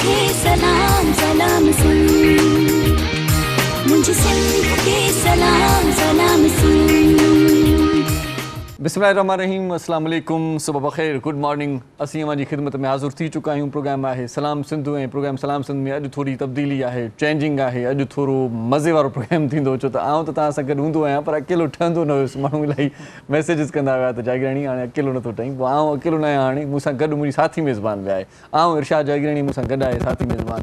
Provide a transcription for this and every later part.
खे सलाम सलाम सुन, मुझे सिंध खे सलाम सलाम सुन। बिस्मिल्लाहिर्रहमानिर्रहीम, अस्सलाम वालेकुम, सुबह बख़ैर, गुड मॉर्निंग। असीं अवां जी ख़िदमत में हाज़िर थी चुका आहियूं। प्रोग्राम आहे सलाम सिंध ऐं प्रोग्राम सलाम सिंध में अॼु थोरी तब्दीली आहे, चेंजिंग आहे। अॼु थोरो मज़े वारो प्रोग्राम थींदो, छो त आउं त तव्हां सां गॾु हूंदो आहियां पर अकेलो ठहंदो न हुयुसि। माण्हू इलाही मैसेजिस कंदा हुआ त जागराणी हाणे अकेलो नथो ठहीं। पोइ आउं अकेलो न आहियां, हाणे मूंसां गॾु मुंहिंजी साथी मेज़बान बि आहे। आउं इरशाद जागराणी, मूंसां गॾु आहे साथी मेज़बान।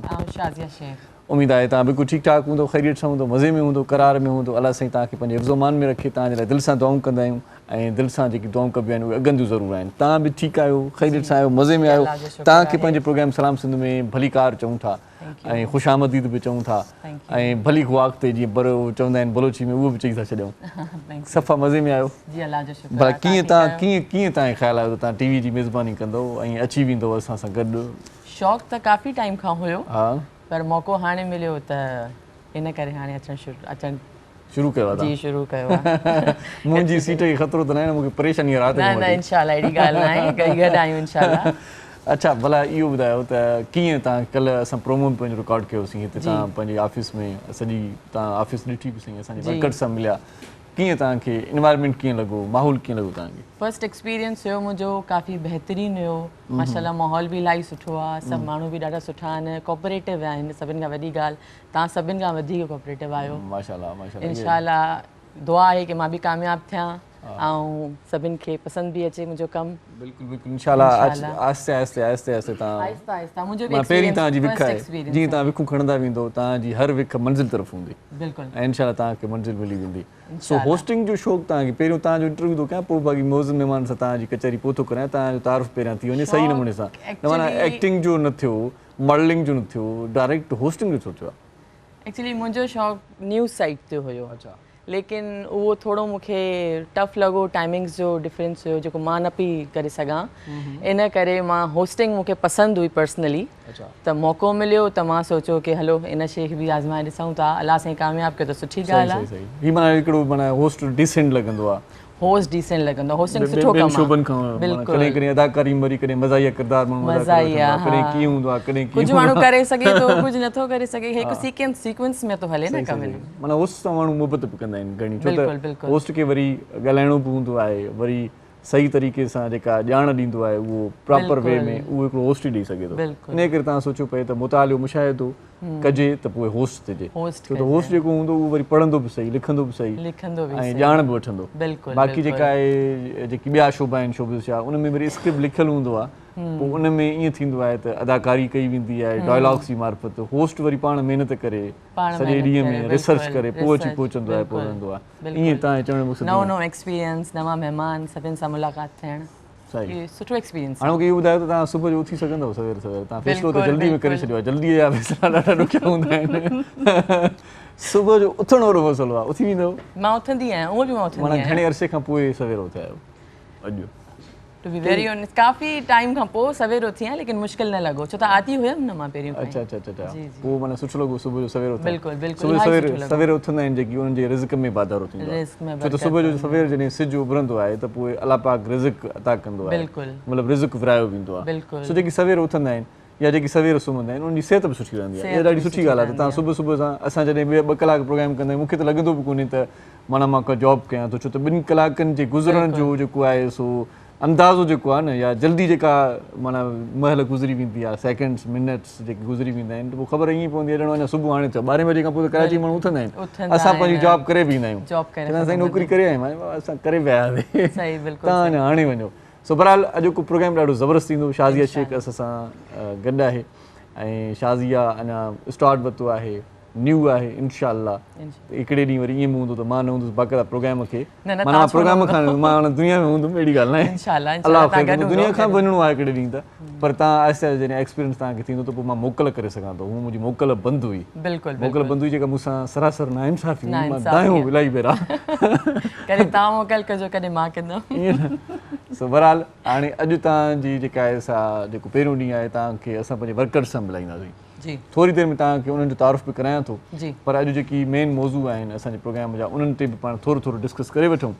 उम्मीद आहे तव्हां बिल्कुलु ठीकु ठाक हूंदो, ख़ैरियत सां हूंदो, मज़े में हूंदो, करार में हूंदो। अलाह साईं तव्हांखे पंहिंजे हिफ़्ज़ो-मान में रखे। तव्हांजे लाइ दिलि सां दुआऊं कंदा आहियूं ऐं दिलि सां जेकी दुआऊं कबियूं आहिनि उहे अॻंदियूं ज़रूरु आहिनि। तव्हां बि ठीकु आहियो, ख़ैरियत सां आहियो, मज़े में आहियो। तव्हांखे पंहिंजे प्रोग्राम सलाम सिंध में भली कार चऊं था ऐं ख़ुशि आमदीद बि चऊं था ऐं भली ख़ुवाक ते जीअं चवंदा आहिनि बलोची में, उहो बि चई था छॾियूं। सफ़ा मज़े में आहियो। भला कीअं तव्हांखे ख़्यालु आयो त तव्हां टीवी जी मेज़बानी कंदो ऐं अची वेंदो असां सां गॾु? शौक़ु त काफ़ी टाइम खां हुयो, हा, पर मौक़ो हाणे मिलियो त इन करे हाणे अचणु शुरू कयो आहे। जी शुरू कयो आहे। मुंहिंजी सीट खे ख़तरो त न आहे न? मूंखे परेशानी राति न न इंशाल्लाह अहिड़ी ॻाल्हि न आहे, गॾु आहियूं इंशाल्लाह। अच्छा, भला इहो ॿुधायो त कीअं तव्हां कल्ह असां प्रोमो में पंहिंजो रिकॉर्ड कयोसीं हिते, तव्हां पंहिंजे ऑफिस में सॼी तव्हां ऑफिस ॾिठी बि सही, असांजे वर्कर सां मिलिया। कीअं तव्हांखे इन्वायरमेंट कीअं लॻो, माहौल कीअं लॻो तव्हांखे? फर्स्ट एक्सपीरियंस हुयो मुंहिंजो काफ़ी बहितरीनु हुयो, माशाल्लाह माहौल बि इलाही सुठो आहे, सभु माण्हू बि ॾाढा सुठा आहिनि, कोऑपरेटिव आहिनि। सभिनि खां वॾी ॻाल्हि, तव्हां सभिनि खां वधीक कोऑपरेटिव आहियो। माशाल्लाह माशाल्लाह। इंशाल्लाह दुआ आहे कि मां बि कामयाबु थियां ऐं सभिनि खे पसंदि बि अचे मुंहिंजो कमु। बिल्कुलु बिल्कुलु इंशाल्लाह। आहिस्ते आहिस्ते आहिस्ते आहिस्ते आहिस्ता मुंहिंजो तव्हां पहिरीं तव्हांजी विख आहे, जीअं तव्हां विखूं खणंदा वेंदो तव्हांजी हर विख मंज़िल तरफ़ हूंदी। बिल्कुलु ऐं इंशाल्लाह तव्हांखे मंज़िल मिली वेंदी। सो होस्टिंग जो शौक़ु तव्हांखे पहिरियों तव्हांजो इंटरव्यू थो कयां, पोइ बाक़ी मौज़ महिमान सां तव्हांजी कचहरी पोइ थो करां। तव्हांजो तारीफ़ पहिरियां थी वञे सही नमूने सां, माना एक्टिंग जो न थियो, मॉडलिंग जो न थियो, डायरेक्ट होस्टिंग जो छो थियो आहे? एक्चुअली मुंहिंजो शौक़ु न्यूज़ साइट ते हुयो। अच्छा, लेकिन उहो थोरो मूंखे टफ लॻो, टाइमिंग्स जो डिफरेंस हुयो जेको मां न पई करे सघां। इन करे मां होस्टिंग मूंखे पसंदि हुई पर्सनली। त मौक़ो मिलियो त मां सोचियो कि हलो इन शइ खे बि आज़माए ॾिसूं था, अलाह साईं कामयाबु कयो त सुठी ॻाल्हि आहे। ही माना हिकिड़ो माना होस्ट डिसेंट लॻंदो आहे, होस्ट डिसेंट लॻंदो आहे, होस्टिंग सुठो कमु आहे। शोभन खां कॾहिं कॾहिं अदाकारी वरी कॾहिं मज़ाहिया किरदार माण्हू कॾहिं कीअं हूंदो आहे, कॾहिं कुझु माण्हू करे सघे थो, कुझु नथो करे सघे, हिकु सीक्वेंस में थो हले न कमु। माना होस्ट सां माण्हू मुहबत बि कंदा आहिनि घणी, छो त होस्ट खे वरी ॻाल्हाइणो बि हूंदो आहे, वरी सही तरीक़े सां जेका ॼाण ॾींदो आहे उहो प्रॉपर वे में उहो हिकिड़ो होस्ट ई ॾेई सघे थो। इन करे तव्हां सोचियो पए त मुतालियो मुशाहिदो कजे त पोइ होस्ट थिए, छो त होस्ट जेको हूंदो उहो वरी पढ़ंदो बि सही, लिखंदो बि सही ऐं ॼाण बि वठंदो। बाक़ी जेका आहे जेकी ॿिया शोभा आहिनि, शोबा छा, उन में वरी स्क्रिप्ट लिखियलु हूंदो आहे, पोइ उन में ईअं थींदो आहे त अदाकारी कई वेंदी आहे डायलॉग्स जी मार्फत। होस्ट वरी पाण महिनत करे सॼे ॾींहं में रिसर्च करे पोइ अची पहुचंदो आहे, पहुचंदो आहे। ईअं तव्हां चवण में नओं नओं एक्सपीरियंस, नवां महिमान, सभिनि सां मुलाक़ात थियणु सही सुठो एक्सपीरियंस। हाणे मूंखे इहो ॿुधायो त तव्हां सुबुह जो उथी सघंदव सवेर सवेर? तव्हां फ़ैसिलो त जल्दी में करे छॾियो आहे, जल्दीअ जा फ़ैसिला ॾाढा ॾुखिया हूंदा आहिनि। सुबुह जो उथण वारो मसइलो आहे, उथी वेंदव? मां उथंदी आहियां, उहो बि मां उथंदी आहियां। माना घणे अरसे खां पोइ सवेर उथिया आहियो अॼु? टू बी वेरी ऑनेस्ट काफ़ी टाइम खां पोइ सवेर उथी आहियां, लेकिन मुश्किल न लॻो, छो त आती हुयमि न मां पहिरियों। अच्छा अच्छा अच्छा, पोइ माना सुठो लॻो सुबुह जो सवेर उथण? बिल्कुलु बिल्कुलु, सवेर उथंदा आहिनि जेकी उन्हनि जे रिज़्क़ में वाधारो थींदो आहे, छो त सुबुह जो सवेर जॾहिं सिजु उभरंदो आहे त पोइ अलाह पाक रिज़्क़ अता कंदो आहे, मतिलबु रिज़्क़ विरायो वेंदो आहे। सो जेकी सवेर उथंदा आहिनि या जेकी सवेर सुम्हंदा आहिनि उनजी सिहत बि सुठी रहंदी आहे। इहा ॾाढी सुठी ॻाल्हि आहे त तव्हां सुबुह सुबुह सां, असां जॾहिं 2 कलाक प्रोग्राम कंदा आहियूं, मूंखे त लॻंदो बि कोन्हे त माना मां का जॉब कयां थो, छो त 2 कलाकनि जे गुज़रण जो जेको आहे सो अंदाज़ो जेको आहे न, या जल्दी जेका माना महिल गुज़री वेंदी आहे, सेकेंड्स मिनट्स जेके गुज़री वेंदा आहिनि, त पोइ ख़बर ईअं पवंदी आहे ॼणो अञा सुबुह हाणे थियो 12 बजे खां पोइ त कराची माण्हू उथंदा आहिनि। असां पंहिंजी जॉब करे बि ईंदा आहियूं, असां नौकिरी करे आया आहियूं, असां करे विया हुआसीं, तव्हां अञा हाणे वञो। सो बहरहाल अॼु को प्रोग्राम ॾाढो ज़बरदस्त थींदो। शाज़िया शेख असां सां गॾु आहे ऐं शाज़िया अञा स्टार्ट वरितो आहे, न्यू आहे इंशाअल्लाह। हिकिड़े ॾींहुं वरी ईअं बि हूंदो त मां न हूंदुसि बाक़ाइदा प्रोग्राम खे, माना प्रोग्राम खां मां हाणे दुनिया में हूंदुमि, अहिड़ी ॻाल्हि न आहे। अलाह ख़ैर, दुनिया खां वञिणो आहे हिकिड़े ॾींहुं त, पर तव्हां आहिस्ते आहिस्ते जॾहिं एक्सपीरियंस तव्हांखे थींदो त पोइ मां मोकल करे सघां थो। हूअ मुंहिंजी मोकल बंदि हुई, मोकल बंदि हुई जेका मूंसां सरासर नाइंसाफ़ी हुई, मां दायूं इलाही भेरा कॾहिं तव्हां मोकल कजो, कॾहिं मां कंदमि, ईअं न। सो बहरहाल हाणे अॼु तव्हांजी जेका आहे सा जेको पहिरियों ॾींहुं आहे, तव्हांखे असां पंहिंजे वर्कर्स सां मिलाईंदासीं। थोरी देरि में तव्हांखे उन्हनि जो तारुफ़ बि करायां थो, पर अॼु जेकी मेन मौज़ू आहिनि असांजे प्रोग्राम जा, उन्हनि ते बि पाण थोरो थोरो डिस्कस करे वठूं।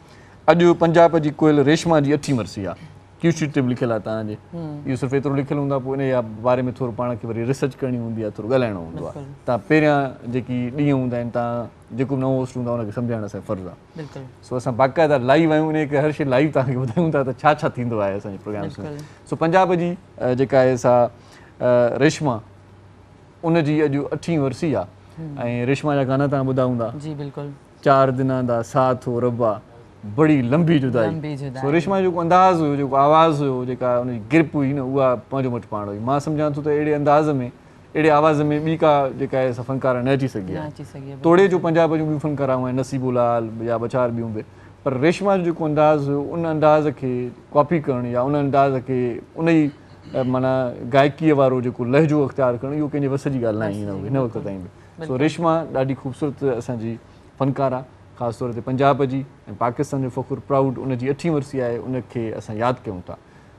अॼु पंजाब जी कोयल रेशमा जी 8हीं वरसी आहे। क्यू शीट ते बि लिखियलु आहे तव्हांजे, इहो सिर्फ़ु एतिरो लिखियलु हूंदो आहे, पोइ इन जे बारे में थोरो पाण खे वरी रिसर्च करणी हूंदी आहे, थोरो ॻाल्हाइणो हूंदो आहे। तव्हां पहिरियां जेकी ॾींहं हूंदा आहिनि, तव्हां जेको नओं होस्ट हूंदो आहे उनखे सम्झाइण असांजो फ़र्ज़ु आहे। सो असां बाक़ाइदा लाइव आहियूं, उन खे हर शइ लाइव तव्हांखे ॿुधायूं था त छा छा थींदो आहे असांजे प्रोग्राम्स में। सो पंजाब जी जेका आहे सा रेशमा, उनजी अॼु 8वीं वरसी आहे ऐं रेशमा जा गाना तव्हां ॿुधा हूंदा। जी बिल्कुलु। 4 दिनां दा साथ हो रब्बा, बड़ी लंबी जुदाई। सो रेशमा जो जेको अंदाज़ हुयो, जेको आवाज़ हुयो, जेका उनजी ग्रिप हुई न, उहा पंहिंजो मटि पाण हुई। मां सम्झां थो त अहिड़े अंदाज़ में, अहिड़े आवाज़ में ॿी का जेका आहे फनकार न अची सघी आहे। तोड़े जो पंजाब जूं ॿियूं फनकाराऊं आहिनि, नसीबो लाल या बचार ॿियूं बि, पर रेशमा जो जेको अंदाज़ हुयो, उन अंदाज़ खे कॉपी करणु या उन अंदाज़ खे उन ई माना गायकीअ वारो जेको लहजो अख़्तियार करणु, इहो कंहिंजे वस जी ॻाल्हि न आहे हिन वक़्त ताईं बि। सो रेशमा ॾाढी ख़ूबसूरत असांजी फनकार आहे, ख़ासि तौर ते पंजाब जी ऐं पाकिस्तान जो फ़ख़ुरु प्राउड। उनजी 8वीं वरसी आहे, उनखे असां यादि कयूं था।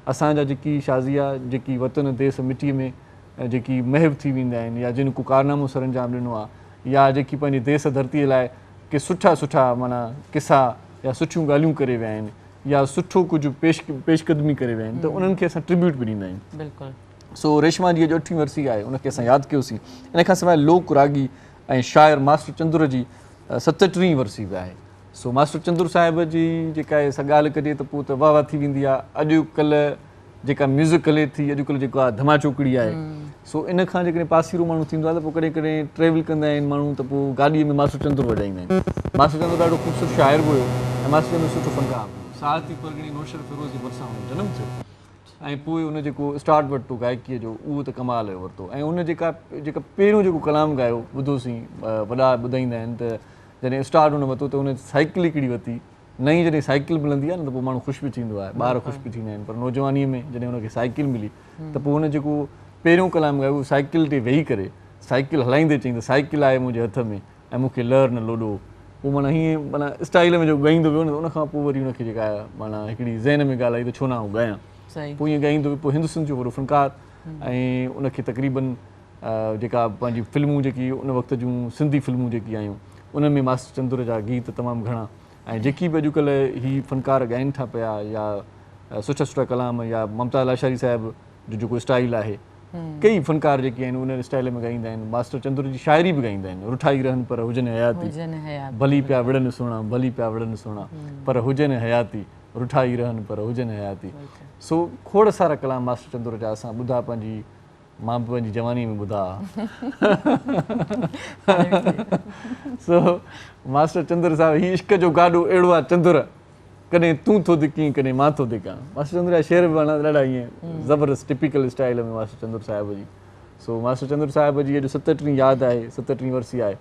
असांजा जेकी शाज़िया, जेकी वतन देस मिटीअ में जेकी महव थी वेंदा आहिनि, या जिन को कारनामो सर अंजाम ॾिनो आहे, या जेकी पंहिंजे देस धरतीअ लाइ के सुठा सुठा माना किसा या सुठियूं ॻाल्हियूं करे विया आहिनि, या सुठो कुझु पेशकदमी करे विया आहिनि, त उन्हनि खे असां ट्रिब्यूट बि ॾींदा आहियूं। बिल्कुलु। सो रेशमा जी अॼु 8वीं वरसी आहे, उनखे असां यादि कयोसीं। इन खां सवाइ लोक रागी ऐं शाइर मास्टर चंदुर जी 37वीं वरसी बि आहे। सो मास्टर चंदुर साहिब जी जेका आहे सा ॻाल्हि कजे त पोइ त वाह वाह थी वेंदी आहे। अॼुकल्ह जेका म्यूज़िक हले थी, अॼुकल्ह जेको आहे धमाचोकड़ी आहे। सो इन खां जेकॾहिं पासीरो माण्हू थींदो आहे त पोइ कॾहिं कॾहिं ट्रेवल कंदा आहिनि माण्हू, त पोइ गाॾीअ में मास्टर चंदुर वॼाईंदा आहिनि। मास्टर चंदुर ॾाढो ख़ूबसूरत शाइर बि हुयो ऐं मास्टर चंदुर सुठो फनकार हुयो। साहिती परगिणी नौशर फिरोज़ जे भरिसां हुनजो जनमु थियो ऐं पोइ उन जेको स्टार्ट वरितो गायकीअ जो, उहो त कमाल जो वरितो। ऐं उन जेका पहिरियों जेको कलाम ॻायो ॿुधोसीं, वॾा ॿुधाईंदा आहिनि त जॾहिं स्टार्ट हुन वरितो त उन साइकिल हिकिड़ी वरिती। नई जॾहिं साइकिल मिलंदी आहे न, त पोइ माण्हू ख़ुशि बि थींदो आहे, ॿार ख़ुशि बि थींदा आहिनि। पर नौजवानीअ में जॾहिं हुनखे साइकिल मिली त पोइ हुन जेको पहिरियों कलाम ॻायो, उहो साइकिल ते वेही करे साइकिल हलाईंदे चईं त साइकिल आहे मुंहिंजे हथ में ऐं मूंखे लहर न लोॾो। पोइ माना हीअं माना स्टाइल में जेको ॻाईंदो वियो न, उनखां पोइ वरी हुनखे जेका आहे माना हिकिड़ी ज़हन में ॻाल्हि आई त छो न आउं ॻायां। पोइ ईअं ॻाईंदो वियो। पोइ हिंदुस्तान जो वॾो फनकार ऐं उनखे तक़रीबन जेका पंहिंजी फिल्मूं जेकी उन वक़्त जूं सिंधी फिल्मूं जेकी आयूं, उन में मास्टर चंदुर जा गीत तमामु घणा, ऐं जेकी बि अॼुकल्ह ही फनकार ॻाइनि था पिया या सुठा सुठा कलाम, या ममता लाशारी साहिब जो जेको स्टाइल आहे, कई फनकार जेके आहिनि उन स्टाइल में ॻाईंदा आहिनि। मास्टर चंदुर जी शाइरी बि ॻाईंदा आहिनि। रुठाई रहनि पर हुजनि हयाती, भली पिया विड़नि सुहिणा, भली पिया विड़नि सुहिणा, पर हुजनि हयाती, रुठाई रहनि पर हुजनि हयाती। सो खोड़ सारा कलाम मास्टर चंदुर जा असां ॿुधा, पंहिंजी मां बि पंहिंजी जवानी में ॿुधा। सो मास्टर चंदुर साहिबु, हीउ इश्क जो गाॾो अहिड़ो आहे चंदुर, कॾहिं तूं थो धिकीं कॾहिं मां थो धिकां। मास्टर चंदुर जा शेर बि ॾाढा ईअं ज़बरदस्त टिपिकल स्टाइल में मास्टर चंदुर साहिब जी। सो मास्टर चंदुर साहिब जी अॼु 37वीं यादि आहे, 37वीं वरसी आहे।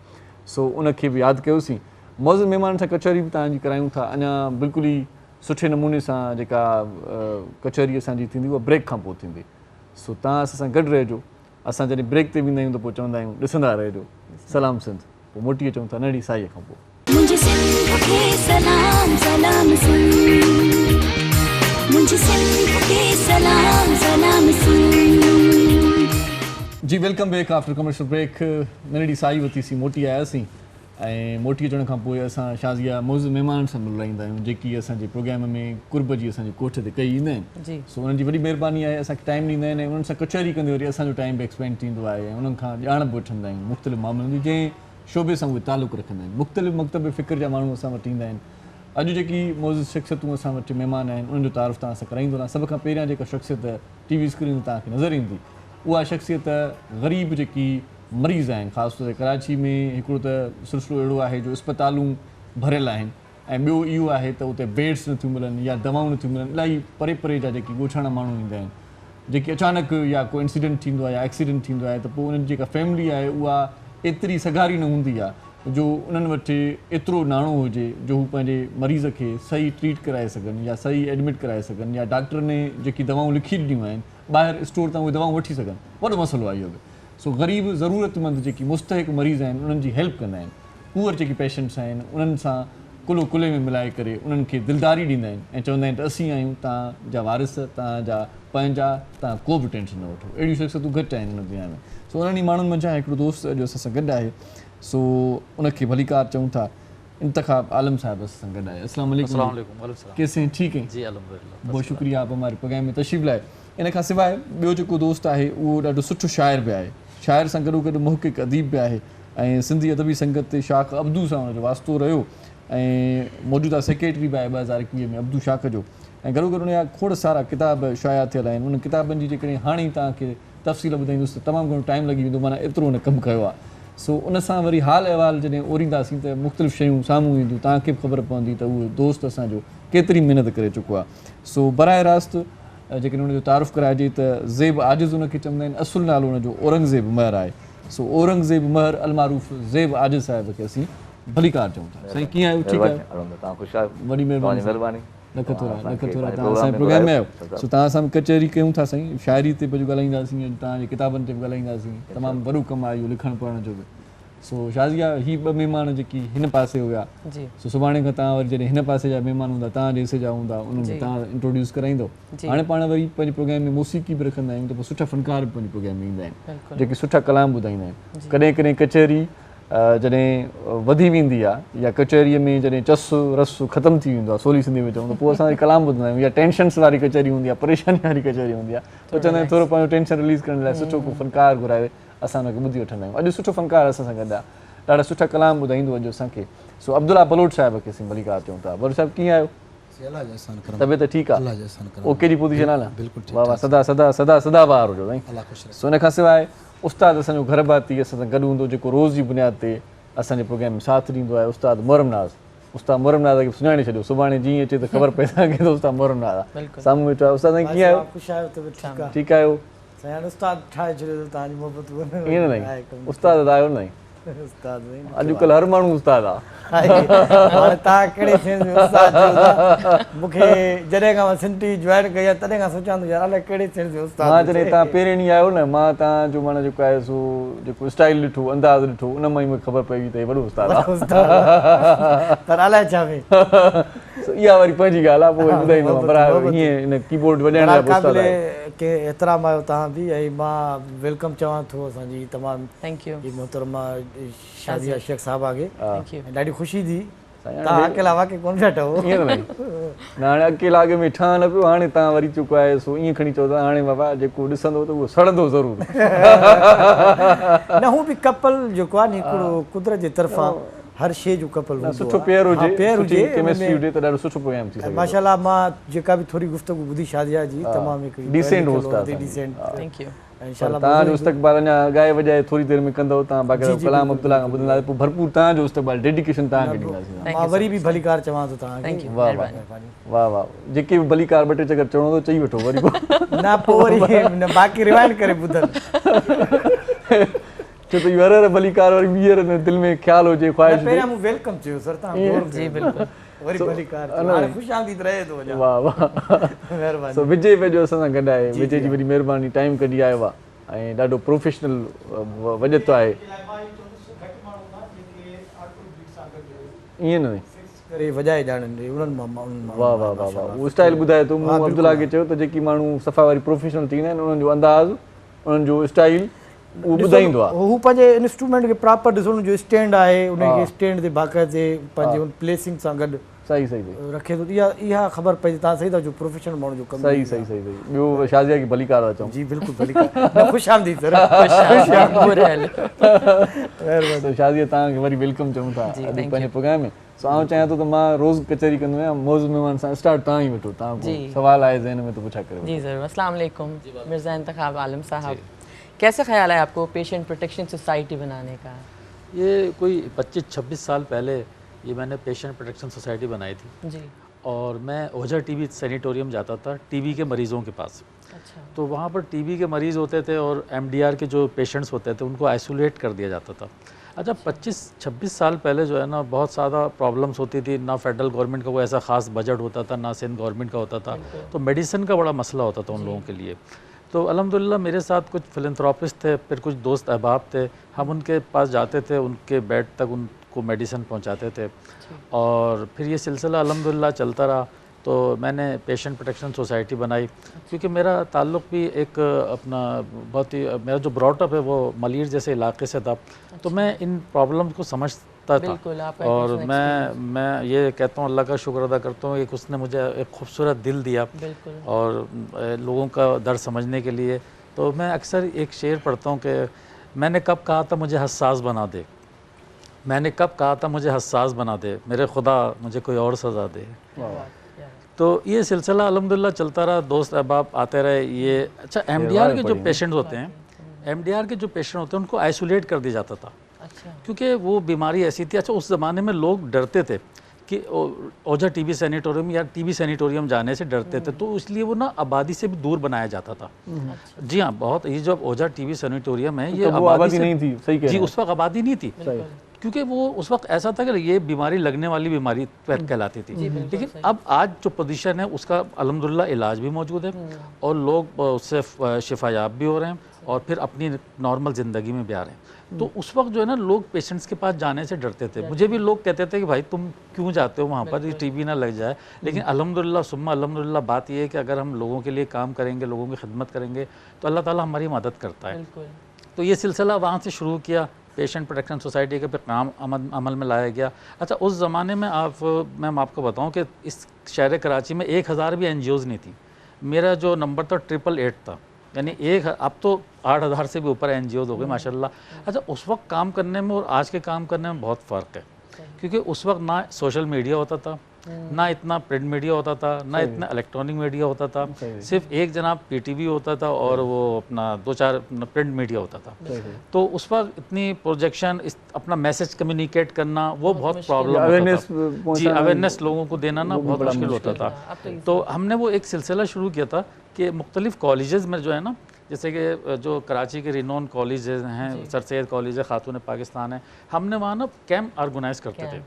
सो उनखे बि यादि कयोसीं। मौज़ महिमान सां कचहरी बि तव्हांजी करायूं था अञा बिल्कुलु ई सुठे नमूने सां। जेका कचहरी असांजी थींदी उहा ब्रेक खां पोइ थींदी। सो तव्हां असां सां गॾु रहिजो। असां जॾहिं ब्रेक ते वेंदा आहियूं त पोइ चवंदा आहियूं ॾिसंदा रहिजो सलाम सिंध, पोइ मोटी अचूं था नंढी साईअ खां पोइ। मुझे सिंध के सलाम सलाम सिंध, मुझे सिंध के सलाम सलाम सिंध। जी welcome back after commercial break. नंढी साई वरितीसीं, मोटी आयासीं ऐं मोटी अचण खां पोइ असां शाज़िया मौज़ महिमान सां मिलाईंदा आहियूं, जेकी असांजे प्रोग्राम में कुर्ब जी असांजे कोठ ते कई ईंदा आहिनि। सो उन्हनि जी वॾी महिरबानी आहे, असांखे टाइम ॾींदा आहिनि ऐं उन्हनि सां कचहरी कंदे वरी असांजो टाइम बि एक्सपेंड थींदो आहे ऐं उन्हनि खां ॼाण बि वठंदा आहियूं मुख़्तलिफ़ मामलनि जी, जंहिं शोबे सां उहे तालुक़ु रखंदा आहिनि। मुख़्तलिफ़ मकतब फ़िक्र जा माण्हू असां वटि ईंदा आहिनि। अॼु जेकी मौज़ शख़्सियतूं असां वटि महिमान आहिनि, उन्हनि जो तारीफ़ तव्हां सां कराईंदो न। सभ खां पहिरियां जेका शख़्सियत TV स्क्रीन ते तव्हांखे नज़र ईंदी, उहा शख़्सियत ग़रीब जेकी मरीज़ आहिनि, ख़ासि तौर ते कराची में हिकिड़ो त सिलसिलो अहिड़ो आहे जो अस्पतालूं भरियल आहिनि, ऐं ॿियो इहो आहे त उते बेड्स नथियूं मिलनि या दवाऊं नथियूं मिलनि। इलाही परे परे जा जेके ॻोठाणा माण्हू ईंदा आहिनि, जेके अचानक या को इंसिडेंट थींदो आहे या एक्सीडेंट थींदो आहे, त पोइ उन्हनि जी जेका फैमिली आहे उहा एतिरी सगारी न हूंदी आहे जो उन्हनि वटि एतिरो नाणो हुजे जो हू पंहिंजे मरीज़ खे सही ट्रीट कराए सघनि या सही एडमिट कराए सघनि, या डॉक्टर ने जेकी दवाऊं लिखी ॾिनियूं आहिनि ॿाहिरि स्टोर तां उहे दवाऊं वठी सघनि। वॾो मसइलो आहे इहो बि। सो ग़रीब ज़रूरतमंद जेकी मुस्तहिक मरीज़ आहिनि, उन्हनि जी हेल्प कंदा आहिनि। पुअर जेके पेशेंट्स आहिनि, उन्हनि सां कुलो कुले में मिलाए करे उन्हनि खे दिलदारी ॾींदा आहिनि ऐं चवंदा आहिनि त असीं आहियूं तव्हांजा वारिस, तव्हांजा पंहिंजा, तव्हां को बि टेंशन न वठो। अहिड़ियूं शख़्सियतूं घटि आहिनि हिन दुनिया में। सो उन्हनि ई माण्हुनि मंझां हिकिड़ो दोस्त अॼु असां सां गॾु आहे। सो उनखे भलीकार चऊं था इंतखाब आलम साहब असां गॾु आहे। अस्सलाम वालेकुम। कैसे हैं? ठीक हैं जी, अल्हम्दुलिल्लाह। बहुत शुक्रिया आप हमारे प्रोग्राम में तशरीफ़ लाए। इन खां सवाइ ॿियो जेको दोस्त आहे उहो ॾाढो सुठो शाइर बि आहे, शाइर सां गॾोगॾु मुहक़िक़ अदीब बि आहे ऐं सिंधी अदबी संगत ते शाख अब्दू सां हुनजो वास्तो रहियो ऐं मौजूदा सेक्रेटरी बि आहे 2021 में अब्दू शाख जो, ऐं गॾोगॾु उन जा खोड़ सारा किताब शाया थियल आहिनि। उन किताबनि जी जेकॾहिं हाणे तव्हांखे तफ़सील ॿुधाईंदुसि त तमामु घणो टाइम लॻी वेंदो, माना एतिरो हुन कमु कयो आहे। सो उन सां वरी हाल अहिवाल जॾहिं ओरींदासीं त मुख़्तलिफ़ शयूं साम्हूं ईंदियूं, तव्हांखे बि ख़बर पवंदी त उहो दोस्त असांजो केतिरी महिनत करे चुको आहे। सो बराए रास्त जेकॾहिं हुनजो तारुफ़ कराइजे त ज़ेब आजिज़ हुनखे चवंदा आहिनि, असुलु नालो हुनजो औरंगज़ेब महर आहे। सो औरंगज़ेब महर अलमारूफ़ ज़ेब आजिज़ साहिब खे असीं भलीकार चऊं था। साईं कीअं आहियो? ठीकु आहे, वॾी महिरबानी, लख थोरा तव्हां असांजे प्रोग्राम में आहियो। सो तव्हां सां कचहरी कयूं था साईं, शाइरी ते बि ॻाल्हाईंदासीं, तव्हांजे किताबनि ते बि ॻाल्हाईंदासीं, तमामु वॾो कमु आहे इहो लिखणु पढ़ण जो बि। सो शाज़िया ही 2 महिमान जेकी हिन पासे हुया, सो सुभाणे खां तव्हां वरी जॾहिं हिन पासे जा महिमान हूंदा, तव्हांजे हिसे जा हूंदा, उन्हनि तव्हां इंट्रोड्यूस कराईंदो। हाणे पाण वरी पंहिंजे प्रोग्राम में मौसीक़ी बि रखंदा आहियूं, त पोइ सुठा फ़नकार बि पंहिंजे प्रोग्राम में ईंदा आहिनि जेके सुठा कलाम ॿुधाईंदा आहिनि। कॾहिं कॾहिं कचहरी जॾहिं वधी वेंदी आहे या कचहरीअ में जॾहिं चस रस ख़तमु थी वेंदो आहे, सोली सिंधी में चऊं त पोइ असां कलाम ॿुधंदा आहियूं, या टेंशन्स वारी कचहरी हूंदी आहे, परेशानी वारी कचहरी हूंदी आहे, त चवंदा आहियूं थोरो पंहिंजो टेंशन रिलीज़ करण लाइ सुठो को फ़नकार घुराए असां हुनखे ॿुधी वठंदा आहियूं। अॼु सुठो फ़नकार असां सां गॾु आहे, ॾाढा सुठा कलाम ॿुधाईंदो अॼु असांखे। सो अब्दुल्ला बलोच साहिब खे असीं भलीकार चऊं था। बलोच साहिब कीअं आहियो? तबियत ठीकु आहे? ओके जी पोज़ीशन आहे न? वाह वाह, सदा सदा सदा सदा ॿार हुजो साईं। सो इन खां सवाइ उस्ताद असांजो घर भाती असां सां गॾु हूंदो, जेको रोज़ जी बुनियाद ते असांजे प्रोग्राम में साथ ॾींदो आहे, उस्ताद मुहर्रम नाज़। उस्ताद मुहर्रम नाज़ खे सुञाणे छॾियो, सुभाणे जीअं अचे त ख़बर पए तव्हांखे त उस्ताद मुहर्रम नाज़ आहे साम्हूं वेठो आहे। उस्ताद साईं कीअं आहियो? ठीकु आहियो? ईअं न साईं, उस्ताद आहियो न साईं, अॼुकल्ह हर माण्हू उस्ताद आहे। मूंखे जॾहिं खां मां सिंधी जॉइन कई आहे तॾहिं खां सोचां थो यार अलाए कहिड़े सिंध जो उस्ताद। मां जॾहिं तव्हां पहिरें ॾींहुं आयो न, मां तव्हांजो माना जेको आहे सो जेको स्टाइल ॾिठो, अंदाज़ ॾिठो, उन मां ई मूंखे ख़बर पई त वॾो उस्ताद आहे। पर अलाए छा में इहा वरी पंहिंजी ॻाल्हि आहे, पोइ ॿुधाईंदो पर हीअं हिन कीबोर्ड वॼाइण लाइ के एतिराम आहियो तव्हां बि, ऐं मां वेलकम चवां थो असांजी तमामु थैंक यू मोहतरमा शाज़िया शेख साहिबा खे। ॾाढी ख़ुशी थी, तव्हां अकेला वाक़ई कोन वेठा हो। ईअं न हाणे अकेला अॻे में ठहण न पियो, हाणे तव्हां वरी चुको आहे सो ईअं खणी चओ था हाणे बाबा जेको ॾिसंदो त उहो सड़ंदो ज़रूरु। न हू बि कपल जेको आहे न हिकिड़ो कुदरत जे तरफ़ां हर शइ जो कपल सुठो पेयर हुजे, केमिस्ट्री हुजे त ॾाढो सुठो प्रोग्राम थी सघे। माशाल्लाह मां जेका बि थोरी गुफ़्तगू ॿुधी शाज़िया जी, तमामु हिकिड़ी डिसेंट उस्ताद, डिसेंट। Thank U. इंशाल्लाह तव्हांजो इस्तक़बाल अञा ॻाए वॼाए थोरी देरि में कंदव, तव्हां बाक़ाइदा कलाम अब्दुल्ला खां ॿुधंदा, पोइ भरपूर तव्हांजो इस्तक़बाल डेडिकेशन तव्हांखे ॾींदासीं। मां वरी बि भलीकार चवां थो तव्हांखे। वाह वाह वाह वाह, जेके बि भलीकार 2 टे चकर चवणो थो चई वठो वरी न, पोइ वरी बाक़ी रिवाइंड करे ॿुधनि छो त इहो हर भलीकार वरी ॿीहर दिलि में ख़्यालु हुजे, ख़्वाहिश हुजे। पहिरियां मूं वेलकम चयो सर, तव्हां जी बिल्कुलु वरी भलीकार हाणे ख़ुशामदीद रहे थो वञा। वाह वाह, महिरबानी। सो विजय पंहिंजो असां सां गॾु आहे, विजय जी वरी महिरबानी, टाइम कढी आयो आहे ऐं ॾाढो प्रोफेशनल वजत आहे। ईअं न करे वॼाए ॼाणनि उन्हनि मां। वाह वाह वाह वाह, उहो स्टाइल ॿुधाए थो। मूं अब्दुल्ला खे चयो त जेकी माण्हू सफ़ा वारी प्रोफेशनल थींदा आहिनि, उन्हनि जो अंदाज़, उन्हनि जो स्टाइल उहो ॿुधाईंदो आहे। हू पंहिंजे इंस्ट्रूमेंट खे प्रॉपर ॾिसो, हुनजो स्टैंड आहे, उनखे स्टैंड ते बाक़ाइदे पंहिंजे प्लेसिंग सां गॾु सही सही रखे थो। इहा ख़बर पइजे तव्हां सही था चओ, प्रोफेशनल माण्हू जो कमु। सही सही सही सही। ॿियो शाज़िया खे भलीकार था चऊं? जी बिल्कुलु भलीकार, ख़ुशामदीद सर। शाज़िया तव्हांखे वरी वेलकम चऊं था पंहिंजे प्रोग्राम में। सो आउं चाहियां थो त मां रोज़ कचहरी कंदो आहियां, मौज़ महिमान सां स्टार्ट तव्हां ई वठो, तव्हां सवाल आहे ज़हन में त पुछा कयो। जी ज़रूर। अस्सलाम वालेकुम मिर्ज़ा इंतखाब आलम साहब, कैसे ख्याल है आपको पेशेंट प्रोटेक्शन सोसाइटी बनाने का? ये कोई 25-26 साल पहले ये मैंने पेशेंट प्रोटेक्शन सोसाइटी बनाई थी जी। और मैं ओझा टीबी सैनिटोरियम जाता था टीबी के मरीज़ों के पास। अच्छा। तो वहाँ पर टीबी के मरीज़ होते थे और एमडीआर के जो पेशेंट्स होते थे उनको आइसोलेट कर दिया जाता था। अच्छा, 25-26 साल पहले जो है ना बहुत ज़्यादा प्रॉब्लम्स होती थी, ना फेडरल गवर्नमेंट का कोई ऐसा ख़ास बजट होता था, ना सिंध गवर्नमेंट का होता था, तो मेडिसिन का बड़ा मसला होता था उन लोगों के लिए। तो अल्हम्दुलिल्लाह मेरे साथ कुछ फिलैंथ्रोपिस्ट थे, फिर कुछ दोस्त अहबाब थे, हम उनके पास जाते थे, उनके बेड तक उनको मेडिसिन पहुंचाते थे और फिर ये सिलसिला अल्हम्दुलिल्लाह चलता रहा। तो मैंने पेशेंट प्रोटेक्शन सोसाइटी बनाई क्योंकि मेरा ताल्लुक़ भी एक अपना बहुत ही, मेरा जो ब्रॉटअप है वो मलीर जैसे इलाके से था। तो मैं इन प्रॉब्लम्स को सकता था। और मैं ये कहता हूँ, अल्लाह का शुक्र अदा करता हूँ, एक उसने मुझे एक खूबसूरत दिल दिया और लोगों का दर्द समझने के लिए। तो मैं अक्सर एक शेर पढ़ता हूँ कि मैंने कब कहा था मुझे हसास बना दे, मैंने कब कहा था मुझे हसास बना दे, मेरे खुदा मुझे कोई और सज़ा दे। तो ये सिलसिला अल्हम्दुलिल्लाह चलता रहा, दोस्त अहबाब आते रहे। ये अच्छा, एमडीआर के जो पेशेंट्स होते हैं, एमडीआर के जो पेशेंट होते हैं उनको आइसोलेट कर दिया जाता था। क्योंकि वो बीमारी ऐसी थी। अच्छा, उस ज़माने में लोग डरते थे कि ओझा टीबी सैनिटोरियम या टीबी सैनिटोरियम जाने से डरते थे, तो इसलिए वो ना आबादी से भी दूर बनाया जाता था। जी हाँ, बहुत। ये जो ओझा टीबी सैनिटोरियम है, ये आबादी नहीं थी। सही कह रहे हैं। जी, उस वक्त आबादी नहीं थी, क्योंकि वो उस वक्त ऐसा था कि ये बीमारी लगने वाली बीमारी कहलाती थी। लेकिन अब आज जो पोजीशन है उसका अल्हम्दुलिल्लाह इलाज भी मौजूद है और लोग उससे शिफायाब भी हो रहे हैं और फिर अपनी नॉर्मल ज़िंदगी में भी आ रहे हैं। तो उस वक्त जो है ना, लोग पेशेंट्स के पास जाने से डरते थे। मुझे भी लोग कहते थे कि भाई तुम क्यों जाते हो वहाँ पर, ये टीबी ना लग जाए। लेकिन अल्हम्दुलिल्लाह सुम्मा अल्हम्दुलिल्लाह बात ये है कि अगर हम लोगों के लिए काम करेंगे, लोगों की खिदमत करेंगे, तो अल्लाह ताला हमारी मदद करता है। तो ये सिलसिला वहाँ से शुरू किया, पेशेंट प्रोटेक्शन सोसाइटी के पे काम अमल में लाया गया। अच्छा, उस ज़माने में मैं आपको बताऊं कि इस शहर कराची में 1000 भी NGOs नहीं थी। मेरा जो नंबर था 888 था, यानी अब तो 8000 से भी ऊपर NGOs हो गए माशाल्लाह। अच्छा, उस वक्त काम करने में और आज के काम करने में बहुत फ़र्क है, क्योंकि उस वक्त ना सोशल मीडिया होता था, ना इतना प्रिंट मीडिया होता था, ना इतना इलेक्ट्रॉनिक मीडिया होता था। सिर्फ एक जनाब PTV होता था और वो अपना 2-4 प्रिंट मीडिया होता था। तो उस वक्त इतनी प्रोजेक्शन, अपना मैसेज कम्युनिकेट करना, वो बहुत प्रॉब्लम होता था। जी, अवेयरनेस लोगों को देना ना बहुत मुश्किल होता था। तो हमने वो एक सिलसिला शुरू किया था कि मुख्तलिफ कॉलेजेस में जो है ना, जैसे कि जो कराची के रिनोन कॉलेजेस हैं, सर सैयद कॉलेज है, खातून पाकिस्तान है, हमने वहाँ ना कैंप ऑर्गेनाइज करते थे।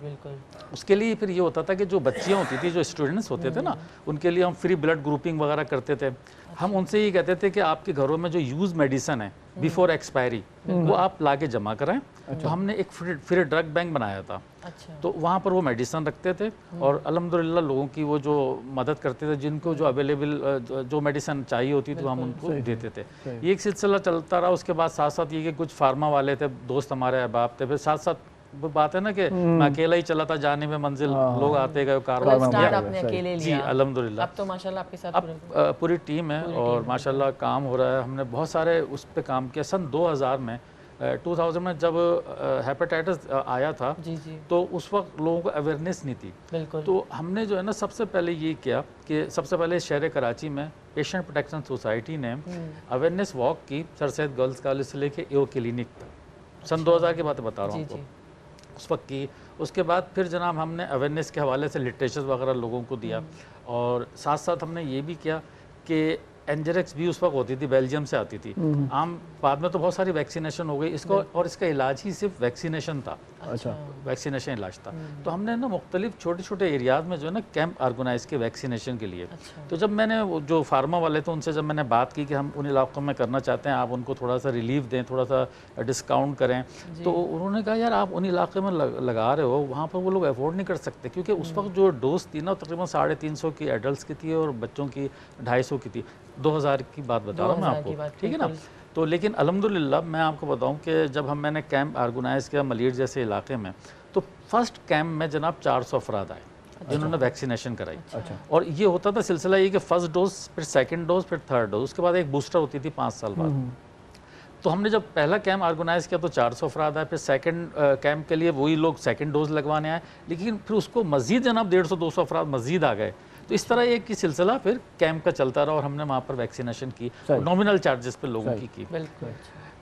उसके लिए फिर ये होता था कि जो बच्चियाँ होती थी, जो स्टूडेंट्स होते थे ना, उनके लिए हम फ्री ब्लड ग्रुपिंग वगैरह करते थे। हम उनसे ये कहते थे कि आपके घरों में जो यूज़ मेडिसन है बिफोर एक्सपायरी, वो आप ला के जमा कराएं। तो हमने एक फ्री ड्रग बैंक बनाया था। तो वहाँ पर वो मेडिसन रखते थे और अल्हम्दुलिल्लाह लोगों की वो जो मदद करते थे, जिनको जो अवेलेबल जो मेडिसन चाहिए होती थी, हम उनको देते थे। ये एक सिलसिला चलता रहा। उसके बाद साथ साथ ये कि कुछ फार्मा वाले थे, दोस्त हमारे अहबाब थे। फिर साथ साथ वो बात है ना कि मैं अकेला ही चला था जाने में मंजिल, लोग आते गए, कारवां। जी अल्हम्दुलिल्लाह, अब तो माशाल्लाह आपके साथ अब पूरी टीम है और माशाल्लाह काम हो रहा है। हमने बहुत सारे उस पर काम किया। सन 2000 में जब हेपेटाइटिस आया था, तो उस वक्त लोगों को अवेयरनेस नहीं थी। तो हमने जो है ना, सबसे पहले ये किया कि सबसे पहले शहर कराची में पेशेंट प्रोटेक्शन सोसाइटी ने अवेयरनेस वॉक की, सर सैयद गर्ल्स कॉलेज से लेके एओ क्लिनिक तक। सन 2000 की बात बता रहा हूँ आपको, उस वक्त की। उसके बाद फिर जनाब हमने अवेयरनेस के हवाले से लिटरेचर वगैरह लोगों को दिया और साथ साथ हमने ये भी किया कि एंजेरेक्स भी उस वक्त होती थी, बेल्जियम से आती थी। आम बाद में तो बहुत सारी वैक्सीनेशन हो गई इसको, और इसका इलाज ही सिर्फ वैक्सीनेशन था। अच्छा, वैक्सीनेशन इलाज था। तो हमने ना मुख्तलिफ छोटे छोटे एरियाज में जो है ना कैंप ऑर्गेनाइज किए वैक्सीनेशन के लिए। तो जब मैंने जो फार्मा वाले थे उनसे जब मैंने बात की कि हम उन इलाकों में करना चाहते हैं, आप उनको थोड़ा सा रिलीफ दें, थोड़ा सा डिस्काउंट करें, तो उन्होंने कहा यार आप उन इलाके में लगा रहे हो, वहाँ पर वो लोग अफोर्ड नहीं कर सकते, क्योंकि उस वक्त जो डोज थी ना तकरीबन 350 की एडल्ट की थी और बच्चों की 250 की थी। 2000 की बात बता रहा हूँ मैं आपको, ठीक है ना। तो लेकिन अल्हम्दुलिल्लाह मैं आपको बताऊं कि जब मैंने कैंप ऑर्गेनाइज किया मलीर जैसे इलाके में, तो फर्स्ट कैंप में जनाब 400 अफराद आए जिन्होंने वैक्सीनेशन कराई। और ये होता था सिलसिला ये कि फर्स्ट डोज, फिर सेकंड डोज, फिर थर्ड डोज, उसके बाद एक बूस्टर होती थी 5 साल बाद। तो हमने जब पहला कैंप ऑर्गेनाइज किया तो 400 अफराद आए, फिर सेकंड कैंप के लिए वही लोग सेकंड डोज लगवाने आए, लेकिन फिर उसको मजीद जनाब 150-200 अफराद मजीद आ गए। तो इस तरह एक ही सिलसिला फिर कैंप का चलता रहा और हमने वहाँ पर वैक्सीनेशन की, नॉमिनल चार्जेस पे लोगों की।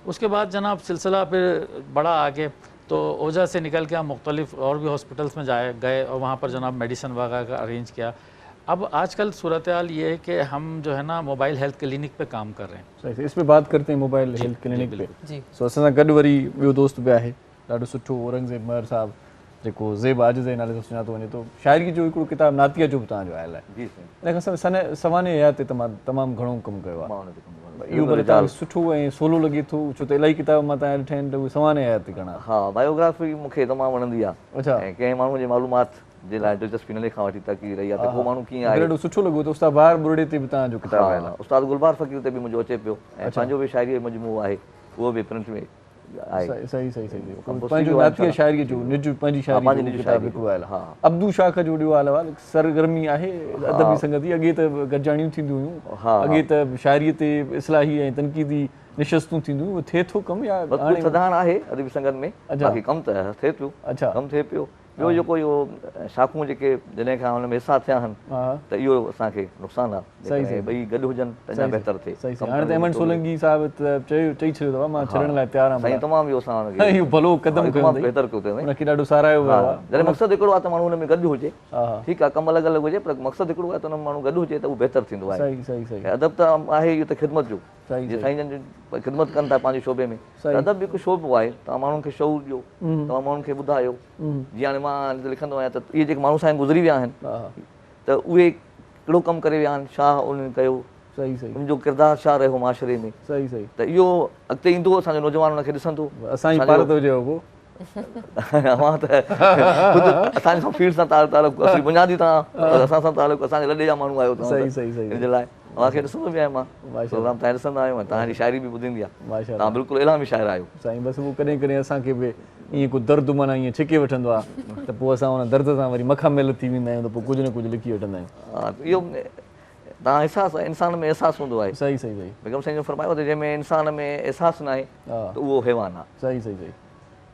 उसके बाद जनाब सिलसिला फिर बड़ा आगे, तो ओझा से निकल के हम मुख्तलिफ और भी हॉस्पिटल्स में गए और वहाँ पर जनाब मेडिसिन वगैरह का अरेंज किया। अब आजकल सूरत हाल ये है कि हम जो है ना मोबाइल हेल्थ क्लिनिक पे काम कर रहे हैं। इस पे बात करते हैं मोबाइल हेल्थ क्लिनिक पे। सो असां सां गॾु वरी ॿियो दोस्त बि आहे, ॾाढो सुठो, औरंगज़ेब महर साहब, जेको ज़ेब आजिज़ जे नाले सां सुञातो वञे थो। शाइरी जो हिकिड़ो किताबु नातिया जो बि तव्हांजो आयल आहे। इन खां सवाने हयात ते तमामु घणो कमु कयो आहे। इहो पर तव्हांखे सुठो ऐं सवलो लॻे थो, छो त इलाही किताब मां तव्हां ॾिठा आहिनि त उहे सवाने हयात ते घणा। हा, बायोग्राफी मूंखे तमामु वणंदी आहे। अच्छा, ऐं कंहिं माण्हू जी मालूमात जे लाइ दिलचस्पी न खां वठी ताकी रही आहे त को माण्हू कीअं आहे। ॾाढो सुठो लॻो त उस्ताद बहार बुरड़े ते बि तव्हांजो किताबु आयल आहे। उस्ताद गुलबार फ़कीर ते बि मुंहिंजो अचे पियो ऐं पंहिंजो बि शाइरी जो मजमूओ आहे, उहो बि प्रिंट में आहे। सही सही सही पंहिंजो नातीअ शाइरीअ जो निज पंहिंजी शाइरी जो किताब हिकिड़ो आयल आहे। अब्दू शाख जो ॾियो आहे सरगर्मी आहे अदबी संगति। अॻे त गॾिजाणियूं थींदियूं हुयूं, अॻे त शाइरीअ ते इस्लाही ऐं तनक़ीदी निशस्तूं थींदियूं, उहो थिए थो कमु या कुझु सदाहण आहे अदबी संगत में, बाक़ी कमु त थिए पियो। अच्छा, कमु थिए पियो। ॿियो जेको इहो शाखूं जेके जॾहिं खां हुन में हिसा थिया आहिनि त इहो असांखे नुक़सानु आहे। ॿई गॾु हुजनि त अञा बहितर थिए। हाणे त अहमद सोलंकी साहिब त चई छॾियो अथव मां छॾण लाइ तयारु आहियां। साईं तमामु इहो असां इहो भलो क़दम कयो, बहितर कयो अथव, उनखे ॾाढो साराहियो वियो आहे। जॾहिं मक़सदु हिकिड़ो आहे त माण्हू हुन में गॾु हुजे, ठीकु आहे, कमु अलॻि अलॻि हुजे, पर मक़सदु हिकिड़ो आहे त हुन में माण्हू गॾु हुजे त उहो बहितर थींदो आहे। सही सही सही। अदब त आहे इहो त ख़िदमत जो, जीअं साईं जन ख़िदमत कनि था पंहिंजे शोबे में, अदब बि हिकु शोबो आहे। तव्हां माण्हुनि खे शऊर ॾियो, तव्हां माण्हुनि खे ॿुधायो। जीअं हाणे मां लिखंदो आहियां त इहे जेके माण्हू साईं गुज़री विया आहिनि त उहे कहिड़ो कमु करे विया आहिनि, छा उन्हनि कयो, सही सही, उनजो किरदारु छा रहियो माशरे में। सही सही। त इहो अॻिते ईंदो, असांजो नौजवान हुनखे ॾिसंदो। असांजी भारत हुजे उहो मां त असांजे सां फील्ड सां तालुक़ु, असली बुनियादी तव्हां असां सां तालुक़ु, असांजे लॾे जा माण्हू आहियो तव्हां। सही सही सही। इन जे लाइ तव्हांखे ॾिसंदो बि आहियां मां, प्रोग्राम तव्हां ॾिसंदा आहियो, तव्हांजी शाइरी बि ॿुधंदी आहे, तव्हां बिल्कुलु इलामी शाइर आहियो। साईं बसि उहो कॾहिं कॾहिं असांखे बि ईअं को दर्द माना ईअं छिके वठंदो आहे त पोइ असां हुन दर्द सां वरी मखा मेल थी वेंदा आहियूं, त पोइ कुझु न कुझु लिखी वठंदा आहियूं। हा, इहो तव्हां अहसासु, इंसान में अहसासु हूंदो आहे। सही सही सही। बेगम साईं जो फरमायो त जंहिंमें इंसान में अहसासु न आहे त उहो हैवान आहे। सही सही सही।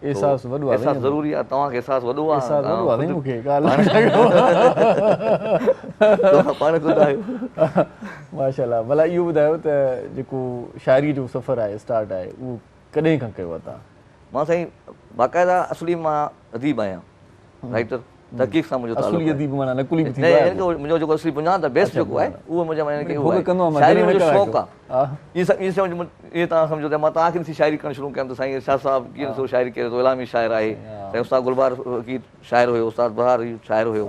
एहसास वॾो आहे, एहसास ज़रूरी आहे। तव्हांखे एहसास वॾो आहे, एहसास वॾो आहे मूंखे पाण ॿुधायो। माशाल्लाह। भला इहो ॿुधायो त जेको शाइरी जो सफ़र आहे स्टार्ट आहे उहो कॾहिं खां कयो आहे तव्हां? मां साईं बाक़ाइदा असली मां अदीब आहियां, राइटर, तहक़ीक़ सां मुंहिंजो ताल्लुक़ु आहे। असली अदीब माना नकुली बि थींदो आहे। मुंहिंजो जेको असली बुनियाद बेस जेको आहे उहो मुंहिंजो माने खे शाइरी मुंहिंजो शौक़ु आहे। इहे तव्हां सम्झो त मां तव्हांखे ॾिसी शाइरी करणु शुरू कयमि त साईं इरशाद साहिबु कीअं ॾिसो शाइरी करे थो, इलामी शाइर आहे। साईं उस्ताद गुलबार की शाइर हुयो, उस्ताद बहार शाइर हुयो।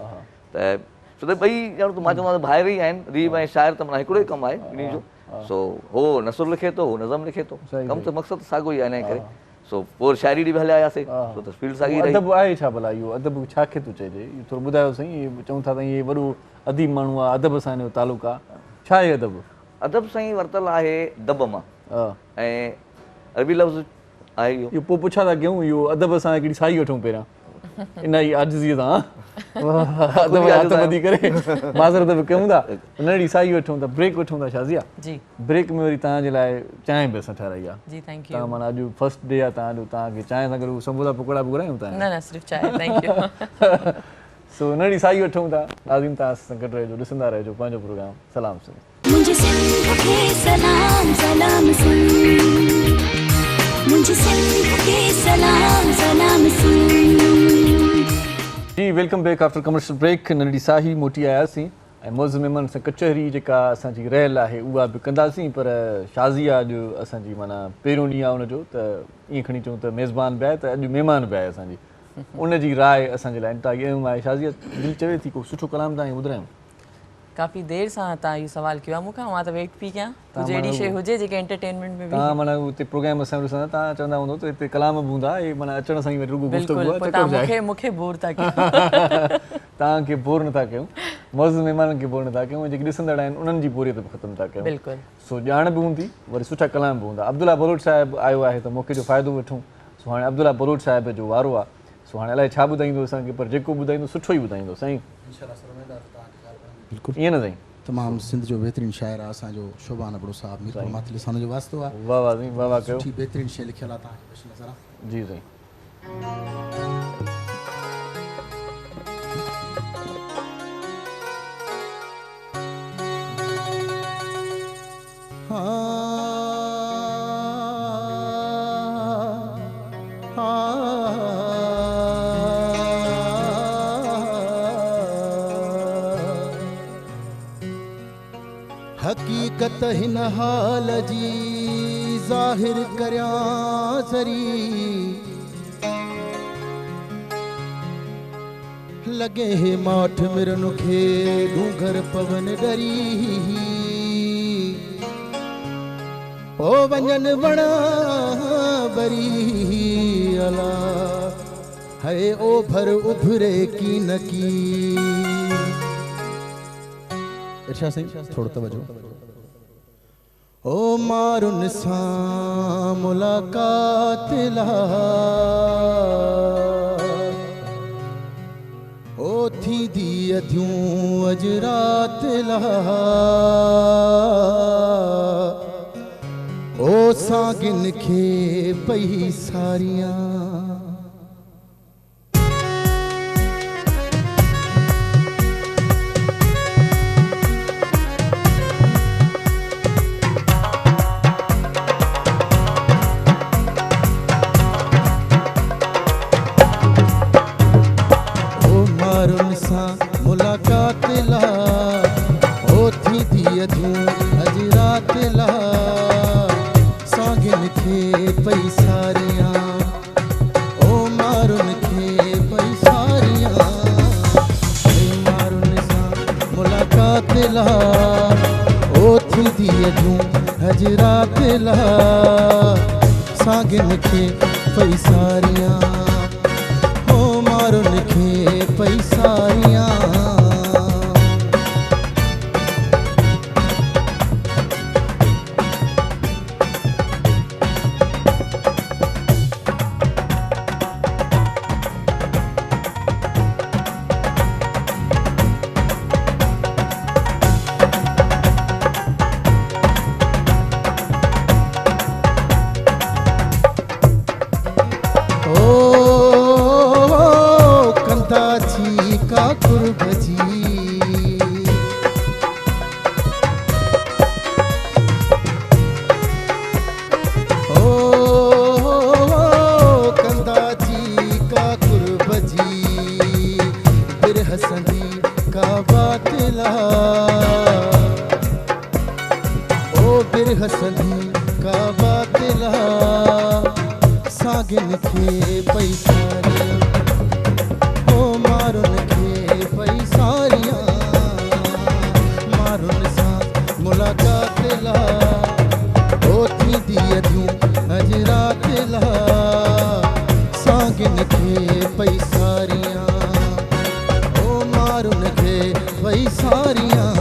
त छो त ॿई ॼण त मां चवंदो आहियां भाइर ई आहिनि, रीब ऐं शाइर त माना हिकिड़ो ई कमु आहे ॿिन्ही जो। सो हो नसुर लिखे थो, हो नज़म लिखे थो, कमु त मक़सदु साॻियो ई आहे इन करे। सो पोइ शाइरी ॾे बि हलिया आयासीं, छो त फील्ड साॻी रही। अदब आहे छा भला इहो अदब छा खे थो चइजे, इहो थोरो ॿुधायो साईं। इहे चऊं था त इहे वॾो अदीब माण्हू आहे, अदब सां हिन जो तालुक़ु आहे, छा आहे अदब? अदब साईं वरितलु आहे दब मां, ऐं अरबी लफ़्ज़ आहे इहो। पोइ पुछा था कयूं इहो अदब सां हिकिड़ी साई वठूं पहिरियां इन जी आजिज़ीअ सां, अदब हथ ॿधी करे माज़रत बि कयूं था, नंढड़ी साई वठूं था, ब्रेक वठूं था। शाज़िया जी, ब्रेक में वरी तव्हांजे लाइ चांहि बि असां ठाराई आहे। जी थैंक यू। तव्हां माना अॼु फर्स्ट डे आहे तव्हांजो, तव्हांखे चांहि सां गॾु समोसा पकोड़ा बि घुरायूं था? न न, सिर्फ़ु चांहि, थैंक यू। सो नंढड़ी साई वठूं था। नाज़रीन तव्हां सां गॾु रहिजो, ॾिसंदा रहिजो पंहिंजो प्रोग्राम सलाम सिंध। मुझे सिंध के सलाम सलाम सिंध, मुझे सिंध के सलाम सलाम सिंध। जी welcome back after commercial break. नंढड़ी साही मोटी आयासीं ऐं मौज़ महिमान सां कचहरी जेका असांजी रहियल आहे उहा बि कंदासीं, पर शाज़िया अॼु असांजी माना पहिरियों ॾींहुं आहे हुनजो, त ईअं खणी चऊं त मेज़बान बि आहे त अॼु महिमान बि आहे असांजी। उनजी राय असांजे लाइ इंतिहाई अहम आहे। शाज़िया दिलि चवे थी को सुठो कलाम तव्हां ॿुधायूं? काफ़ी देर सां तव्हां इहो सवाल कयो आहे मूंखां, मां त वेट पई कयां कुझु अहिड़ी शइ हुजे जेके एंटरटेनमेंट में बि। तव्हां माना हुते प्रोग्राम असां ॾिसंदा, तव्हां चवंदा हूंदो त हिते कलाम बि हूंदा, हे माना अचण सां ई वरी रुॻो गुफ़्तगू आहे। मूंखे बोर था कयो। तव्हांखे बोर नथा कयूं, मौज़ महिमाननि खे बोर नथा कयूं, जेके ॾिसंदड़ आहिनि उन्हनि जी बोरियत बि ख़तमु था कयूं। बिल्कुलु। सो ॼाण बि हूंदी, वरी सुठा कलाम बि हूंदा। अब्दुल्ला बलोच साहिबु आयो आहे त मौक़े जो फ़ाइदो वठूं। सो हाणे अब्दुल्ला बलोच साहिब जो वारो आहे। सो हाणे अलाए छा ॿुधाईंदो असांखे, पर जेको ॿुधाईंदो सुठो ई ॿुधाईंदो। साईं बिल्कुलु ईअं न साईं। तमामु सिंध जो बहितरीनु शाइर आहे असांजो शोभान अबड़ो साहिबु, मीरपुर माथली सन जो वास्तो आहे। वाह वाह साईं, वाह वाह कयो। सुठी बहितरीनु शइ लिखियलु आहे, तव्हांखे पेश नज़र आहे। जी साईं। हक़ीक़त हिन हाल जी ज़ाहिर करियां ज़री, लॻे हे माठ मिरन खे डूंगर पवन डरी, ओ वञन वणा बरी अला है ओ भर उभरे की न की। इरशाद साईं थोड़ो तवज्जो। ओ मारुन सां मुलाकात ला ओ थी दी अधियूं अज रात ला ओ सागिन खे पई सारियां मुलाकात ला ओ थी दी अधूं अज रात ला सागिन खे पई सारियां ओ मारुन खे पई सारियां मारुन सां मुलाकात ला ओ थी दी अधूं अज रात ला सागिन खे पई सारियां ओ मारुन खे पई सारियां सागिन खे पई सारियां ओ मारुन खे पई सारियां मारुन सां मुलाकात ला ओ थी दी अधूं अज रात ला सागिन खे पई सारियां ओ मारुन खे पई सारियां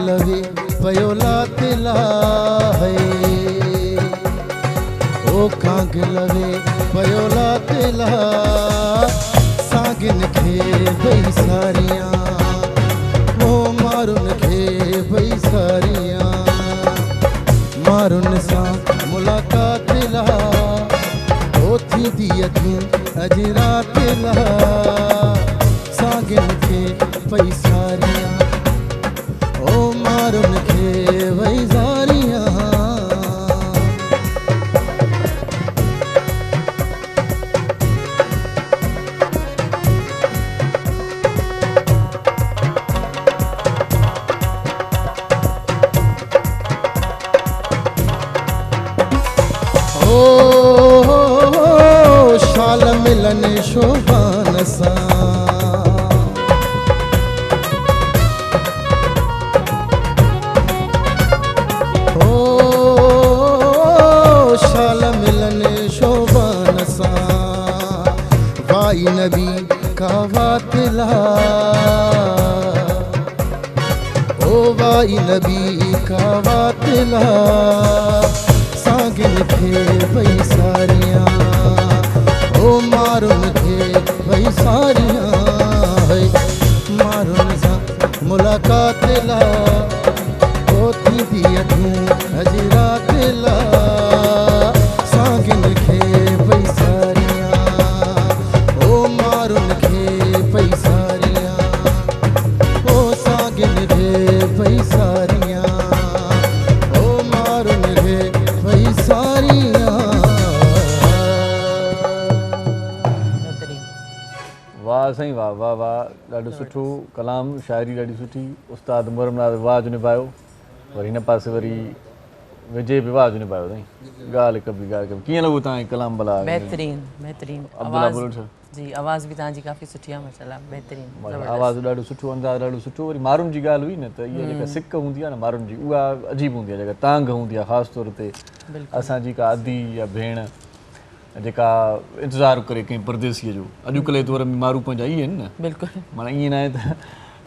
लवे पयो लात ला है ओ कांग लवे पयो लात ला सागिन खे पई सारियां ओ मारुन खे पई सारियां मारुन सां मुलाकात ला ओ थी दी अधूं अज रात ला सागिन खे पई सारियां ओ मारुन खे वही सारियां ओ शाल मिलन शोभान सां नबी का वातिला ओ वाई नबी का वातिला सागिन खे पई सारियां ओ मारुन खे पई सारियां मारुन सां मुलाकात ला ओ थी दी अधूं अज रात ला सागिन खे पई सारियां ओ मारुन खे पई सारियां ओ सागिन खे पई सारियां वाह साईं वाह वाह वाह, ॾाढो सुठो कलाम, शाइरी ॾाढी सुठी। उस्ताद मुरमनाद वाज निभायो, वरी हिन पासे वरी विजय बि वाज निभायो साईं। ॻाल्हि हिक ॿी ॻाल्हि कीअं लॻो तव्हांखे कलाम भला? बहितरीन जी, आवाज़ भी तव्हांजी काफ़ी सुठी आहे माशाल्लाह, बहितरीन आवाज़ ॾाढो सुठो, अंदाज़ ॾाढो सुठो। वरी मारुनि जी ॻाल्हि हुई न त इहा जेका सिक हूंदी आहे न मारुनि जी, उहा अजीब हूंदी आहे, जेका तांग हूंदी आहे ख़ासि तौर ते असांजी का अदी या भेण जेका इंतज़ारु करे कंहिं परदेसीअ जो। अॼुकल्ह दौर में मारू पंहिंजा ई आहिनि न, बिल्कुलु माना ईअं न आहे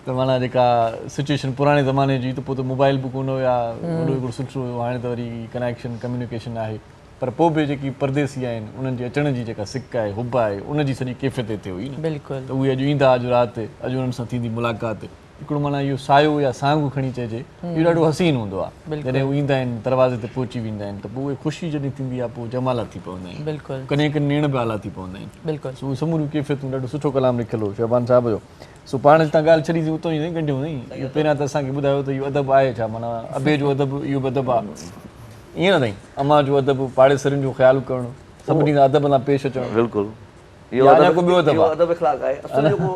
त माना जेका सिचुएशन पुराणे ज़माने जी त पोइ त मोबाइल बि कोन हुया, वॾो हिकिड़ो सुठो हुयो, हाणे त वरी कनेक्शन कम्युनिकेशन आहे। पर पोइ बि जेकी परदेसी आहिनि उन्हनि जे अचण जी जेका सिक आहे, हुब आहे, उनजी सॼी कैफ़ियत हिते हुई न। बिल्कुलु। त उहे अॼु ईंदा, अॼु राति, अॼु उन्हनि सां थींदी मुलाक़ात। हिकिड़ो माना इहो सायो या साम्हूं खणी चइजे, इहो ॾाढो हसीन हूंदो आहे। जॾहिं उहे ईंदा आहिनि, दरवाज़े ते पहुची वेंदा आहिनि, त पोइ उहे ख़ुशी जॾहिं थींदी आहे, पोइ जमाला थी पवंदा आहिनि। बिल्कुलु। कॾहिं कॾहिं नेण बि आला थी पवंदा आहिनि। बिल्कुलु। उहे समूरियूं कैफ़ियतूं, ॾाढो सुठो कलाम लिखियलु हो शहबान साहिब जो। सो पाण तव्हां ॻाल्हि छॾी थी उतां ई कंडियूं साईं। इहो पहिरियां त असांखे ॿुधायो त इहो अदब आहे छा, माना अबे जो अदब इहो बि अदब आहे ईअं न साईं? अमा जो अदब, पाड़ेसरनि जो ख़्यालु करणु, सभिनी सां अदब सां पेश अचणु। बिल्कुलु, इहो अदब इख़लाक़ आहे। असल जेको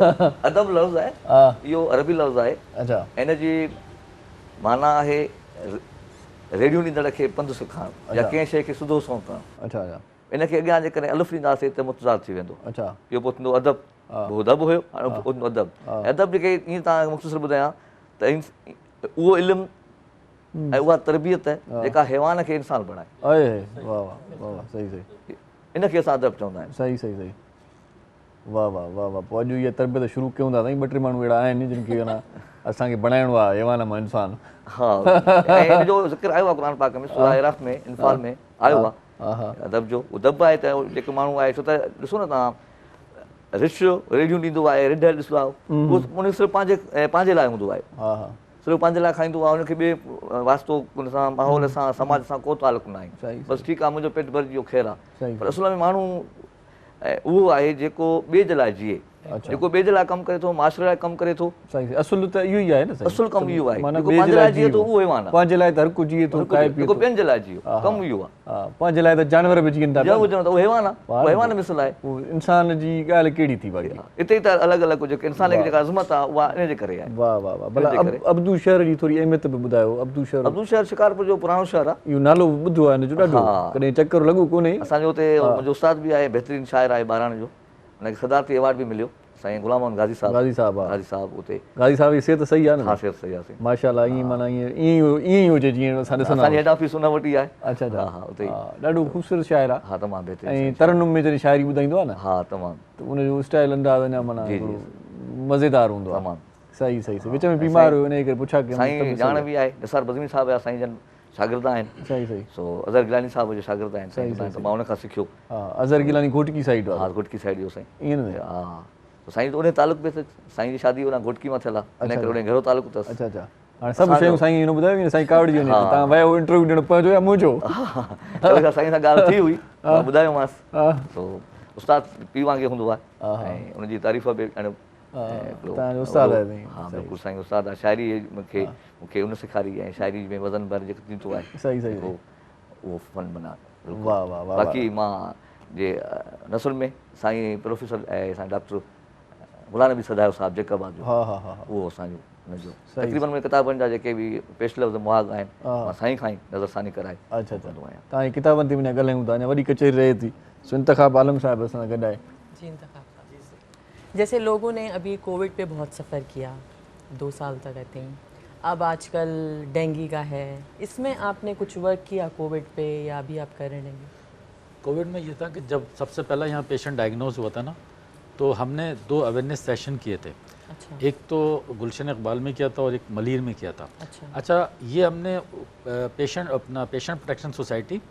अदब लफ़्ज़ आहे इहो अरबी लफ़्ज़ आहे। अच्छा। इन जी माना आहे रेडियो ॾींदड़ खे पंधु सेखारणु या कंहिं शइ खे सिधो सौं करणु। अच्छा अच्छा। इन खे अॻियां जेकॾहिं अलिफ़ ॾींदासीं त मुतज़ाद थी वेंदो। अच्छा। इहो पोइ थींदो अदब, अदब हुयो, हाणे अदब। अदब जेके ईअं तव्हां मुख़्तसर ॿुधायां त उहो इल्मु ऐं उहा तरबियत जेका हैवान खे इंसान बणाए। वाह वाह वाह, सही सही, इन खे असां अदब चवंदा आहियूं। सही सही सही, वाह वाह वाह वाह। पोइ अॼु इहा तरबियत शुरू कयूं था साईं। 2-3 माण्हू अहिड़ा आहिनि जिन खे अञा असांखे बणाइणो आहे हैवान मां इंसान। हा, ऐं इन जो ज़िक्र आयो आहे क़ुरान पाक में, सूरह इराक़ में, इन्फाल में आयो आहे अदब जो। अदब आहे त जेको माण्हू आहे, छो त ॾिसो न तव्हां, रिछ रेडियो ॾींदो आहे, रिढ ॾिसो आहे, उहो उन सिर्फ़ु पंहिंजे लाइ हूंदो आहे। हा हा, सिर्फ़ु पंहिंजे लाइ खाईंदो आहे, हुनखे ॿिए वास्तो हुन सां माहौल सां समाज सां को तालुक़ु न आहे। बसि ठीकु आहे, मुंहिंजो पेट भरिजी वियो, ख़ैरु आहे। पर असल में माण्हू उहो आहे जेको ॿिए जे लाइ जीए, जेको ॿिए जे लाइ कमु करे थो, माशरे लाइ कमु करे थो। असुल त इहो ई आहे न, असुल कमु इहो आहे। जेको पंहिंजे लाइ जीए थो उहो हैवान आहे। पंहिंजे लाइ त हर को जीए थो, जेको ॿियनि जे लाइ जीओ, कमु इहो आहे। पंहिंजे लाइ त जानवर बि जीअनि था, उहो हैवान आहे, उहो हैवान मिसल आहे। इंसान जी ॻाल्हि कहिड़ी थी वई हिते त अलॻि अलॻि जेके इंसान जी जेका अज़मत आहे उहा इन जे करे आहे। वाह वाह वाह। भला अब्दू शहर जी थोरी अहमियत बि ॿुधायो। अब्दू शहर शिकारपुर जो पुराणो शहर आहे। इहो नालो ॿुधो आहे हिन जो ॾाढो, कॾहिं चक्कर लॻो कोन्हे। असांजो हुते मुंहिंजो उस्ताद बि आहे, बहितरीनु शाइर आहे ॿारहं जो, हुनखे सदारती अवार्ड बि मिलियो, साईं गुलाम मोहम्मद गाज़ी साहब। उते गाज़ी साहब जी सिहत सही आहे न? हा, सिहत सही आहे माशाल्लाह। ईअं माना ईअं ई हुजे जीअं असां ॾिसंदा। हेड ऑफिस उन वटि ई आहे। अच्छा अच्छा। हा, उते ॾाढो ख़ूबसूरत शाइर आहे। हा, तमामु बहितरीनु। ऐं तरन्नुम में जॾहिं शाइरी ॿुधाईंदो आहे न, हा तमामु, त उनजो स्टाइल अंदाज़ अञा माना मज़ेदार हूंदो आहे। तमामु सही सही सही। विच में बीमार हुयो, हिन करे पुछा कयूं। साईं ॼाण बि आहे, निसार बज़मी साहिब आहे, साईं जन शागिर्द आहिनि। सही सही। सो अज़हर गिलानी साहिब जो शागिर्द आहिनि, त मां उन खां सिखियो। हा, अज़हर गिलानी घोटकी साइड आहे। हा, घोटकी साइड जो साईं। ईअं न? हा, साईं त उन तालुक बि साईं जी शादी उन घोटकी में थियल आहे, इन करे उन घरो तालुक अथसि। अच्छा अच्छा। हाणे सभु शयूं साईं इहो ॿुधायो साईं कावड़ जी, तव्हां वियो इंटरव्यू ॾियणु पंहिंजो या मुंहिंजो? साईं सां ॻाल्हि थी हुई, ॿुधायोमांसि। सो उस्ताद पीउ वांगुरु हूंदो आहे ऐं उनजी तारीफ़ बि हा बिल्कुलु साईं उस्ताद आहे। शाइरी मूंखे उन सेखारी ऐं शाइरी में वज़न भर जेको थींदो आहे, सही सही, उहो फन बना। वाह वाह वाह। बाक़ी मां जे नसुल में साईं प्रोफेसर ऐं साईं डॉक्टर गुलाम नबी सदायो साहिबु जेकाबाद जो, उहो असांजो हुनजो तक़रीबन में किताबनि जा जेके बि पेश लफ़्ज़ मुहाग आहिनि मां साईं खां ई नज़रसानी कराए। अच्छा अच्छा। तव्हां किताबनि ते वञा ॻाल्हायूं था, अञा वॾी कचहरी रहे थी। सो इंतखाब आलम साहिब असां गॾु आहे। जी, इंतखाब जैसे लोगों ने अभी कोविड पे बहुत सफ़र किया, 2 साल तक आई थिंक, अब आजकल डेंगू का है, इसमें आपने कुछ वर्क किया कोविड पे या अभी आप कर रहे हैं? कोविड में ये था कि जब सबसे पहला यहाँ पेशेंट डायग्नोज हुआ था ना, तो हमने 2 अवेयरनेस सेशन किए थे। अच्छा। एक तो गुलशन इकबाल में किया था और एक मलीर में किया था। अच्छा, ये हमने पेशेंट प्रोटेक्शन सोसाइटी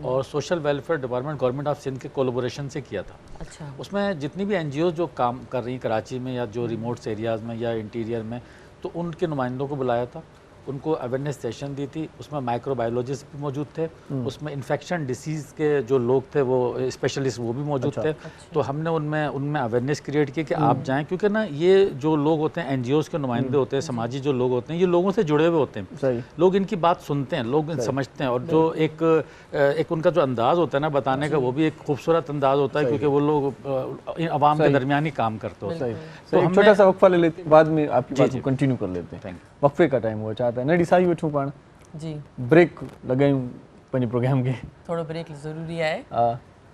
और social welfare department government of Sindh के कोलैबोरेशन से किया था। अच्छा। उसमें जितनी भी NGO जो काम कर रही हैं कराची में या जो रिमोट्स एरियाज़ में या इंटीरियर में, तो उनके नुमाइंदों को बुलाया था उनको अवेयरनेस सेशन दी थी, उसमें माइक्रोबायोलॉजिस्ट भी मौजूद थे, उसमें इन्फेक्शन डिसीज़ के जो लोग थे वो स्पेशलिस्ट वो भी मौजूद थे। तो हमने उनमें अवेयरनेस क्रिएट की कि आप जाएं, क्योंकि ना ये जो लोग होते हैं NGOs के नुमाइंदे होते हैं, समाजी जो लोग होते हैं, ये लोगों से जुड़े हुए होते हैं, लोग इनकी बात सुनते हैं, लोग समझते हैं, और जो एक उनका जो अंदाज़ होता है ना बताने का, वो भी एक खूबसूरत अंदाज़ होता है, क्योंकि वो लोग आवाम के दरमियान ही काम करते होते हैं। तो एक छोटा सा वक्फा ले लेते हैं, बाद में आपकी बात को कंटिन्यू कर लेते हैं। वक्फे का टाइम हुआ चाहता है नडी साई वठूं पाण जी, ब्रेक लगायूं पंहिंजे प्रोग्राम के, थोड़ो ब्रेक ज़रूरी आहे।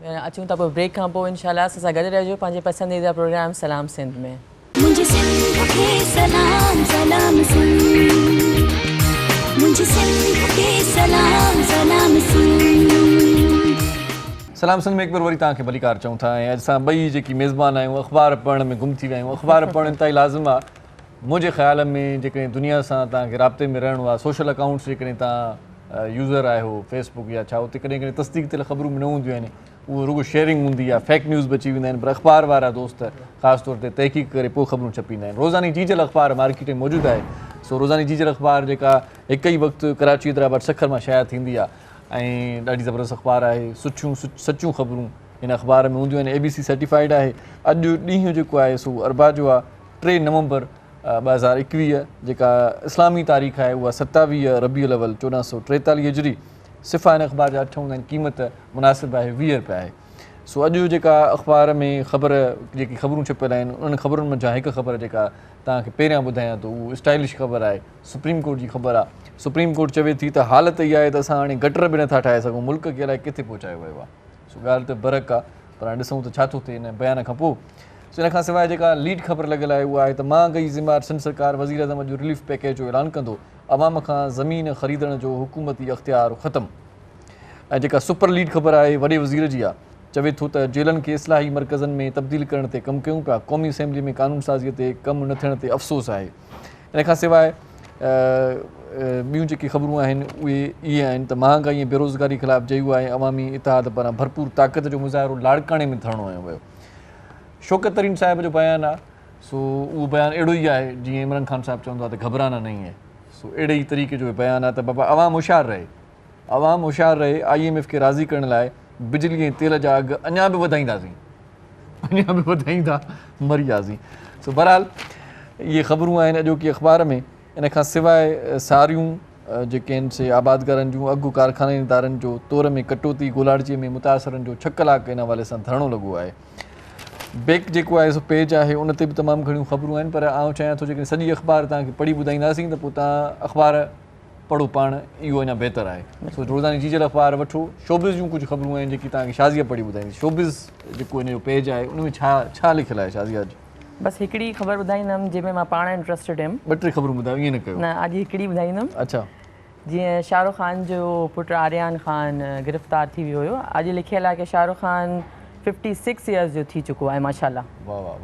अचूं था पोइ ब्रेक खां पोइ इंशाल्लाह असां सां गॾु रहिजो पंहिंजे पसंदीदा प्रोग्राम सलाम सिंध में। मुझे सिंध के सलाम सलाम सिंध, मुझे सिंध के सलाम सलाम सिंध। सलाम सिंध में एक बार वरी तव्हांखे भलीकार चऊं था। ऐं असां ॿई जेकी मेज़बान आहियूं अख़बार पढ़ण में गुम थी विया आहियूं। अख़बार पढ़णु इंतिहाई लाज़िम आहे। मुंहिंजे ख़्याल में जेकॾहिं दुनिया सां तव्हांखे राब्ते में रहणो आहे, सोशल अकाउंट्स जेकॾहिं तव्हां यूज़र आहियो फेसबुक या छा, उते कॾहिं कॾहिं तस्दीक थियल ख़बरूं न हूंदियूं आहिनि, उहो रुगो शेयरिंग हूंदी आहे, फेक न्यूज़ बि अची वेंदा आहिनि। पर अख़बार वारा दोस्त ख़ासि तौर ते तहक़ीक़ करे पोइ ख़बरूं छपींदा आहिनि। रोज़ानी जीजल अख़बार मार्केट में मौजूदु आहे। सो रोज़ानी जीजल अख़बार जेका हिकु ई वक़्तु कराची हैदराबाद सखर मां शाया थींदी आहे ऐं ॾाढी ज़बरदस्त अख़बार आहे। सचियूं ख़बरूं हिन अख़बार में हूंदियूं आहिनि। ABC सर्टिफाइड आहे। अॼु ॾींहुं जेको आहे सो अरबा जो आहे 3 नवंबर 2021। जेका इस्लामी तारीख़ आहे उहा 27 रबीउल अव्वल 1443 हिजरी। सिफ़ा हिन अख़बार जा 8 हूंदा आहिनि। क़ीमत मुनासिबु आहे 20 रुपया आहे। सो अॼु जेका अख़बार में ख़बर जेकी ख़बरूं छपियल आहिनि उन्हनि ख़बरुनि मंझां हिकु ख़बर जेका तव्हांखे पहिरियां ॿुधायां थो, उहो स्टाइलिश ख़बर आहे। सुप्रीम कोर्ट जी ख़बर आहे। सुप्रीम कोर्ट चवे थी त हालत इहा आहे त असां हाणे गटर बि नथा ठाहे सघूं, मुल्क खे अलाए किथे पहुचायो वियो आहे। सो ॻाल्हि त बरक आहे, पर हाणे ॾिसूं त छा थो थिए हिन बयान खां पोइ। सो इन खां सवाइ जेका लीड ख़बर लॻियल आहे उहा आहे त मां गई ज़िम्मेवार सिंध सरकार वज़ीर अज़म जो रिलीफ पैकेज जो ऐलान कंदो, अवाम खां ज़मीन ख़रीदण जो हुकूमती अख़्तियार ख़तमु। ऐं जेका सुपर लीड ख़बर आहे वॾे वज़ीर जी आहे। चवे थो त जेलनि खे इस्लाही मर्कज़नि में तब्दील करण ते कमु कयूं पिया। क़ौमी असेंबली में कानून साज़ीअ ते कमु न थियण ते अफ़सोस आहे। इन खां सवाइ ॿियूं जेकी ख़बरूं आहिनि उहे इहे आहिनि त महांगाई ऐं बेरोज़गारी ख़िलाफ़ु जयू आहे अवामी इतिहाद पारां भरपूर ताक़त जो मुज़ाहिरो लाड़काणे में थियणो वियो। शौकत तरीन साहिब जो बयानु आहे। सो उहो बयानु अहिड़ो ई आहे जीअं इमरान ख़ान साहिबु चवंदो आहे त घबराना नहीं है। सो अहिड़े ई तरीक़े जो बयानु आहे त बाबा अवाम होशियारु रहे, अवाम होशियारु रहे। IMF खे राज़ी करण लाइ बिजली ऐं तेल जा अघु अञा बि वधाईंदासीं, अञा बि वधाईंदा मरी वियासीं। सो बहरहाल इहे ख़बरूं आहिनि अॼोकी अख़बार में। इन खां सवाइ सारियूं जेके आहिनि से आबादगारनि जूं अघु कारखानेदारनि जो तौर में कटौती ॻोल्हाइजे में मुतासिरनि जो 6 कलाक इन हवाले सां धरणो लॻो आहे। बैक जेको आहे सो पेज आहे उन ते बि तमामु घणियूं ख़बरूं आहिनि। पर आउं चाहियां थो जेकॾहिं सॼी अख़बार तव्हांखे पढ़ी ॿुधाईंदासीं त पोइ तव्हां अख़बार पढ़ो पाण, इहो अञा बहितरु आहे। सो रोज़ानी जीजल अख़बार वठो। शोबिज़ जूं कुझु ख़बरूं आहिनि जेकी तव्हांखे शाज़िया पढ़ी ॿुधाईंदी। शोबिज़ जेको हिन जो पेज आहे उन में छा लिखियलु आहे शाज़िया जी? बसि हिकिड़ी ख़बर ॿुधाईंदमि जंहिंमें मां पाण इंट्रस्टेड हुयमि। 2-3 ख़बरूं ॿुधायो, ईअं न कयो। न, अॼु हिकिड़ी ॿुधाईंदमि। अच्छा। जीअं शाहरुख ख़ान जो पुटु आर्यान ख़ान गिरफ़्तार थी वियो हुयो। अॼु लिखियलु आहे की शाहरुख ख़ान 56 इयर्स जो थी चुको आहे। माशाल्लाह,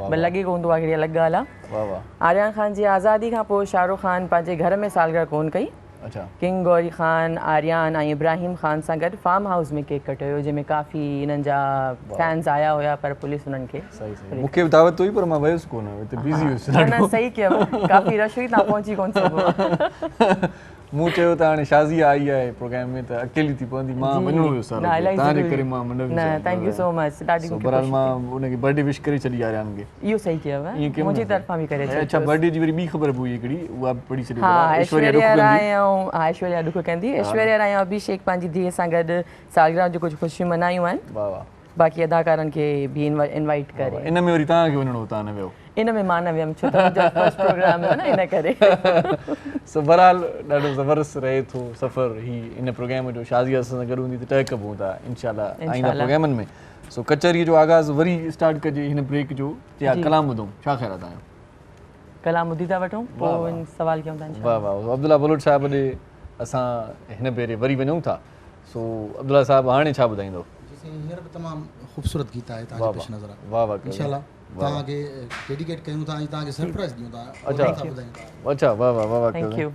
भले लॻे कोन थो आहे कहिड़ी अलॻि ॻाल्हि आहे। आर्यान ख़ान जी आज़ादी खां पोइ शाहरुख ख़ान पंहिंजे घर में सालगिरह कोन कई। किंग गौरी ख़ान, आर्यान ऐं इब्राहिम ख़ान सां गॾु फार्म हाउस में केक कटियो हुयो, जंहिंमें काफ़ी हिननि जा फैंस आया हुया, पर पुलिस हुननि खे मूंखे बि दावत हुई पर मां वियुसि कोन, हिते बिज़ी हुयुसि। न, सही कयव, काफ़ी रश हुई, तव्हां पहुची कोन सघो। मूं चयो त हाणे शाज़िया आई आहे प्रोग्राम में त अकेली थी पवंदी, मां वञणो हुयो सर, तव्हांजे करे मां न न, थैंक यू सो मच, ॾाढी मूंखे बहरहाल मां उनखे बर्थडे विश करे छॾी आर्यान खे। इहो सही कयव, मुंहिंजी तरफ़ां बि करे छॾियो। अच्छा, बर्थडे जी वरी ॿी ख़बर बि हुई हिकिड़ी, उहा बि पढ़ी छॾी। हा, ऐश्वर्या राय ऐश्वर्या ॾुख कंदी। ऐश्वर्या राय ऐं अभिषेक पंहिंजी धीअ सां गॾु सालगिरह जो कुझु ख़ुशियूं मनायूं आहिनि। वाह वाह। बाक़ी अदाकारनि खे बि इनवाइट करे। इन में वरी तव्हांखे वञिणो, तव्हां न वियो? इन में मां न वियमि, छो त मुंहिंजो फर्स्ट प्रोग्राम हो न, इन करे। सो बहरहाल ॾाढो ज़बरदस्त रहे थो सफ़र ही इन प्रोग्राम जो। शाज़िया सां गॾु हूंदी त टहिकबूं था इंशाल्लाह आईंदा प्रोग्रामनि में। सो कचहरीअ जो आगाज़ वरी स्टार्ट कजे हिन ब्रेक जो, या कलाम ॿुधूं? छा ख़्यालु आहे तव्हांजो? कलाम ॿुधी था वठूं, पोइ सवाल कयूं था। वाह वाह। अब्दुल्ला बलोच साहिब ॾे असां हिन भेरे वरी वञूं था। सो अब्दुल्ला साहिब हाणे छा ॿुधाईंदो? हींअर बि तमामु ख़ूबसूरत गीत आहे तव्हांजे पेश नज़र। वाह वाह। इंशाल्लाह तव्हांखे डेडिकेट कयूं था, तव्हांखे सरप्राइज़ ॾियूं था। अच्छा, वाह वाह वाह वाह। Thank U.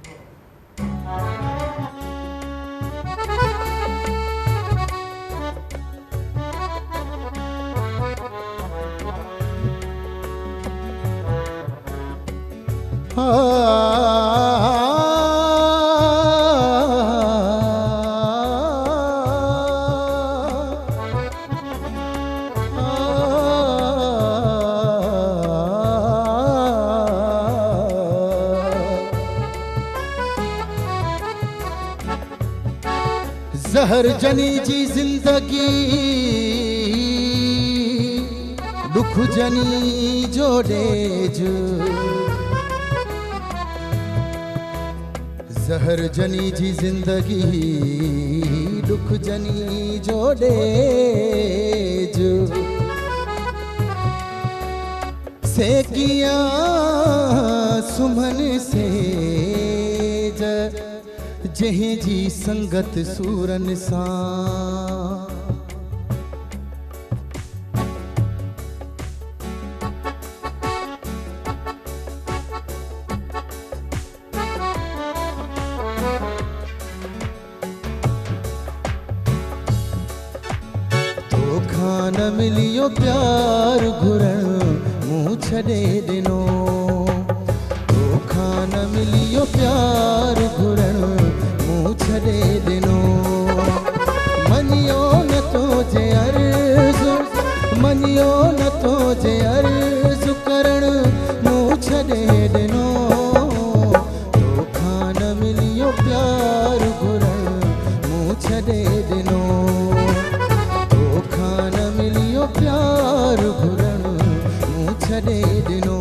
ज़हर जनी जी ज़िंदगी दुख जनी जोड़ेज ज़हर जनी जी ज़िंदगी दुख जनी जोड़ेज सेकिया सुमन से जहीं जी संगत सूरन सां धोखा न मिलियो प्यार घुरण मुँह छॾे ॾिनो धोखा न मिलियो प्यार घुरण मुँह छॾे ॾिनो मञियो न तो जे अर्ज़ु मञियो न तो जे अर्ज़ु करण मुँह छॾे ॾिनो धोखा न मिलियो प्यार घुरण मुँह छॾे ॾिनो धोखा न मिलियो प्यार घुरण मुँह छॾे ॾिनो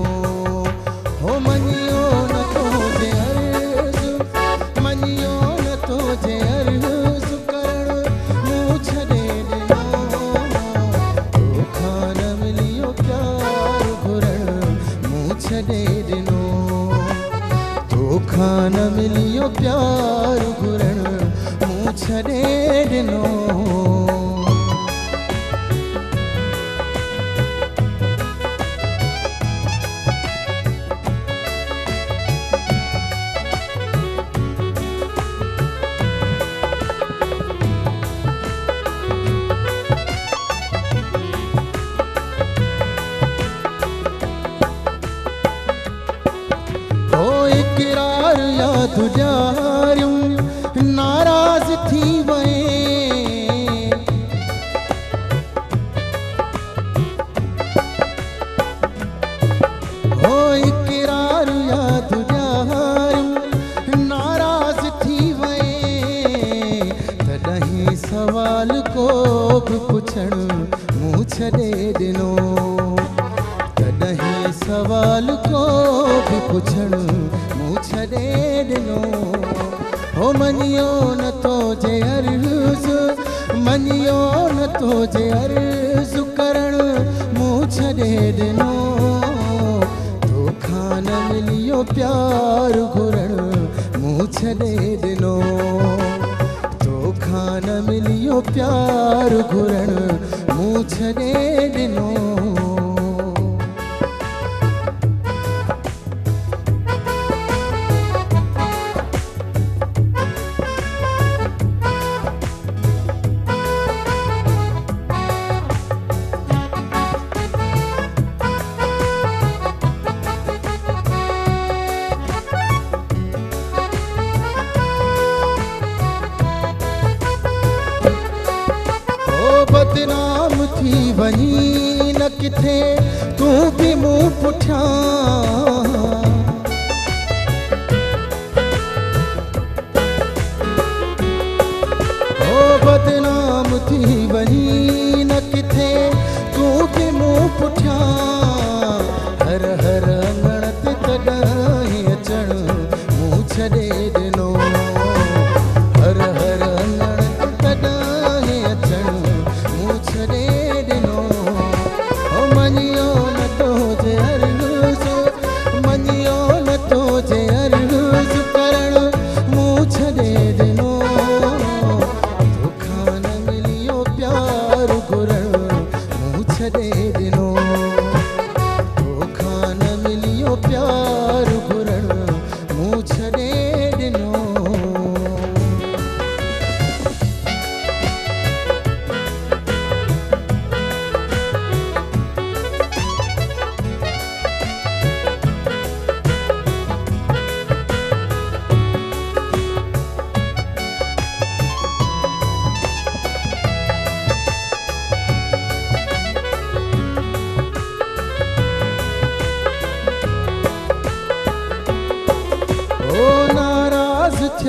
हो मञियो न तो जे अर्ज़ु मञियो न तो जे अर्ज़ु करण मुँह छॾे ॾिनो धोखा न मिलियो प्यार घुरण मुँह छॾे ॾिनो धोखा न मिलियो प्यार घुरण मुँह छॾे ॾिनो तुझारियूं नाराज़ थी वए हो इकरार या तुझारियूं नाराज़ थी वए तॾहिं सवाल को बि पुछण मुँह छॾे ॾिनो तॾहिं सवाल को बि पुछण मुँह छॾे ॾिनो हो मञियो न तो जे अर्ज़ु मञियो न तो जे अर्ज़ु करण मुँह छॾे ॾिनो धोखा न मिलियो प्यार घुरण मुँह छॾे ॾिनो धोखा न मिलियो प्यार घुरण मुँह छॾे ॾिनो बदनाम थी वही न किथे तू भी मुँह पुठियां ओ बदनाम थी वही न किथे तू भी मुँह पुठियां हर हर अंगण ते तॾहिं अचण मुँह छॾे ॾिनो हर हर अंगण ते तॾहिं अचण मुँह छॾे ॾिनो हो मञियो न तो जे अर्ज़ु मञियो न तो जे अर्ज़ु करण मुँह छॾे ॾिनो धोखा न मिलियो प्यार घुरण मुँह छॾे ॾिनो धोखा न मिलियो प्यार घुरण मुँह छॾे ॾिनो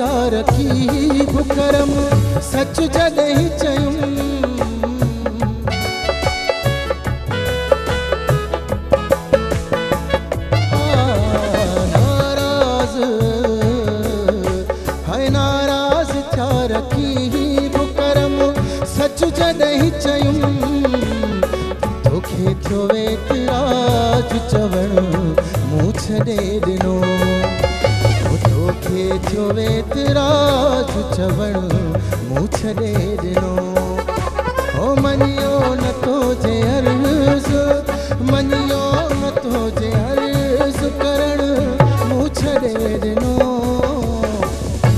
वीचार की बुकरम सच जॾहिं चयुम नाराज़ हाय नाराज़ छा रखी बुकरम सच जॾहिं चयुम तोखे थियो एतिराज चवण मूं छॾे ॾिनो तोखे थियो एतिराज चवण मूं छॾे ॾिनो हो मञियो न तुंहिंजे अर्ज़ु मञियो न तुंहिंजे अर्ज़ु करण मूं छॾे ॾिनो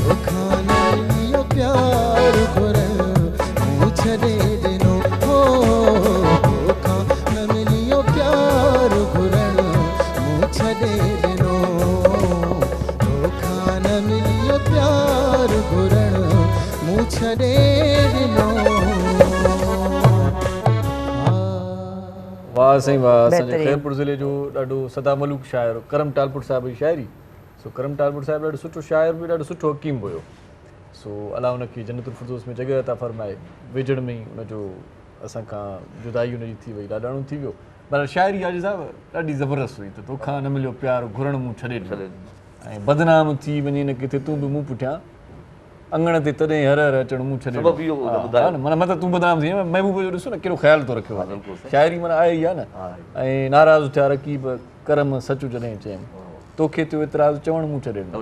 तोखां न मिलियो प्यार घुरण मूं छॾे ॾिनो हो तोखां न मिलियो प्यार घुरण मूं छॾे ॾिनो तोखां न मिलियो प्यार घुरण मूं छॾे ॾिनो वाह साईं वाह। असांजे ख़ैरपुर ज़िले जो ॾाढो सदा मलूक शाइर करम टालपुर साहिब जी शाइरी। सो करम टालपुर साहिब ॾाढो सुठो शाइर बि ॾाढो सुठो हकीम हुयो। सो अलाह हुनखे जन्नतुल फिरदौस में जॻह अता फ़रमाए। विझड़ में ई हुनजो असां खां जुदाई हुनजी थी वई, ॾाढाणो थी वियो। पर शाइरी आज साहिबु ॾाढी ज़बरदस्त हुई त तोखां न मिलियो प्यार घुरण मूं छॾे ॾिनो ऐं बदनाम थी वञे न किथे तूं बि मूं पुठियां अंगण ते तॾहिं हर हर अचण मूं छॾे ॾिनो। माना मतिलबु तूं बदनाम थी महबूब जो ॾिसो न कहिड़ो ख़्यालु थो रखियो आहे। शाइरी माना आहे ई आहे न। ऐं नाराज़ थिया रकीब करम सचु जॾहिं चयमि तोखे थियो एतिराज़ चवण मूं छॾे ॾिनो।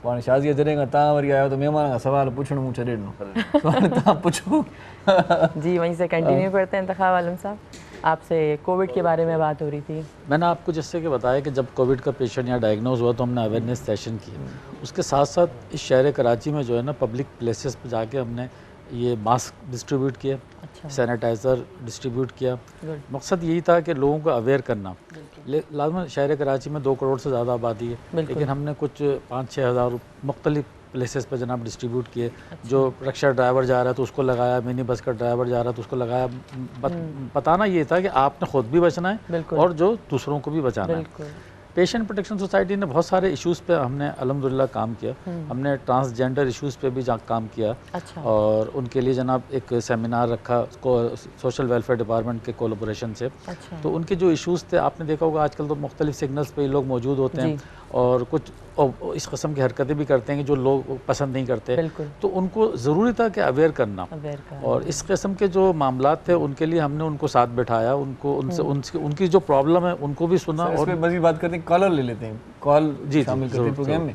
पाण शादीअ जॾहिं खां तव्हां वरी आयो त महिमान खां सवाल पुछण मूं छॾे ॾिनो। हाणे तव्हां पुछो। जी वहीं से कंटिन्यू करते हैं इंतखाब आलम साहब। आपसे कोविड के बारे में बात हो रही थी। मैंने आपको जैसे कि बताया कि जब कोविड का पेशेंट यहाँ डायग्नोज हुआ तो हमने अवेयरनेस सेशन किए। उसके साथ साथ इस शहर कराची में जो है ना पब्लिक प्लेसेस पे जाके हमने ये मास्क डिस्ट्रीब्यूट किया, सैनिटाइज़र डिस्ट्रीब्यूट किया। मकसद यही था कि लोगों को अवेयर करना। लाजमन शहर कराची में 2 करोड़ से ज़्यादा आबादी है, लेकिन हमने कुछ 5-6 हज़ार मुख्तलिफ प्लेसेस पर जनाब डिस्ट्रीब्यूट किए। जो रिक्शा ड्राइवर जा रहा है तो उसको लगाया, मिनी बस का ड्राइवर जा रहा है तो उसको लगाया। बताना ये था कि आपने ख़ुद भी बचना है और जो दूसरों को भी बचाना है। पेशेंट प्रोटेक्शन सोसाइटी ने बहुत सारे इश्यूज़ पे हमने अल्हम्दुलिल्लाह काम किया। हमने ट्रांसजेंडर इश्यूज़ पे भी काम किया। और उनके लिए जनाब एक सेमिनार रखा सोशल वेलफेयर डिपार्टमेंट के कोलैबोरेशन से। तो उनके जो इश्यूज़ थे आपने देखा होगा आजकल तो मुख्तलिफ सिग्नल्स पे लोग मौजूद होते हैं और कुछ इस किस्म की हरकतें भी करते हैं कि जो लोग पसंद नहीं करते। तो उनको ज़रूरी था कि अवेयर करना। और इस किस्म के जो मामलात थे उनके लिए हमने उनको साथ बैठाया, उनको उनसे उनकी जो प्रॉब्लम है उनको भी सुना। और मज़ीद बात करते हैं, कॉलर ले लेते हैं। कॉल जी शामिल करते हैं प्रोग्राम में।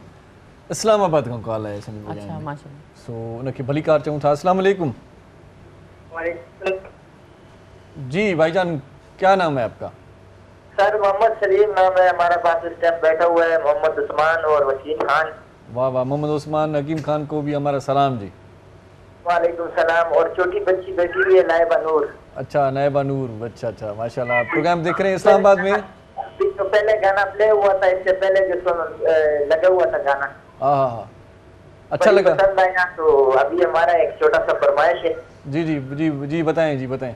इस्लामाबाद का कॉल है सो उनके भली कार चऊं था। अस्सलाम वालेकुम। जी भाईजान क्या नाम है आपका? सर मोहम्मद सलीम नाम है हमारा पास इस टाइम बैठा हुआ है मोहम्मद उस्मान और वकीम खान। वाह वाह। मोहम्मद उस्मान हकीम खान को भी हमारा सलाम जी। वालेकुम सलाम। और छोटी बच्ची बैठी हुई है नायबा नूर। अच्छा नायबा नूर। अच्छा माशाल्लाह। आप प्रोग्राम देख रहे हैं इस्लामाबाद में? तो पहले गाना प्ले हुआ था, इससे पहले जो लगा हुआ था गाना। हाँ अच्छा लगा, पसंद आया। तो अभी हमारा एक छोटा सा फरमाइश है। जी बताएं बताएं।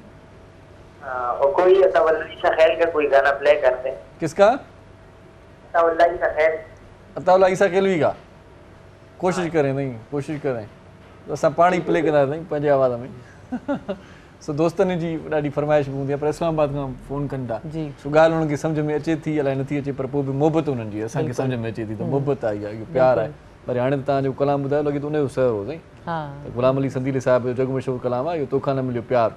और कोई अताउल्लाह खैर का कोई गाना प्ले करते हैं। किसका? अताउल्लाह खैर। अताउल्लाह ईसा खैलवी का कोशिश करें तो असां पाणी प्ले कंदासीं पंहिंजे आवाज़ में। सो दोस्तनि जी ॾाढी फरमाइश बि हूंदी आहे पर इस्लामाबाद खां फ़ोन कनि था। सो ॻाल्हि हुननि खे सम्झ में अचे थी अलाए नथी अचे पर पोइ बि मोहबत हुननि जी असांखे सम्झ में अचे थी त मोहबत आई आहे, इहो प्यार आहे। पर हाणे त तव्हांजो कलाम ॿुधायो लॻे त उनजो सहर हो साईं। त ग़ुलाम अली संदीली साहिब जो जग मशहूरु कलाम आहे इहो तोखां न मिलियो प्यार।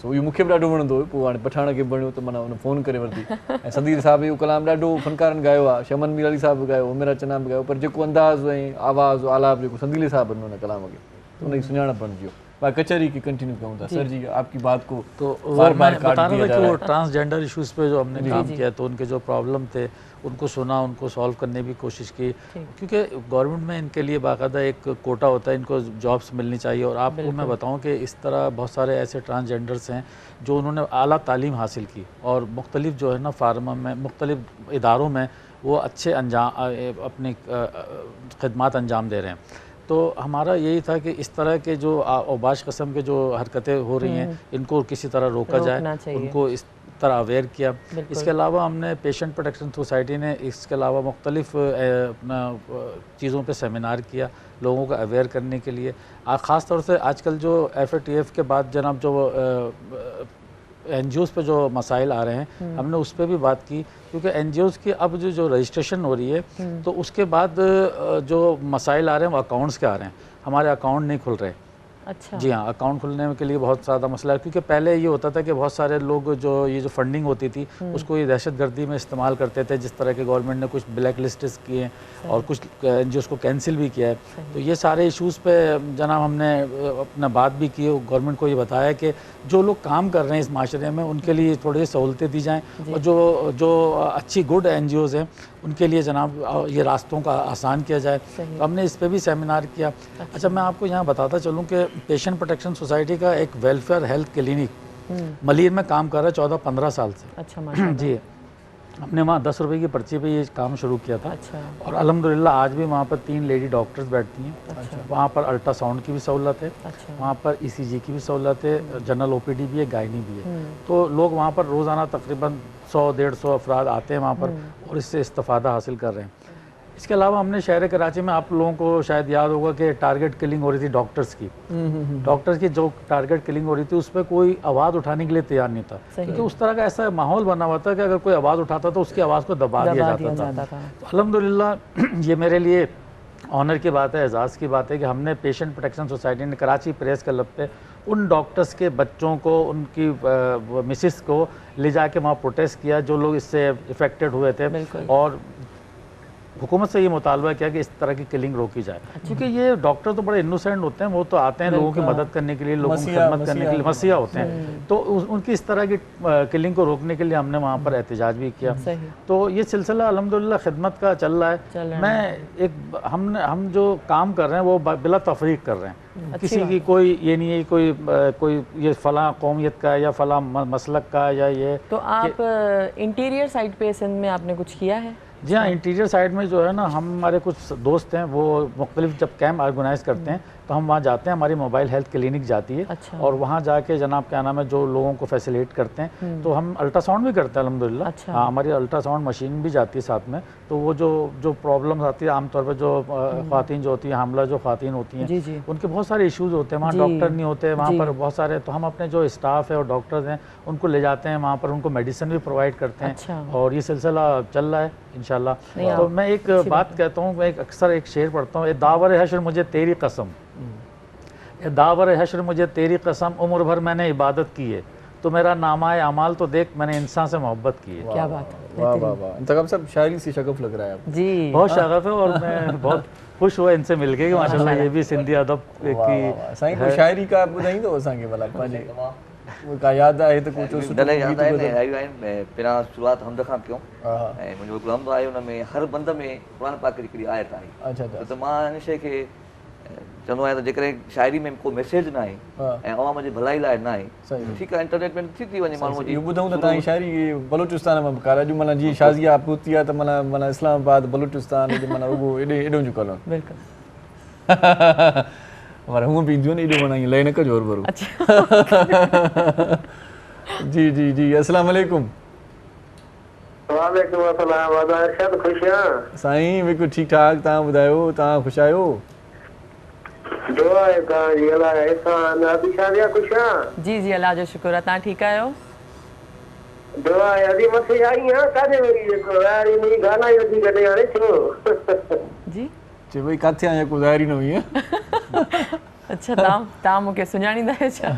सो इहो मूंखे बि ॾाढो वणंदो हुयो। पोइ हाणे पठाण खे बणियो त माना हुन फ़ोन करे वरिती। ऐं संदील साहिब इहो कलाम ॾाढो फ़नकारनि ॻायो आहे। शमन मीर अली साहिब बि ॻायो, उमेरा चना बि ॻायो, पर जेको अंदाज़ ऐं आवाज़ आलाप जेको संदीले साहिब हुन कलाम खे त उनजी सुञाणप बणिजी वियो। कचहरी की कंटिन्यू करूँ था। सर जी आपकी बात को तो बार बता रहा था कि वो ट्रांसजेंडर इश्यूज़ पे जो हमने काम किया तो उनके जो प्रॉब्लम थे उनको सुना, उनको सॉल्व करने की कोशिश की। क्योंकि गवर्नमेंट में इनके लिए बाकायदा एक कोटा होता है, इनको जॉब्स मिलनी चाहिए। और आपको मैं बताऊं कि इस तरह बहुत सारे ऐसे ट्रांसजेंडर्स हैं जो उन्होंने आला तालीम हासिल की और मुख्तलिफ जो है ना फार्मा में मुख्तलिफ इदारों में वो अच्छे अपनी खिदमात अंजाम दे रहे हैं। तो हमारा यही था कि इस तरह के जो औबाश किस्म के जो हरकतें हो रही हैं इनको किसी तरह रोका जाए, उनको इस तरह अवेयर किया। इसके अलावा हमने पेशेंट प्रोटेक्शन सोसाइटी ने इसके अलावा मुख्तलिफ अपना चीज़ों पे सेमिनार किया लोगों को अवेयर करने के लिए। ख़ास तौर से आजकल जो FATF के बाद जनाब जो NGOs पे जो मसाइल आ रहे हैं हमने उस पर भी बात की, क्योंकि NGOs की अब जो रजिस्ट्रेशन हो रही है तो उसके बाद जो मसाइल आ रहे हैं वो अकाउंट्स के आ रहे हैं, हमारे अकाउंट नहीं खुल रहे। अच्छा। जी हाँ, अकाउंट खुलने के लिए बहुत ज़्यादा मसला है, क्योंकि पहले ये होता था कि बहुत सारे लोग जो ये जो फंडिंग होती थी उसको ये दहशतगर्दी में इस्तेमाल करते थे, जिस तरह के गवर्नमेंट ने कुछ ब्लैक लिस्ट किए और कुछ NGOs को कैंसिल भी किया है। तो ये सारे इश्यूज़ पे जनाब हमने अपना बात भी की, गवर्नमेंट को ये बताया कि जो लोग काम कर रहे हैं इस माशरे में उनके लिए थोड़ी सहूलतें दी जाएँ, और जो अच्छी गुड NGOs हैं उनके लिए जनाब ये रास्तों का आसान किया जाए। तो हमने इस पर भी सेमिनार किया। अच्छा, मैं आपको यहाँ बताता चलूँ कि पेशेंट प्रोटेक्शन सोसाइटी का एक वेलफेयर हेल्थ क्लिनिक मलिर में काम कर रहा है 14-15 साल से। अच्छा, माशाल्लाह। जी, हमने वहाँ 10 रुपए की पर्ची पे ये काम शुरू किया था। अच्छा। और अल्हम्दुलिल्लाह आज भी वहाँ पर 3 लेडी डॉक्टर्स बैठती हैं। अच्छा। वहाँ पर अल्ट्रासाउंड की भी सहूलत है। अच्छा। वहाँ पर ECG की भी सहूलत है, जनरल OPD भी है, गायनी भी है। तो लोग वहाँ पर रोज़ाना तकरीबन 100-150 अफराद आते हैं वहाँ पर और इससे इस्तिफ़ादा हासिल कर रहे हैं। इसके अलावा हमने शहर कराची में, आप लोगों को शायद याद होगा कि टारगेट किलिंग हो रही थी डॉक्टर्स की जो टारगेट किलिंग हो रही थी उस पर कोई आवाज़ उठाने के लिए तैयार नहीं था, क्योंकि उस तरह का ऐसा माहौल बना हुआ था कि अगर कोई आवाज़ उठाता तो उसकी आवाज़ को दबा दिया जाता था। तो अल्हम्दुलिल्लाह ये मेरे लिए ऑनर की बात है, एजाज़ की बात है कि हमने पेशेंट प्रोटेक्शन सोसाइटी ने कराची प्रेस क्लब पे उन डॉक्टर्स के बच्चों को, उनकी मिसिस को ले जाके वहाँ प्रोटेस्ट किया जो लोग इससे इफ़ेक्टेड हुए थे, और हुकूमत से ये मुतालबा किया कि इस तरह की किलिंग रोकी जाए। क्योंकि ये डॉक्टर तो बड़े इनोसेंट होते हैं, वो तो आते हैं लोगों की मदद करने के लिए, लोगों की खिदमत करने के लिए, मसीहा होते हैं। तो उनकी इस तरह की किलिंग को रोकने के लिए हमने वहाँ पर एहतजाज भी किया। तो ये सिलसिला अल्हम्दुलिल्लाह खिदमत का चल रहा है। हम जो काम कर रहे हैं वो बिला तफरीक कर रहे हैं। किसी की कोई ये नहीं है कोई ये फलां कौमियत का या फलां मसलक का या ये। तो आप इंटीरियर साइड पे सिंध में आपने कुछ किया है? जी हाँ, इंटीरियर साइड में जो है ना, हमारे कुछ दोस्त हैं वो मुख्तलिफ जब कैंप ऑर्गेनाइज करते हैं तो हम वहाँ जाते हैं, हमारी मोबाइल हेल्थ क्लिनिक जाती है। अच्छा। और वहाँ जाके जनाब क्या नाम है जो लोगों को फैसिलिटेट करते हैं, तो हम अल्ट्रासाउंड भी करते हैं अल्हम्दुलिल्लाह। अच्छा। हाँ, हमारी अल्ट्रासाउंड मशीन भी जाती है साथ में। तो वो जो प्रॉब्लम्स आती है आमतौर पर, जो ख़वातीन जो होती हैं, हामला जो ख़वातीन होती हैं, उनके बहुत सारे इशूज़ होते हैं, वहाँ डॉक्टर नहीं होते वहाँ पर बहुत सारे, तो हम अपने जो स्टाफ है और डॉक्टर्स हैं उनको ले जाते हैं वहाँ पर, उनको मेडिसिन भी प्रोवाइड करते हैं। अच्छा। और ये सिलसिला चल रहा है इंशाल्लाह। तो मैं एक बात कहता हूँ, मैं अक्सर एक शेर पढ़ता हूँ, ए दावर हश्र मुझे तेरी कसम, ए दावर हश्र मुझे तेरी कसम, उम्र भर मैंने इबादत की है, तो मेरा नामा अमाल तो देख मैंने इंसान से मोहब्बत की है। क्या बात है, वाह वाह वाह। इंतखाब साहब शायरी से शगफ लग रहा है जी, बहुत शगफ है। और मैं बहुत खुश हुआ इनसे मिलके कि माशाल्लाह ये भी सिंधी अदब की साईं को शायरी का ॿुधाईंदो असांखे भला पंहिंजे का याद आहे त कुझु सुठो याद आहिनि आयूं आहिनि। पहिरां शुरूआत हमद खां कयूं ऐं मुंहिंजो हिकिड़ो हमद आहे, हुन में हर बंद में क़ुर पाक हिकिड़ी आयत आहे। अच्छा। त मां हिन शइ खे चवंदो आहियां त जेकॾहिं शाइरी में को मैसेज न आहे ऐं अवाम जे भलाई लाइ न आहे, ठीकु आहे, इंटरनेट में थी वञे माण्हूअ जी। ॿुधूं त तव्हांजी शाइरी बलूचिस्तान में कार अॼु माना जीअं शाज़िया पूती आहे त माना इस्लामाबाद बलूचिस्तान माना रुॻो एॾो जो कलो पर हूअं बि ईंदियूं आहिनि, एॾो माना ईअं लहे न कजो भरू। जी जी जी, अस्सलाम वालेकुम। वालेकुम अस्सलाम, अर्शद ख़ुश आहियां साईं? बिल्कुलु ठीकु ठाक, तव्हां ॿुधायो, तव्हां ख़ुशि आहियो? दुआ आहे तव्हांजी, अलाह एहसान। अभी शादिया ख़ुश आहियां? जी जी, अल्लाह जो शुक्र आहे। तव्हां ठीकु आहियो? दुआ आहे। अभी मथे आई आहियां, काॾे वई जेको यार मुंहिंजी गाना ई नथी कढे हाणे छो? जी चए भई किथे आहियां, को ज़ाहिर ई न हुई। अच्छा, तव्हां मूंखे सुञाणींदा आहियो छा?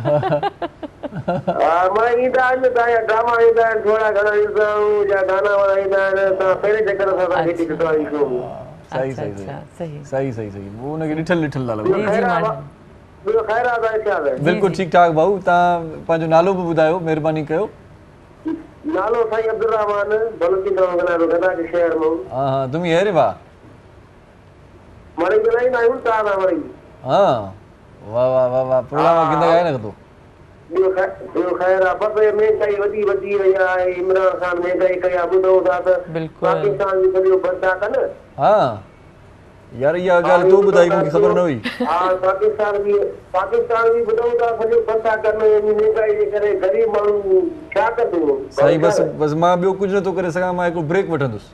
हा, मां ईंदा आहिनि तव्हांजा ड्रामा ईंदा आहिनि, थोरा घणा ॾिसंदा आहियूं, जा गाना वारा ईंदा आहिनि, तव्हां पहिरें चकर सां तव्हांखे ॾिठो आहे शो। सही सही सही सही सही सही, वो उनखे ॾिठल ॾिठल था लॻो। ॿियो ख़ैर आहे छा? बिल्कुलु ठीकु ठाक भाऊ, तव्हां पंहिंजो नालो बि ॿुधायो, महिरबानी कयो। नालो साईं अब्दुल रहमान, बलूचिस्तान गदा के शहर में। हाँ, तुम ये रे वाह मरी बनाई ना हूं ता ना मरी। हाँ, वाह वाह वाह वाह, प्रोग्राम किंदा गाए ना तो ॿियो ख़ैर आहे, बसि महंगाई वधी वई आहे, इमरान ख़ान महंगाई कई आहे, ॿुधो था त पाकिस्तान जी सॼो बंदि था कनि। हाँ यार, इहा ॻाल्हि तूं ॿुधाई, मूंखे ख़बर न हुई। हा, पाकिस्तान बि ॿुधूं था सॼो बंदि था कनि, महंगाई जे करे ग़रीब माण्हू छा छा कंदो साईं बस मां ॿियो कुझु नथो करे सघां मां हिकिड़ो ब्रेक वठंदुसि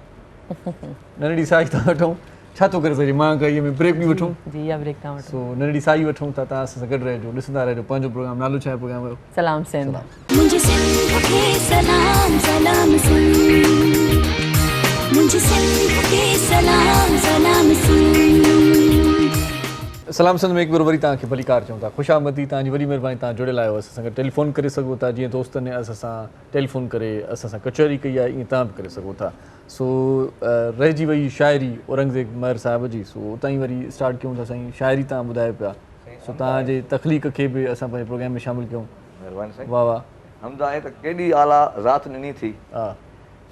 नंढड़ी साई था वठूं छा थो करे सघे मां कईअ में ब्रेक बि वठूं जी या ब्रेक था वठूं सो नंढड़ी साई वठूं था तव्हां असां सां गॾु रहिजो ॾिसंदा रहिजो पंहिंजो प्रोग्राम नालो छा आहे प्रोग्राम जो सलाम सिंध मुझे सिंध के सलाम सलाम सिंध मुझे सिंध के सलाम सलाम सिंध सलाम सिंध में हिकु भेरो वरी तव्हांखे भलीकार चऊं था ख़ुशामदी तव्हांजी वॾी महिरबानी तव्हां जुड़ियल आहियो असां सां गॾु टेलीफोन करे सघो था जीअं दोस्तनि असां सां टेलीफोन करे असां सां कचहरी कई आहे ईअं तव्हां बि करे सघो था सो रहिजी वई शाइरी औरंगज़ेब महर साहिब जी सो उतां ई वरी स्टार्ट कयूं था साईं शाइरी तव्हां ॿुधायो पिया सो तव्हांजे तख़लीक़ खे बि असां पंहिंजे प्रोग्राम में शामिलु कयूं महिरबानी साईं वाह वाह हमदा आहे त केॾी आला ज़ात ॾिनी थी हा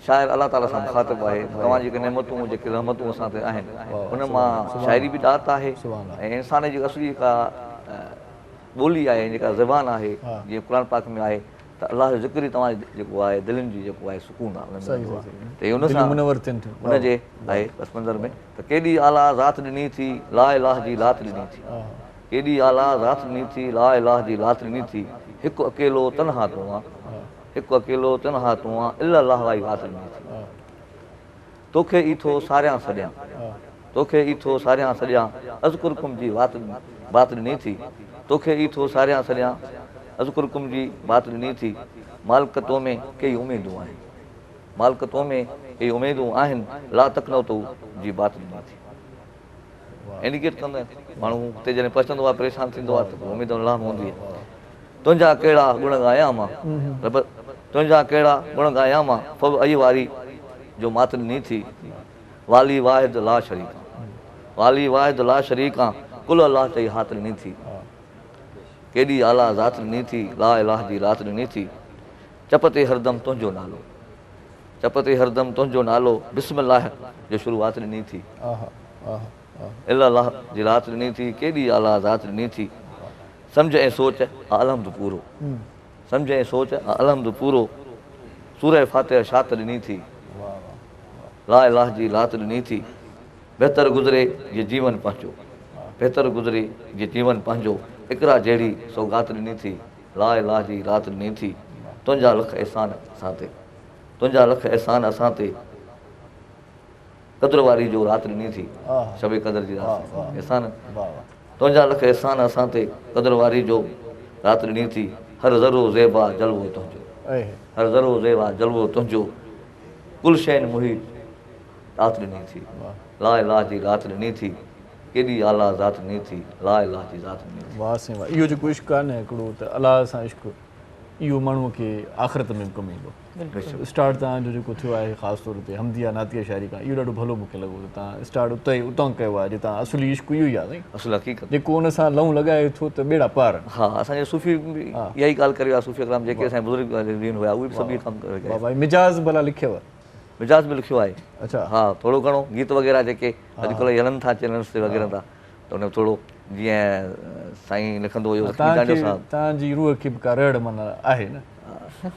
शाइर अलाह ताला सां मुखातिबु आहे तव्हां जेके नेमतूं जेके रहमतूं असां ते आहिनि उन मां शाइरी बि दात आहे ऐं इंसान जी असली जेका ॿोली आहे जेका ज़बान आहे जीअं क़ुर पाक में आहे त अलाह जो ज़िक्र ई तव्हां जेको आहे दिलनि जी जेको आहे सुकून आहे त उन सां उनजे आहे पस मंज़र में त केॾी आला ज़ात ॾिनी थी ला इलाह जी लात ॾिनी थी केॾी आला ज़ात ॾिनी थी ला इलाह जी लात ॾिनी थी हिकु अकेलो तनहा तूं आहे हिकु अकेलो तनहा तूं आहे इला अलाह वाई वात ॾिनी थी तोखे ईथो सारियां सॼां तोखे ईथो सारियां सॼां अज़कुरकुम जी बात ॾिनी थी तोखे ईथो सारियां सॼां अज़कुरकुम जी बात ॾिनी थी मालिक तो में कई उमेदूं आहिनि मालिक तो में कई उमेदूं आहिनि ला तकनो तो जी बात ॾिनी थी इंडिकेट कंदा आहिनि माण्हू हुते जॾहिं पहुचंदो आहे परेशान थींदो आहे त उमेद अलाह में हूंदी आहे तुंहिंजा कहिड़ा गुण ॻायां मां रब तुंहिंजा कहिड़ा गुण ॻायां मां फब अई वारी जो मात ॾिनी थी वाली वाहिद ला शरीका वाली वाहिद ला शरीका कुल अलाह चई हाथ ॾिनी थी केॾी आला ज़ात ॾिनी थी ला इलाह जी रात ॾिनी थी चप ते हरदम तुंहिंजो नालो चप ते हरदम तुंहिंजो नालो बिस्मिल्लाह जो शुरूआत ॾिनी थी इल्लाह जी रात ॾिनी थी केॾी आला ज़ात ॾिनी थी सम्झ ऐं सोच अलहमद पूरो सम्झ ऐं सोच अलहमद पूरो सूरह फातिहा शात ॾिनी थी ला इलाह जी लात ॾिनी थी बहितर गुज़रे ये जीवन पंहिंजो बहितर गुज़रे ये जीवन पंहिंजो इकरा जहिड़ी सौगात ॾिनी थी ला इलाह जी रात ॾिनी थी तुंहिंजा लख अहसान असां ते तुंहिंजा लख अहसान असां ते क़द्र वारी जो रात ॾिनी थी शबे क़द्र जी रात अहसान तुंहिंजा लख अहसान असां ते क़द्र वारी जो रात ॾिनी थी हर ज़रो ज़ेबा जलवो तुंहिंजो हर ज़रो ज़ेबा जलवो तुंहिंजो कुल शइ मुहित रात ॾिनी थी ला इलाह जी रात ॾिनी थी केॾी आला ज़ात ॾिनी थी ला इलाह जी ज़ात ॾिनी थी वाह साईं वाह इहो जेको इश्क़ आहे न हिकिड़ो त अलाह सां इश्क़ इहो माण्हूअ खे आख़िरत में बि कमु ईंदो स्टार्ट तव्हांजो जेको थियो आहे ख़ासि तौर ते हमदिया नातिया शाइरी खां इहो ॾाढो भलो मूंखे लॻो त तव्हां स्टार्ट उतां कयो आहे जे तव्हां असली इश्क़ इहो ई आहे साईं असुल हक़ीक़त जेको हुन सां लहूं लॻाए थो त ॿेड़ा पार हा असांजे सूफ़ी बि इहा ई ॻाल्हि करी आहे सूफ़ी कलाम जेके असांजे बुज़ुर्ग हुआ उहे बि सभु इहे कमु करे भाई मिजाज़ भला लिखियव मिजाज़ बि लिखियो आहे अच्छा हा थोरो घणो गीत वग़ैरह जेके अॼुकल्ह हलनि था चैनल्स ते वग़ैरह था त उन में थोरो जीअं साईं लिखंदो हुयो तव्हांजी रूह खे बि का रड़ माना आहे न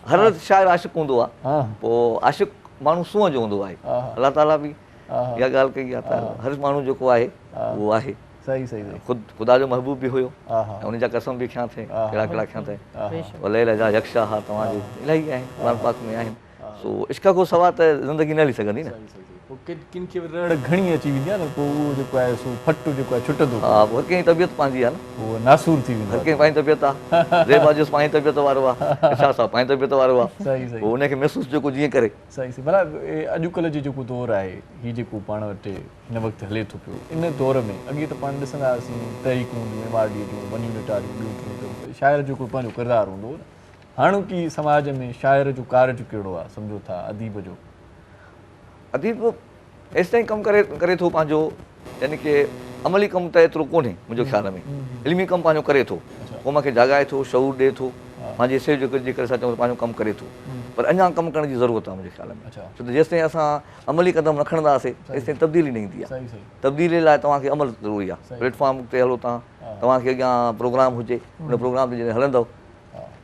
हर शाइर आशिक़ हूंदो आहे पोइ आशिक़ माण्हू सूंहं जो हूंदो आहे अलाह ताला बि इहा ॻाल्हि कई आहे त हर माण्हू जेको आहे उहो आहे सही सही ख़ुदा जो महबूब बि हुयो ऐं उनजा कसम बि खयां थिए कहिड़ा कहिड़ा खयां थिए लैल जा यक्षा हा तव्हांजे इलाही आहिनि क़ुर पाक में आहिनि सो इश्क खां सवाइ त ज़िंदगी न हली सघंदी न किन खे रड़ घणी अची वेंदी आहे न पोइ उहो जेको आहे सो फटु जेको आहे छुटंदो हा हर कंहिं तबियत पंहिंजी आहे न उहो नासूर थी वेंदो हर कंहिं पंहिंजी तबियत आहे ज़ेबा जो पंहिंजी तबियत वारो आहे छा सां पंहिंजी तबियत वारो आहे सही सही पोइ उनखे महसूसु जेको जीअं करे सही सही भला अॼुकल्ह जो जेको दौरु आहे हीउ जेको पाण वटि हिन वक़्तु हले थो पियो इन दौर में अॻे त पाण ॾिसंदा हुआसीं तहरीकूं मेवाड़ीअ जूं वञूं निटारियूं ॿियूं टियूं शाइर जो पंहिंजो किरदारु हूंदो हो न हाणोकी समाज में शाइर जो कार्य कहिड़ो आहे सम्झो था अदीब जो अदीब एसि ताईं कमु करे थो पंहिंजो यानी की अमली कमु त एतिरो कोन्हे मुंहिंजे ख़्याल में इल्मी कमु पंहिंजो करे थो पोइ मूंखे जाॻाए थो शऊर ॾिए थो पंहिंजे हिसे जो जे करे असां चऊं पंहिंजो कमु करे थो पर अञा कमु करण जी ज़रूरत आहे मुंहिंजे ख़्याल में छो त जेसि ताईं असां अमली क़दम न खणंदासीं तेसि ताईं तब्दीली न ईंदी आहे तब्दीली लाइ तव्हांखे अमल ज़रूरी आहे प्लेटफॉर्म ते हलो तव्हांखे अॻियां प्रोग्राम हुजे उन प्रोग्राम ते जॾहिं हलंदव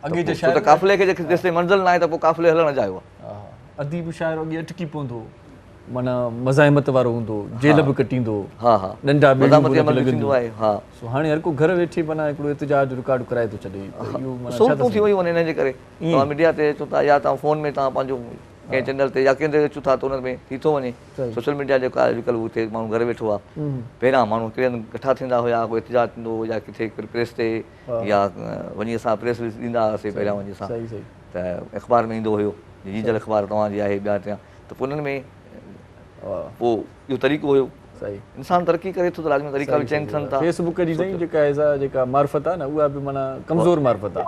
छो त काफ़िले खे जेसि ताईं मंज़िल न आहे त पोइ काफ़िले हलण जायो आहे अदीब शाइर अॻे अटकी पवंदो माना मज़ाहिमत वारो हूंदो, जेल बि कटींदो, हा हा नंढा मज़ामती अमल बि थींदो आहे। हा सो हाणे हर को घर वेठे माना हिकिड़ो एतिजाज रिकॉर्ड कराए थो छॾे, इहो माना सहूलियतूं थी वयूं आहिनि हिन जे करे। तव्हां मीडिया ते अचो था या तव्हां फ़ोन में तव्हां पंहिंजो कंहिं चैनल ते या कंहिं ते अचो था त हुन में थी थो वञे। सोशल मीडिया जेको आहे अॼुकल्ह उते माण्हू घरु वेठो आहे। पहिरियां माण्हू कहिड़े हंधि कठा थींदा हुया, कोई एतिजाज थींदो हो या किथे प्रेस ते या वञी असां प्रेस ॾींदा हुआसीं पहिरियां वञी असां त अख़बार में ईंदो हुयो, जीजल अख़बार तव्हांजी आहे ॿिया थिया त पोइ उन्हनि में पोइ इहो तरीक़ो हुयो। इंसान तरक़ी करे थो त लाज़मी तरीक़ा बि चेंज थियनि था। फेसबुक जी साईं जेका मार्फत आहे न उहा बि माना कमज़ोर मार्फत आहे।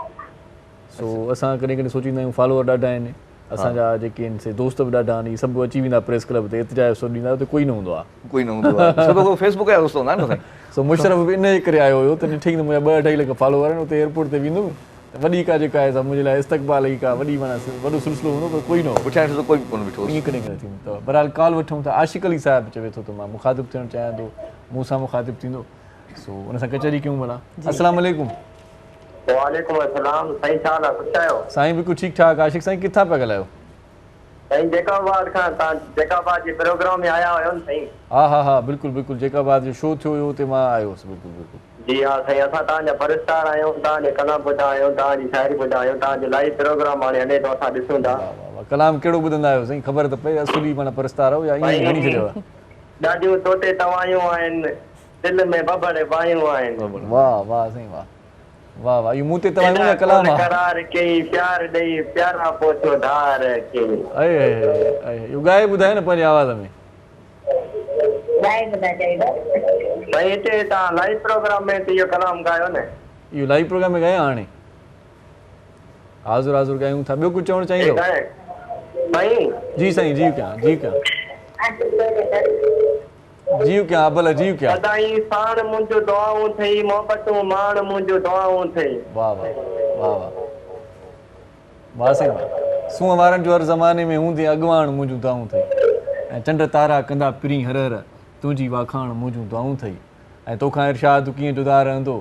सो असां कॾहिं कॾहिं सोचींदा आहियूं फॉलोअर ॾाढा आहिनि, असांजा जेके आहिनि से दोस्त बि ॾाढा आहिनि, सभु अची वेंदा प्रेस क्लब ते, एतिजाज सभु ॾींदा, हुते कोई न हूंदो आहे, कोई न हूंदो आहे, सभु फेसबुक जा दोस्त हूंदा आहिनि न साईं। सो मुशरफ बि इन जे करे आयो हुयो त ॾिठई त मुंहिंजा 2-2.5 लख फॉलोअर आहिनि, उते एयरपोर्ट ते वेंदुमि वॾी का जेका आहे मुंहिंजे लाइ इस्तक़बाल ई का वॾी माना वॾो सिलसिलो हूंदो, पर कोई न हो पुठियां ॾिसो कोई बि कोन बीठो। ईअं कॾहिं कॾहिं थींदो। त बहरहाल कॉल वठूं था। आशिक़ अली साहिबु चवे थो त मां मुखातिबु थियणु चाहियां थो, मूं सां मुखातिबु थींदो, सो उन सां कचहरी कयूं भला। अस्सलाम वालेकुम। वालेकुम अस्सलाम साईं, छा हाल आहे? कुझु आहियो साईं? बिल्कुलु ठीकु ठाक। आशिक़ साईं किथां पिया ॻाल्हायो? साईं जैकाबाद खां। तव्हां जैकाबाद जे प्रोग्राम में आया हुयो न साईं? हा हा हा बिल्कुलु बिल्कुलु, जैकाबाद जो शो थियो हुयो हुते मां आयो हुउसि। बिल्कुलु बिल्कुलु जी हा साईं, असां तव्हांजा फरिश्तार आहियूं, तव्हांजे कलाम ॿुधा आहियूं, तव्हांजी शाइरी ॿुधा आहियूं, तव्हांजो लाइव प्रोग्राम हाणे हले थो, असां ॾिसूं था। कलाम कहिड़ो ॿुधंदा आहियो साईं? ख़बर त पए असुली माना फरिश्तार हो या ईअं घणी छॾियो आहे? ॾाढियूं तोते तवायूं आहिनि, दिलि में बबड़ बायूं आहिनि। वाह वाह साईं वाह वाह वाह, इहो मूं ते तवायूं या कलाम आहे? करार कई प्यार ॾेई प्यारा पोचो धार कई। इहो ॻाए ॿुधाए न पंहिंजी आवाज़ में। साईं हिते तव्हां लाइव प्रोग्राम में इहो कलाम ॻायो न? इहो लाइव प्रोग्राम में ॻाया हाणे? हाज़ुर हाज़ुर ॻायूं था। ॿियो कुझु चवणु चाहींदो? साईं जी साईं, जी क्या जी क्या जीव क्या भला जीव क्या सदाई साण मुंहिंजो दुआऊं थई, मोहबतूं माण मुंहिंजो दुआऊं थई। वाह वाह वाह वाह वाह साईं वाह। सूंहं वारनि जो हर ज़माने में हूंदे अॻवान मुंहिंजूं दुआऊं थई, ऐं चंड तारा कंदा पिरी हर हर तुंहिंजी वाखाण मुंहिंजूं दुआऊं थई। ऐं तोखां इरशाद कीअं जुदा रहंदो,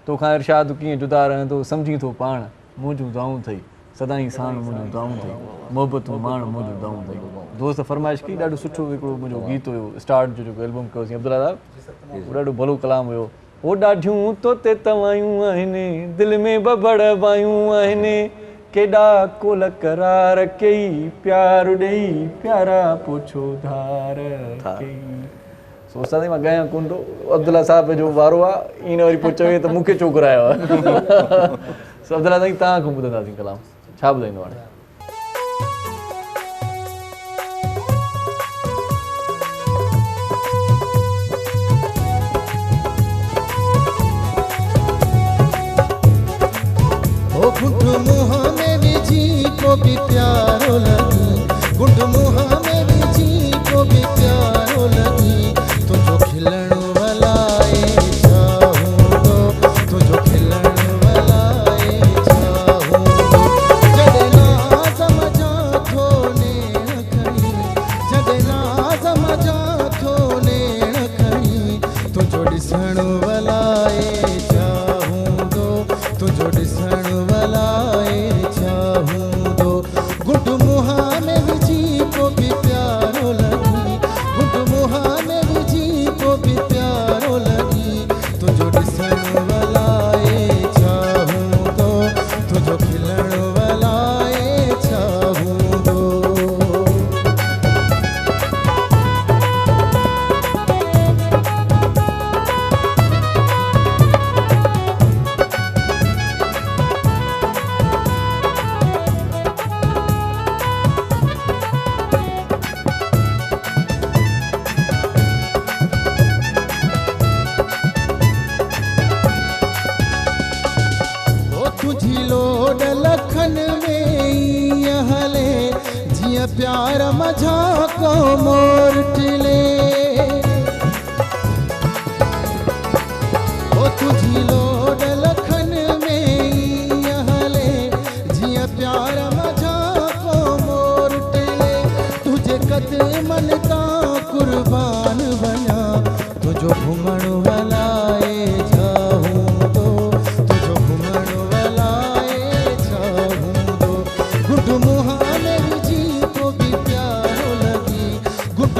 तोखां इरशाद कीअं जुदा रहंदो, सम्झी थो पाण मुंहिंजूं दुआऊं थई, सदाई साण मुंहिंजूं दुआऊं थई, मोहबतूं माण मुंहिंजूं दुआऊं थई। दोस्त फरमाइश कई, ॾाढो सुठो हिकिड़ो मुंहिंजो गीत हुयो स्टार्ट जो जेको एल्बम कयोसीं अब्दुल्ला साहिबु, उहो ॾाढो भलो कलाम हुयो। हो ॾाढियूं तोते तवायूं आहिनि, दिलि में बबड़ बायूं आहिनि, केॾा कोल करार कई प्यार ॾेई प्यारा पोछो धार कई। सोचता थी मां ॻायां कोन थो, अब्दुल्ला साहिब जो वारो आहे, ईअं वरी पोइ चवे त मूंखे छो घुरायो आहे। अब्दुल्ला साईं तव्हां खां ॿुधंदासीं कलाम, छा ॿुधाईंदो हाणे? गुंड मुँह में विझी को भी प्यारो लगी, गुंड मुँह में विझी को भी प्यारो लगी, तुझो खिलण वलाए चाहूंदो, तुझो खिलण वलाए चाहूंदो, जॾहिं नाज़म जा थो नेण खणी, जॾहिं नाज़म जा थो नेण खणी, तुझो ॾिसण वलाए चाहूंदो, तुझो ॾिसण वलाए चाहूंदो, गुंड मुँह में विझी को भी प्यारो लगी, गुंड मुँह में विझी को भी प्यारो लगी, तुझो ॾिसण वलाए चाहूंदो, तुझो खिलण वलाए चाहूंदो। तुझी लोड लखन में ईअं हले, जीअं प्यार मझा को मोर टिले, ओ तुझी लोड लखन में ईअं हले, जीअं प्यार मझा को मोर टिले, तुझे कदमन तां कुर्बान बना, तुझो घुमण वलाए चाहूंदो, तुझो घुमण वलाए चाहूंदो, गुंड मुँह में विझी को भी प्यारो लगी, गुंड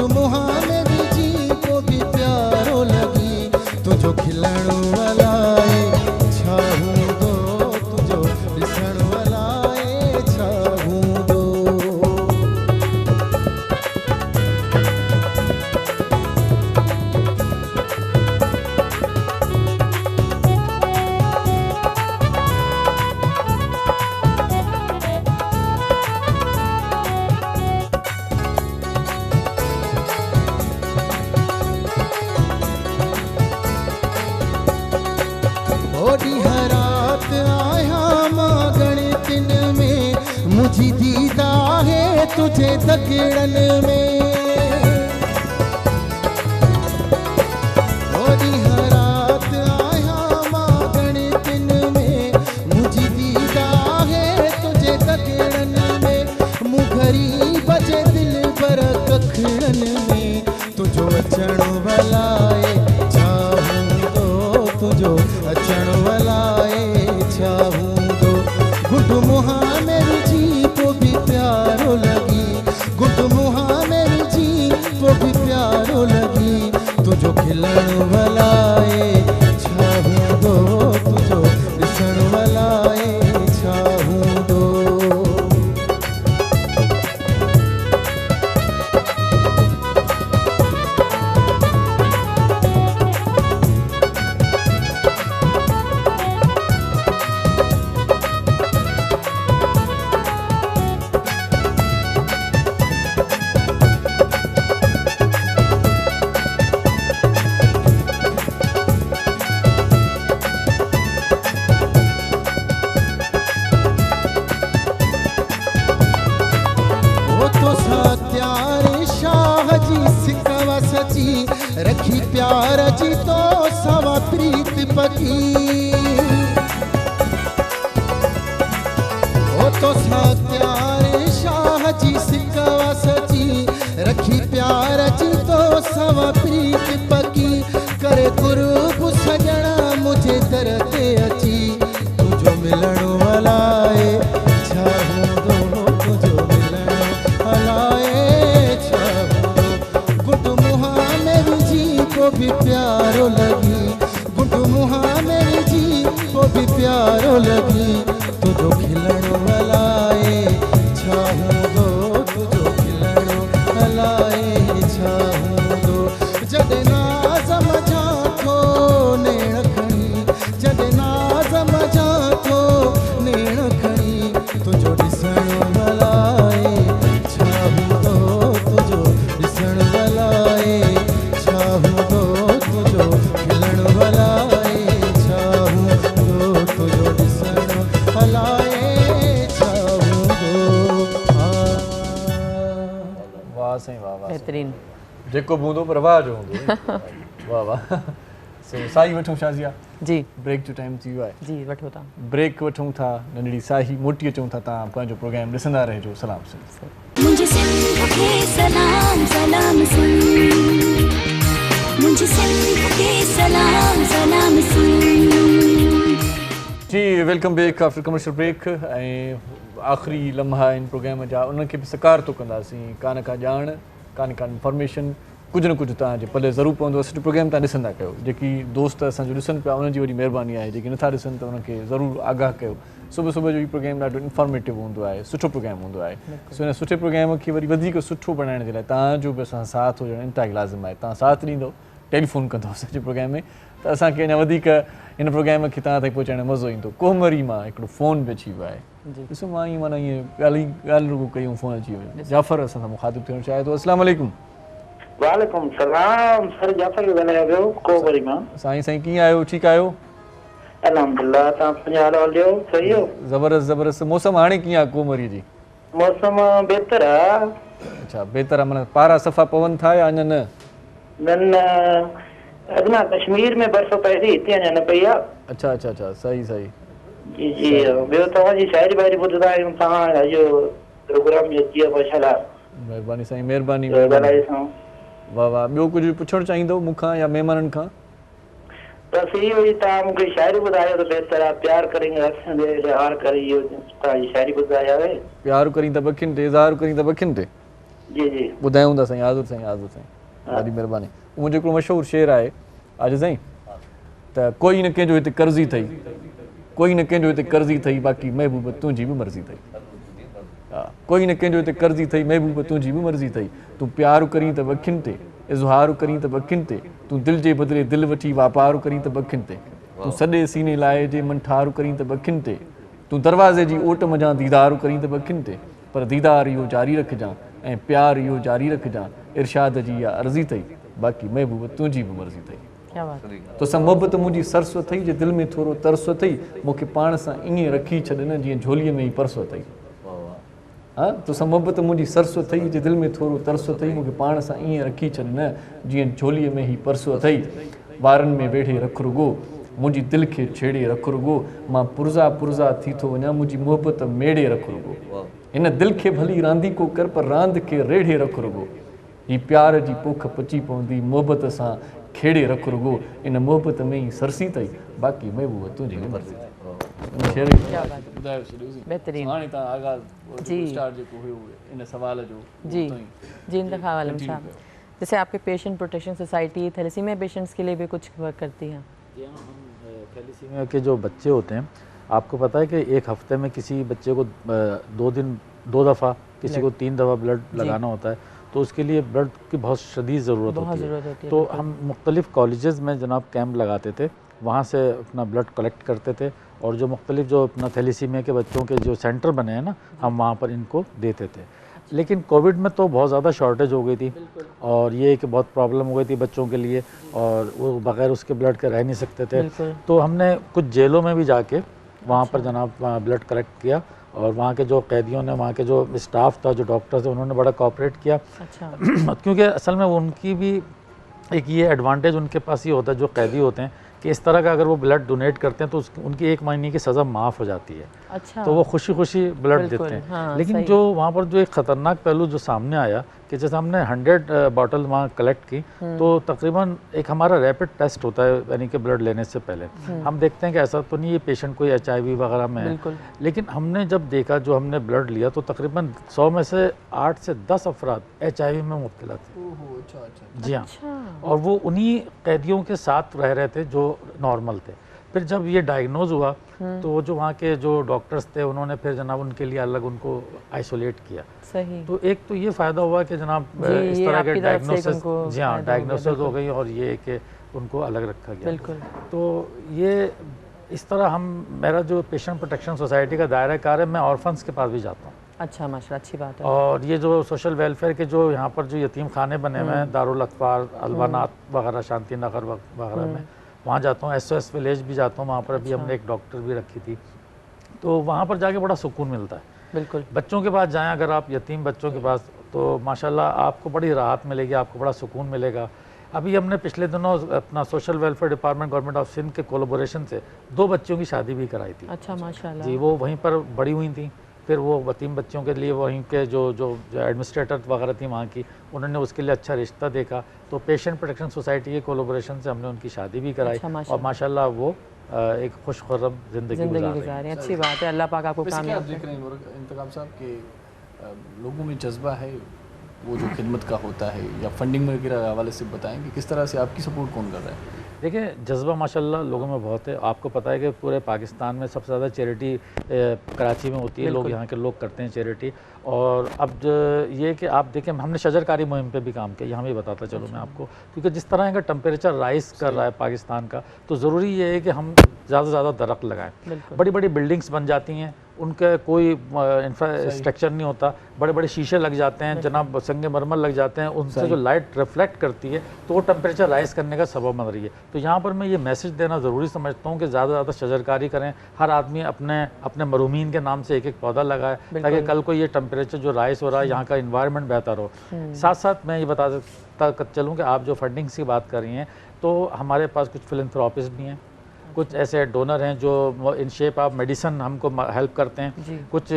दीदा है तुझे धकेड़न में ओरी हरात आया मागण दिन में मुझी दीदा है तुझे धकेड़न में मुघरी बजे दिल पर कखड़न में तुझो अचण वलाए चाहूं दो तुझो अचण वलाए चाहूं दो गुड मुहा मेरी जी को भी प्यारो लगी गुड मुहा मेरी जी को भी प्यारो लगी तुझो खिलण वलाए चाहूं दो तुझो ॾिसण वलाए चाहूं दो रखी प्यार जी तो सवा प्रीत पकी ओ तो सत्यार शाह जी सिकवा सची रखी प्यार जी तो सवा प्रीत पकी करे कुर्ब सजना मुझे दर ते अची तुझो मिलण वलाए चाहूं दो तुझो मिलण वलाए को भी प्यारो लगी गुड मुहा मेरी जी को भी प्यारो लगी तुझो खिलण वलाए चाहूं दो तुझो खिलण वलाए चाहूं दो जॾहिं नाज़म जा थो नेण खणी जॾहिं नाज़म जा थो नेण खणी तुझो ॾिसण वलाए चाहूं दो तुझो ॾिसण वलाए चाहूं दो तुझो खिलण वलाए चाहूं दो तुझो ॾिसण वलाए चाहूं दो वाह साईं वाह वाह बेहतरीन जेको बूंदो प्रवाह जो हूंदो वाह वाह सो साई वठूं शाज़िया जी ब्रेक जो टाइम थी वियो आहे जी वठो था ब्रेक वठूं था नंढड़ी साही मोटी अचूं था तव्हां पंहिंजो प्रोग्राम ॾिसंदा रहिजो सलाम सिंध मुझे सिंध के सलाम सलाम सिंध मुझे सिंध के सलाम सलाम सिंध जी welcome back after commercial break ऐं आख़िरी लम्हा इन प्रोग्राम जा उनखे बि सकार थो कंदासीं कान का ॼाण कान इंफॉर्मेशन कुझु न कुझु तव्हांजे पले ज़रूरु पवंदो सॼो प्रोग्राम तव्हां ॾिसंदा कयो जेकी दोस्त असांजो ॾिसनि पिया उन्हनि जी वॾी महिरबानी आहे जेके नथा ॾिसनि त उनखे ज़रूरु आगाह कयो सुबुह सुबुह जो हीउ प्रोग्राम ॾाढो इंफॉर्मेटिव हूंदो आहे सुठो प्रोग्राम हूंदो आहे सो हिन सुठे प्रोग्राम खे वरी वधीक सुठो बणाइण जे लाइ तव्हांजो बि असां साथ हुजणु इंतिहाई लाज़िम आहे तव्हां साथ ॾींदव टेलीफोन कंदव असांजे प्रोग्राम में त असांखे अञा वधीक हिन प्रोग्राम खे तव्हां ताईं पहुचाइण में मज़ो ईंदो कोमरी मां हिकिड़ो फ़ोन बि अची वियो आहे ॾिसो मां ईअं माना ईअं ॻाल्हि रुगो कयूं फ़ोन अची वियो जाफ़र असां सां मुखातिब थियणु चाहे थो अस्सलाम वालेकुम वालेकुम सलाम सर जाफ़र ॻाल्हायां पियो कोमरी मां साईं कीअं आहियो ठीकु आहियो अल्हम्दुलिल्लाह तव्हां पंहिंजो हाल ॾियो सही हो ज़बरदस्त मौसम हाणे कीअं आहे कोमरी जी मौसम बहितर आहे अच्छा बहितर आहे माना पारा सफ़ा पवनि था या अञा न अॻिना कश्मीर में बर्फ़ पए थी हिते अञा न पई आहे अच्छा सही जी जी ॿियो तव्हांजी शाइरी वाइरी ॿुधंदा आहियूं तव्हां इहो प्रोग्राम में अची वियो माशाल्लाह महिरबानी साईं महिरबानी वाह वाह ॿियो कुझु पुछणु चाहींदव मूंखां या महिमाननि खां बस इहो ई तव्हां मूंखे शाइरी ॿुधायो त बहितर आहे प्यार करेंगे हंसंदे इज़हार करे इहो तव्हांजी शाइरी ॿुधाया आहे प्यार करीं त बखियुनि ते इज़हार करीं त बखियुनि ते जी जी ॿुधायूं था साईं आज़ुर साईं ॾाढी महिरबानी मुंहिंजो हिकिड़ो मशहूरु शेर आहे आज साईं त कोई न कंहिंजो हिते कर्ज़ी अथई कोई न कंहिंजो हिते कर्ज़ी अथई बाक़ी महबूब तुंहिंजी बि मर्ज़ी अथई हा कोई न कंहिंजो हिते कर्ज़ी अथई महबूब तुंहिंजी बि मर्ज़ी अथई तूं प्यार करीं त बखियुनि ते इज़हार करीं त बखियुनि ते तूं दिलि जे बदिले दिलि वठी वापार करीं त बखियुनि ते तूं सॼे सीने लाइ जे मन ठार करीं त बखियुनि ते तूं दरवाज़े जी ओट मञा दीदार करीं त बखियुनि ते पर दीदार इहो जारी रखजांइ ऐं प्यार इहो जारी रखजांइ इरशाद जी इहा अर्ज़ी अथई बाक़ी महबूब तुंहिंजी बि मर्ज़ी अथई तोसां मोहबत मुंहिंजी सरस अथई जे दिलि में थोरो तरस अथई मूंखे पाण सां ईअं रखी छॾ न जीअं झोलीअ में ई परसो अथई हाँ तोसां मोहबत मुंहिंजी सरसो अथई जे दिलि में थोरो तरसो अथई मूंखे पाण सां ईअं रखी छॾ न जीअं झोलीअ में ई परसो अथई वारनि में वेठे रख रुगो मुंहिंजी दिलि खे छेड़े रख रुगो मां पुरज़ा पुरज़ा थी थो वञा मुंहिंजी मोहबत मेड़े रख रुगो हिन दिलि खे भली रांदी को कर पर रांदि खे रेढ़े रख रुगो ही प्यार जी पोख पची पवंदी मोहबत सां खेड़े रख रुगो इन मोहबत में ई सरसी अथई बाक़ी महबूब तुंहिंजी मर्ज़ी बेहतरीन हाणे तव्हां आगाज़ स्टार्ट जेको हुयो इन सवाल जो जी जी इंतखाब आलम साहब जैसे आपके patient protection society thalassaemia patients के लिए भी कुछ वर्क करती है? थैलेसीमिया के जो बच्चे होते हैं आपको पता है कि एक हफ्ते में किसी बच्चे को 2 दफ़ा किसी को 3 दफ़ा ब्लड लगाना होता है तो उसके लिए ब्लड की बहुत शदीद ज़रूरत होती है। तो हम मुख्तलिफ़ कॉलेजेस में जनाब कैंप लगाते थे वहाँ से अपना ब्लड कलेक्ट करते थे और जो मुख्तलिफ़ जो अपना थैलेसीमिया के बच्चों के जो सेंटर बने हैं ना हम वहाँ पर इनको देते थे। लेकिन कोविड में तो बहुत ज़्यादा शॉर्टेज हो गई थी और ये कि बहुत प्रॉब्लम हो गई थी बच्चों के लिए और वो बग़ैर उसके ब्लड के रह नहीं सकते थे। तो हमने कुछ जेलों में भी जाके वहाँ पर जनाब ब्लड कलेक्ट किया और वहाँ के जो कैदियों ने वहाँ के जो स्टाफ था जो डॉक्टर्स थे उन्होंने बड़ा कोऑपरेट किया। क्योंकि असल में उनकी भी एक ये एडवांटेज उनके पास ये होता है जो कैदी होते हैं कि इस तरह का अगर वो ब्लड डोनेट करते हैं तो उनकी 1 महीने की सज़ा माफ़ हो जाती है। तो वो खुशी खुशी ब्लड देते हैं। हाँ, लेकिन जो वहाँ पर जो एक ख़तरनाक पहलू जो सामने आया कि जैसे हमने 100 बॉटल वहाँ कलेक्ट की तो तकरीबन एक हमारा रैपिड टेस्ट होता है यानी कि ब्लड लेने से पहले हम देखते हैं कि ऐसा तो नहीं ये पेशेंट कोई HIV वगैरह में है। लेकिन हमने जब देखा जो हमने ब्लड लिया तो तकरीबन 100 में से 8 से 10 अफराद HIV में मुब्तला थे। जी हाँ, और वो उन्हीं कैदियों के साथ रह रहे थे जो नॉर्मल थे। फिर जब ये डायग्नोज हुआ तो जो वहाँ के जो डॉक्टर्स थे उन्होंने फिर जनाब उनके लिए अलग उनको आइसोलेट किया। सही। तो एक तो ये फ़ायदा हुआ कि जनाब इस तरह के डायग्नोसिस जी हाँ डायग्नोसिस हो गई और ये कि उनको अलग रखा गया। बिल्कुल। तो ये इस तरह हम मेरा जो पेशेंट प्रोटेक्शन सोसाइटी का दायरा कार है मैं ऑर्फन्स के पास भी जाता हूँ। अच्छा माशाल्लाह अच्छी बात है। और ये जो सोशल वेलफेयर के जो यहाँ पर जो यतीम खाने बने हुए हैं दारुल अतफाल अलबानात वगैरह शांति नगर वगैरह में वहाँ जाता हूँ। SOS विलेज भी जाता हूँ वहाँ पर अभी हमने एक डॉक्टर भी रखी थी तो वहाँ पर जाके बड़ा सुकून मिलता है। बिल्कुल। बच्चों के पास जाएं अगर आप यतीम बच्चों के पास तो माशाल्लाह आपको बड़ी राहत मिलेगी आपको बड़ा सुकून मिलेगा। अभी हमने पिछले दिनों अपना social welfare department government of Sindh के कोलैबोरेशन से 2 बच्चियों की शादी भी कराई थी। अच्छा माशाल्लाह जी वो वहीं पर बड़ी हुई थी। फिर वो यतीम बच्चों के लिए वहीं के जो एडमिनिस्ट्रेटर वगैरह थी वहाँ की उन्होंने उसके लिए अच्छा रिश्ता देखा तो पेशेंट प्रोटेक्शन सोसाइटी के कोलैबोरेशन से हमने उनकी शादी भी कराई। अच्छा, और माशाल्लाह वो एक खुशखुर्रम ज़िंदगी गुजार रहे हैं। अच्छी बात है। अल्लाह पाक आपको कामयाब करे। इंतखाब साहब के लोगों में जज्बा है वो जो खिदमत का होता है या फंडिंग वगैरह हवाले से बताएंगे किस तरह से आपकी सपोर्ट कौन कर रहा है? देखिए जज्बा माशाल्लाह लोगों में बहुत है। आपको पता है कि पूरे पाकिस्तान में सबसे ज़्यादा चैरिटी कराची में होती है। लोग यहाँ के लोग करते हैं चैरिटी। और अब ये कि आप देखें हमने शजरकारी मुहिम पे भी काम किया यहाँ भी बताता चलो मैं आपको क्योंकि जिस तरह का टेम्परेचर राइज कर रहा है पाकिस्तान का तो ज़रूरी ये है कि हम ज़्यादा से ज़्यादा दरख्त लगाएं। बड़ी बड़ी बिल्डिंग्स बन जाती हैं उनका कोई इंफ्रास्ट्रक्चर नहीं होता। बड़े बड़े शीशे लग जाते हैं जनाब संगे मरमर लग जाते हैं उनसे जो लाइट रिफ्लेक्ट करती है तो वो टेम्परेचर राइज करने का सबब बन रही है। तो यहाँ पर मैं ये मैसेज देना ज़रूरी समझता हूँ कि ज़्यादा से ज़्यादा शजरकारी करें। हर आदमी अपने मरूमीन के नाम से एक पौधा लगाए ताकि कल को ये टेम्परेचर जो राइज हो रहा है यहाँ का इन्वायरमेंट बेहतर हो। साथ साथ मैं ये बता चलूँ कि आप जो फंडिंग्स की बात कर रही हैं तो हमारे पास कुछ फिलैंथ्रोपिस्ट भी हैं कुछ ऐसे डोनर हैं जो इन शेप ऑफ मेडिसिन हमको हेल्प करते हैं। कुछ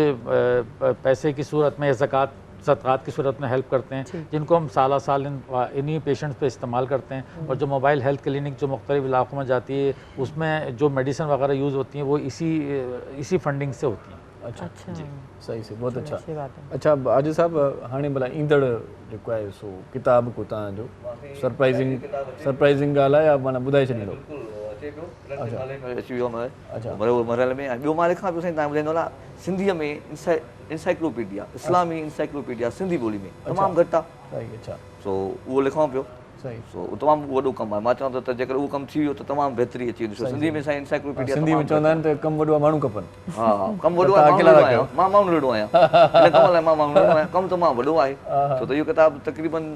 पैसे की सूरत में ज़कात की सूरत में हेल्प करते हैं जिनको हम साल साल इन्हीं पेशेंट्स पे इस्तेमाल करते हैं। और जो मोबाइल हेल्थ क्लिनिक जो मुख्तलिफ इलाकों में जाती है उसमें जो मेडिसिन वगैरह यूज़ होती हैं वो इसी फंडिंग से होती हैं। अच्छा जी सही से बहुत अच्छा। अच्छा आज साहब हाँ भला ईंदड़ जेको आहे सो किताब को तव्हांजो सरप्राइजिंग ॻाल्हि आहे या माना ॿुधाए छॾींदो? मरहल में ॿियो मां लिखां पियो साईं तव्हां ॿुधाईंदो न सिंधीअ में इंसाइक्लोपीडिया इस्लामी इंसाइक्लोपीडिया सिंधी ॿोली में तमामु घटि आहे। अच्छा सो उहो लिखां पियो सो तमामु वॾो कमु आहे। मां चवां थो त जेकर उहो कमु थी वियो त तमामु बहितरी अची वेंदी। सिंधी में साईं इंसाइक्लोपीडिया सिंधी में चवंदा आहिनि त कमु वॾो आहे माण्हू खपनि। हा कमु वॾो आहे मां माण्हू लड़ो आहियां इन कम लाइ मां माण्हू लड़ो आहियां कमु त मां वॾो आहे। छो त इहो किताबु तक़रीबन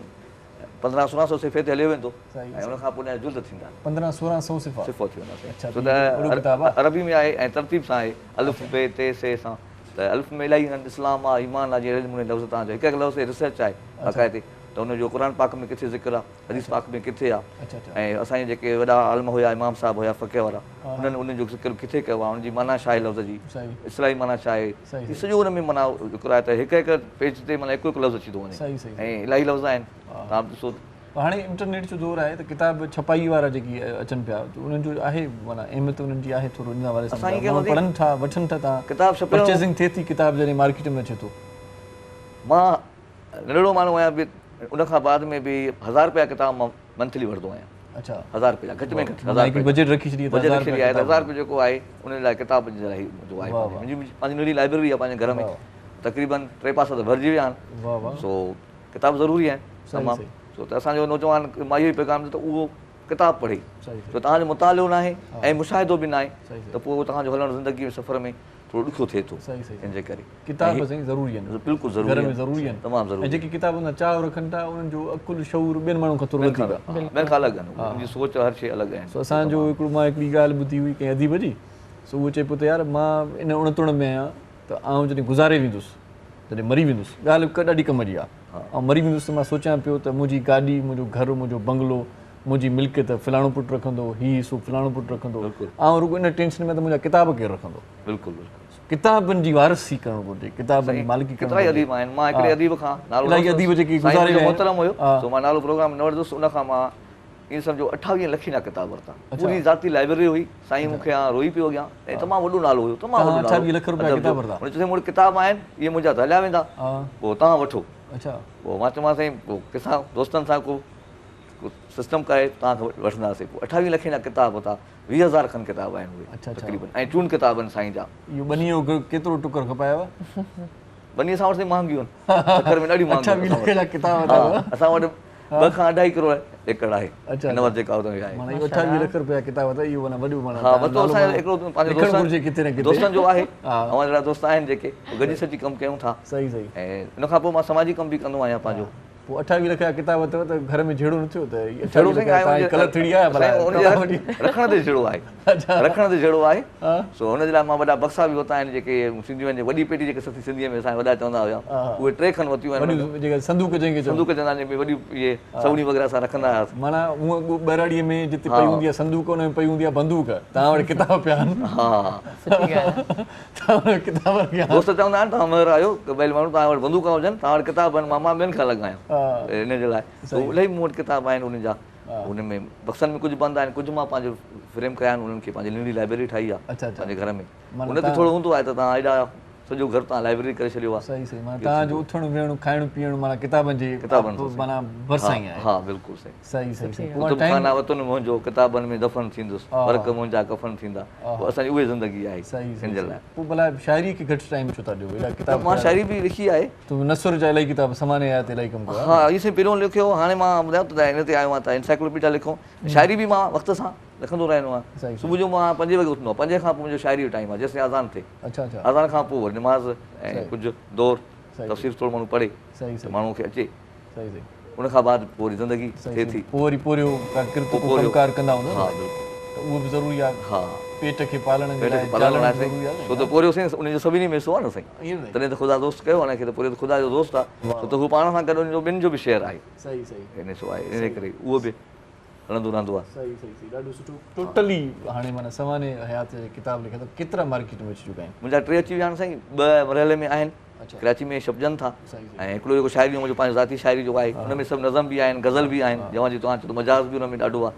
1500-1600 सिफ़े ते हलियो वेंदो ऐं उनखां पोइ उनजा जुल्द थींदा 1500-1600 सिफ़ो थी वेंदा। छो त अरबी में आहे ऐं तरतीब सां आहे अलिफ बे ते से सां त अल्फ़ में इलाही इस्लाम आहे ईमान आहे जहिड़े नमूने लफ़्ज़ तव्हांजो हिकु हिकु लफ़्ज़ रिसर्च आहे बाक़ाइदे त हुनजो क़ुर पाक में किथे ज़िक्र आहे हदीस पाक में किथे आहे ऐं असांजे जेके वॾा आलम हुया इमाम साहिब हुया फ़क़ह वारा उन्हनि उनजो ज़िक्र किथे कयो आहे उनजी माना छा आहे लफ़्ज़ जी इस्लाही माना छा आहे ही सॼो हुन में माना ज़िक्र आहे त हिकु हिकु पेज ते माना हिकु हिकु लफ़्ज़ अची थो वञे ऐं इलाही लफ़्ज़ आहिनि तव्हां ॾिसो हाणे इंटरनेट जो दौर आहे त किताब छपाई वारा जेकी अचनि पिया उन्हनि जो आहे माना अहमियत उन्हनि जी आहे थोरो इन वारे पढ़नि था वठनि था तव्हां किताब परचेसिंग थिए थी किताब जॾहिं मार्केट में अचे थो मां नंढड़ो माण्हू आहियां बि उन खां बाद में बि 1000 रुपया किताब मां मंथली वठंदो आहियां अच्छा 1000 रुपया घटि में घटि 1000 बजट रखी छॾी बजट रखी छॾी आहे 1000 रुपया जेको आहे उन लाइ किताब जे लाइ जो आहे मुंहिंजी पंहिंजी नंढी लाइब्रेरी आहे पंहिंजे घर में तक़रीबन 3 पासा त भरिजी विया आहिनि सो किताब ज़रूरी आहिनि तमामु सो त असांजो नौजवान मां इहो ई पैगाम ॾिनो त उहो किताब पढ़े छो तव्हांजो मुतालियो न आहे ऐं मुशाहिदो बि न आहे त पोइ तव्हांजो हलणु ज़िंदगी में सफ़र में थोरो ॾुखियो थिए थो हिनजे करे किताब ज़रूरी आहिनि बिल्कुलु ज़रूरी आहिनि तमामु ज़रूरी ऐं जेकी किताब हुन चाव रखनि था उन्हनि जो अकुल शऊर ॿियनि माण्हुनि खां थोरो वधीक आहे ॿियनि खां अलॻि आहिनि मुंहिंजी सोच हर शइ अलॻि आहे सो असांजो हिकिड़ो मां हिकिड़ी ॻाल्हि ॿुधी हुई कंहिं अदीब जी सो उहो चए पियो त यार मां इन उणतुण में आहियां त आउं जॾहिं गुज़ारे वेंदुसि जॾहिं मरी वेंदुसि ॻाल्हि ॾाढी कम जी आहे ऐं मरी वेंदुसि त मां सोचां पियो त मुंहिंजी गाॾी मुंहिंजो घरु मुंहिंजो बंगलो मुंहिंजी मिल्कियत फलाणो पुटु रखंदो हीउ सो फलाणो पुटु रखंदो ऐं रुॻो इन टेंशन में त मुंहिंजा किताब केरु रखंदो बिल्कुलु किताबनि जी वारसी करणु घुरिजे किताबनि जी मालिकी केतिरा ई अदीब आहिनि मां हिकिड़े अदीब खां नालो अदीब जेकी गुज़ारे विया मोहतरम हुयो सो मां नालो प्रोग्राम न वठंदुसि उन खां मां ईअं सम्झो 28 लख जा किताब वरिता पूरी ज़ाती लाइब्रेरी हुई साईं मूंखे रोई पियो अॻियां ऐं तमामु वॾो नालो हुयो तमामु वॾो 28 लख रुपया किताब वरिता हुन चयो मूं वटि किताब आहिनि इहे मुंहिंजा त हलिया वेंदा पोइ तव्हां वठो अच्छा पोइ मां चयोमांसि साईं पोइ कंहिंसां दोस्तनि सां को सिस्टम करे तव्हांखे वठंदासीं पोइ 28 लख जा किताब वरिता 20,000 खनि किताब आहिनि उहे तक़रीबन ऐं चूंड किताब आहिनि साईं जा इहो बनीअ जो केतिरो टुकर खपायव बनीअ सां वटि महांगियूं आहिनि चकर में ॾाढी महांगियूं असां वटि 2 खां 2.5 करोड़ एकड़ आहे हिन वटि जेका आहे 28 लख रुपया किताब वरिता इहो माना वॾो माना हा वतो असांजो हिकिड़ो पंहिंजो दोस्तनि जो आहे असांजा दोस्त आहिनि जेके गॾिजी सॼी कमु कयूं था सही सही ऐं उन खां पोइ मां समाजी कमु बि कंदो आहियां पंहिंजो पोइ 28 लख जा किताब वरितव त घर में झेड़ो न थियो त कलर थीड़ी आहे रखण ते झेड़ो आहे रखण ते झेड़ो आहे सो हुनजे लाइ मां वॾा बक्सा बि वरिता आहिनि जेके सिंधियुनि जे वॾी पेटी जेके सती सिंधीअ में असांजा वॾा चवंदा हुया उहे 3 खनि वरितियूं आहिनि संदूक चवंदा आहिनि वॾी इहे सवणी वग़ैरह असां रखंदा हुआसीं माना हूअं ॿराड़ीअ में जिते पई हूंदी आहे संदूक हुन में पई हूंदी आहे बंदूक तव्हां वटि किताब पिया आहिनि हा किताब दोस्त चवंदा आहिनि तव्हां महिर आहियो भई माण्हू तव्हां वटि बंदूक हुजनि तव्हां वटि किताब आहिनि मां ॿियनि खां लॻायां इन जे लाइ इलाही मूं वटि किताब आहिनि उन जा उन में बक्सनि में कुझु बंदि आहिनि कुझु मां पंहिंजो फ्रेम कया आहिनि उन्हनि खे पंहिंजी नंढी लाइब्रेरी ठाही आहे पंहिंजे घर में उन ते थोरो हूंदो आहे त तव्हां एॾा सॼो घर तव्हां लाइब्रेरी करे छॾियो आहे सही सही माना तव्हांजो उथणु वेहणु खाइणु पीअणु माना किताबनि माना भरिसां ई आहे हा बिल्कुलु सही सही सही खाना वतन मुंहिंजो किताबनि में दफ़न थींदुसि वर्क मुंहिंजा कफ़न थींदा असांजी उहे ज़िंदगी आहे हिन जे लाइ पोइ भला शाइरी खे घटि टाइम छो था ॾियो एॾा किताब मां शाइरी बि लिखी आहे तूं नसर जा इलाही किताब समाने आया त इलाही कमु कयो हा इहे पहिरियों लिखियो हाणे मां ॿुधायां त हिन ते आयो आहियां त इंसाइक्लोपीडिया लिखूं शाइरी बि मां वक़्त सां लिखंदो रहंदो आहियां सुबुह जो मां 5 वॻे उथंदो आहियां 5 खां पोइ मुंहिंजो शाइरी जो टाइम आहे जेसिताईं अज़ान थिए अज़ान खां पोइ वरी निमाज़ ऐं कुझु दौर तफ़सीर थोरो माण्हू पढ़े माण्हू खे अचे उन खां बाद पोइ वरी ज़िंदगी थिए थी पोइ वरी पूरो कमकार कंदा हूंदा हा उहो बि ज़रूरी आहे हा पेट खे पालण जे लाइ छो त पोरियो साईं उनजो सभिनी में हिसो आहे न साईं तॾहिं त ख़ुदा दोस्त कयो हुनखे त पोरियो त ख़ुदा जो दोस्त आहे छो त हू पाण सां गॾु उनजो ॿिनि जो बि शेयर आहे सही सही इन सो आहे इन करे उहो बि हलंदो रहंदो आहे सही सही सही ॾाढो सुठो टोटली हाणे माना समाने हयात किताब लिखिया त केतिरा मार्केट में अची चुका आहिनि मुंहिंजा 3 अची विया आहिनि साईं 2 मरहले में आहिनि कराची में छपजनि था ऐं हिकिड़ो जेको शाइरी मुंहिंजो पंहिंजो ज़ाती शाइरी जो आहे हुन में सभु नज़म बि आहिनि गज़ल बि आहिनि जंहिं जी तव्हां चओ मजाज़ बि हुन में ॾाढो आहे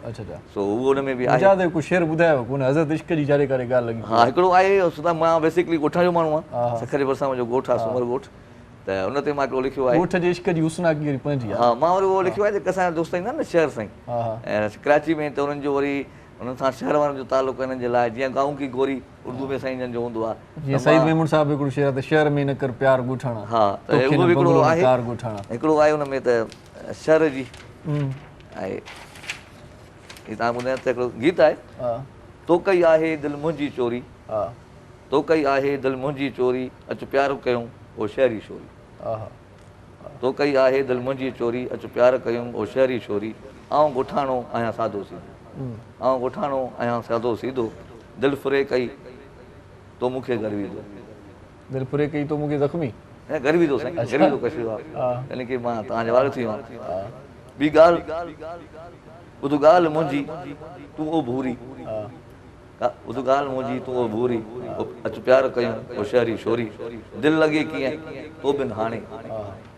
सो उहो हुन में बि आहे कुझु शेर ॿुधायो कोन हज़रत इश्क जी जारे करे ॻाल्हि लॻी हा हिकिड़ो आहे छो त मां बेसिकली ॻोठा जो माण्हू आहियां सखर जे भरिसां मुंहिंजो ॻोठु आहे सुमर ॻोठु त उन ते मां हिकिड़ो लिखियो आहे ॻोठ जे इश्क जी हुस्नागी पंहिंजी हा मां वरी उहो लिखियो आहे जेके असांजा दोस्त ईंदा आहिनि न शहर साईं ऐं कराची में त उन्हनि जो वरी उन्हनि सां शहर वारनि जो तालुक़ु हिननि जे लाइ जीअं गांव की गोरी उर्दू में साईं जन जो हूंदो आहे जीअं सईद मेमून साहिब हिकिड़ो शेर आहे त शहर में न कर प्यार ॻोठाणा हा त उहो बि हिकिड़ो आहे हिकिड़ो आहे हुन में त शहर जी आहे ही तव्हां ॿुधायो त हिकिड़ो गीत आहे तो कई आहे दिलि मुंहिंजी चोरी तो कई आहे दिलि मुंहिंजी चोरी अचु प्यारु कयूं ओ शहरी छोरी तो कई आहे दिलि मुंहिंजी चोरी अचु प्यारु कयूं ओ शहरी छोरी आउं ॻोठाणो आहियां सादो सीधो आउं ॻोठाणो आहियां सादो सीधो दिलि फुरे कई तो मूंखे गर्वी दो दिल पुरे कई तो मूंखे ज़ख़्मी गरीबी तो साईं गरीबी तो कशो आहे यानी कि मां तव्हांजे वारो थी वियो ॿी ॻाल्हि ॿुध ॻाल्हि मुंहिंजी तूं ओ भूरी ॿुध ॻाल्हि मुंहिंजी तूं ओ भूरी अचु प्यार कयूं होशियारी शोरी दिलि लॻे कीअं तो बिन हाणे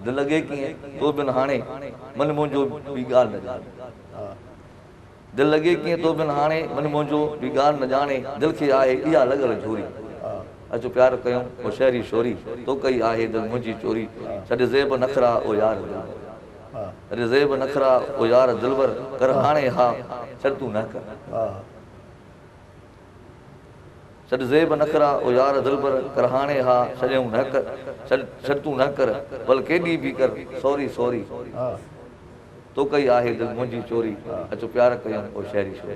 दिलि लॻे कीअं तो बिन हाणे मन मुंहिंजो ॿी ॻाल्हि न ॼाणे दिलि लॻे कीअं तो बिन हाणे मन मुंहिंजो ॿी ॻाल्हि न ॼाणे दिलि खे आहे इहा लॻल झोरी अचु प्यार कयूं होशियारी शोरी तो कई आहे दिलि मुंहिंजी चोरी छॾ ज़ेब नखरा ओ यार अरे ज़ेब नखरा ओ यार दिलबर कर हाणे हा छॾ तूं न कर छॾ ज़ेब नखरा ओ यार दिलबर कर हाणे हा छॾियूं न कर छॾ तूं न कर भल केॾी बि कर सॉरी सॉरी तो कई आहे दिलि मुंहिंजी चोरी अचो प्यार कयूं होशियारी शोरी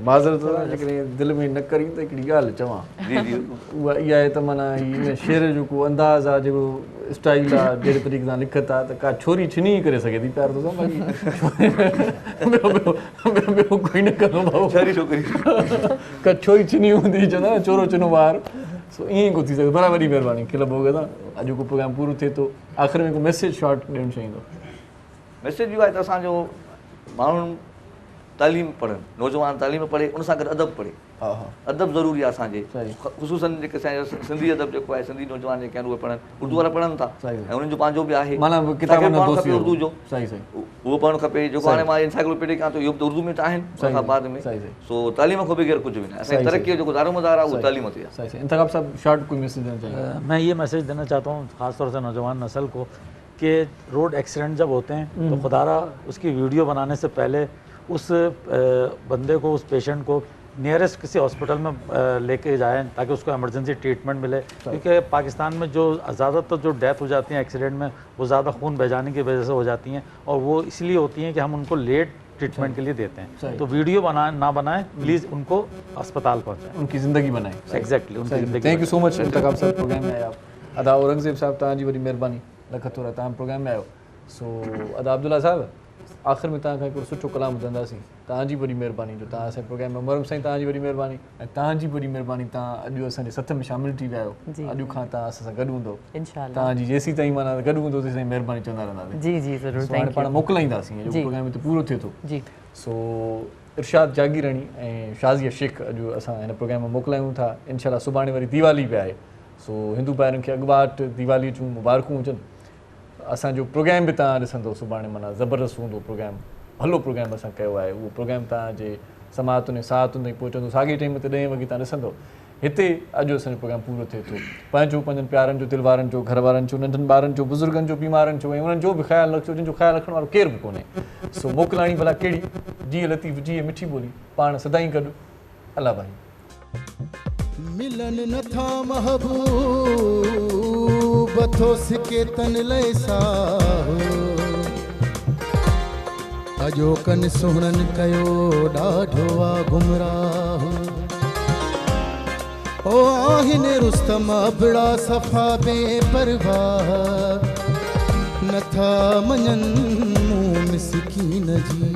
माज़रत जेकॾहिं दिलि में न करी त हिकिड़ी ॻाल्हि चवां जी जी उहा इहा आहे त माना इन शेर जो को अंदाज़ आहे जेको स्टाइल आहे जहिड़े तरीक़े सां लिखत आहे त का छोरी छिनी करे सघे थी प्यार तो ॿियो कोई न कंदो भाऊ का छोरी छिनी हूंदी चवंदा न चोरो चिनो ॿार सो ईअं ई को थी सघे बराबरि महिरबानी खिल भोग सां अॼु को प्रोग्राम पूरो थिए थो आख़िर में को मैसेज शॉर्ट ॾियणु चाहींदो मैसेज इहो आहे त असांजो माण्हुनि तालीम पढ़नि नौजवान तालीम पढ़े उन सां गॾु अदब पढ़े अदब ज़रूरी आहे असांजे ख़ुशूसन जेके असांजो सिंधी अदब जेको आहे सिंधी नौजवान जेके आहिनि उहे पढ़नि उर्दू वारा पढ़नि था ऐं उन्हनि जो पंहिंजो बि आहे खपे उर्दू जो उहो पढ़णु खपे जेको हाणे मां इंसाइक्लोपीडिया कयां थो इहो बि उर्दू में त आहिनि उनखां बाद में सो तालीम खां बग़ैर कुझु बि न असांजी तरक़ीअ जो जेको दारोमदार आहे उहो तालीम ते है। मैं ये मैसेज देना चाहता हूँ ख़ासतौर से नौजवान नस्ल को कि रोड एक्सीडेंट जब होते हैं तो खुदारा उसकी वीडियो बनाने से पहले उस बंदे को उस पेशेंट को नियरेस्ट किसी हॉस्पिटल में लेके जाएं ताकि उसको इमरजेंसी ट्रीटमेंट मिले क्योंकि पाकिस्तान में जो ज़्यादातर जो डेथ हो जाती हैं एक्सीडेंट में वो ज़्यादा खून बह जाने की वजह से हो जाती हैं और वो इसलिए होती हैं कि हम उनको लेट ट्रीटमेंट के लिए देते हैं। तो वीडियो ना बनाएं प्लीज़, उनको अस्पताल पहुँचाएँ, उनकी ज़िंदगी बनाएं। एग्जैक्टली उनकी ज़िंदगी। Thank you so much Intikhab sahab programme में आया अदा औरंगज़ेब साहब तव्हांजी वॾी महिरबानी लख थोरा तव्हां प्रोग्राम में आयो। सो अदा अब्दुल्ला साहब आख़िर में तव्हां खां हिकिड़ो सुठो कलाम ॿुधंदासीं। तव्हांजी वॾी महिरबानी जो तव्हां असांजे प्रोग्राम में मुहर्रम साईं तव्हांजी वॾी महिरबानी ऐं तव्हांजी वॾी महिरबानी तव्हां अॼु असांजे सथ में शामिलु थी विया आहियो। अॼु खां तव्हां असां सां गॾु हूंदो इंशाअल्लाह। तव्हांजी जेसीं ताईं माना गॾु हूंदो तेसीं महिरबानी चवंदा रहंदासीं। जी जी ज़रूरु हाणे पाण मोकिलाईंदासीं जो प्रोग्राम हिते पूरो थिए थो। जी सो इरशाद जागीरानी ऐं शाज़िया शेख अॼु असां हिन प्रोग्राम में मोकिलायूं था। इंशाअल्लाह सुभाणे वरी दीवाली बि आहे। सो हिंदू भाइरनि खे अॻुवाट दीवाली जूं मुबारकूं हुजनि। असांजो प्रोग्राम बि तव्हां ॾिसंदो सुभाणे माना ज़बरदस्त हूंदो प्रोग्राम। भलो प्रोग्राम असां कयो आहे। उहो प्रोग्राम तव्हांजे समातुनि सातुनि ताईं पहुचंदो साॻे टाइम ते 10 वॻे तव्हां ॾिसंदो। हिते अॼु असांजो प्रोग्राम पूरो थिए थो। पंहिंजनि प्यारनि जो, दिलि वारनि जो, घर वारनि जो, नंढनि ॿारनि जो, बुज़ुर्गनि जो, बीमारनि जो ऐं उन्हनि जो बि ख़्यालु रखिजो जंहिंजो ख़्यालु रखण वारो केरु बि कोन्हे। सो मोकिलाणी भला कहिड़ी जी लतीफ़ जी मिठी ॿोली पाण सदाईं गॾु। अल्लाह भाई मिलन नथा महबूब थो सिके तन लैसा अजो कन सुहणन कयो ॾाढो आहे गुमराह ओ आहिनि रुस्तम अबड़ा सफ़ा बेपरवाह नथा मञन मूं मिसकीन जी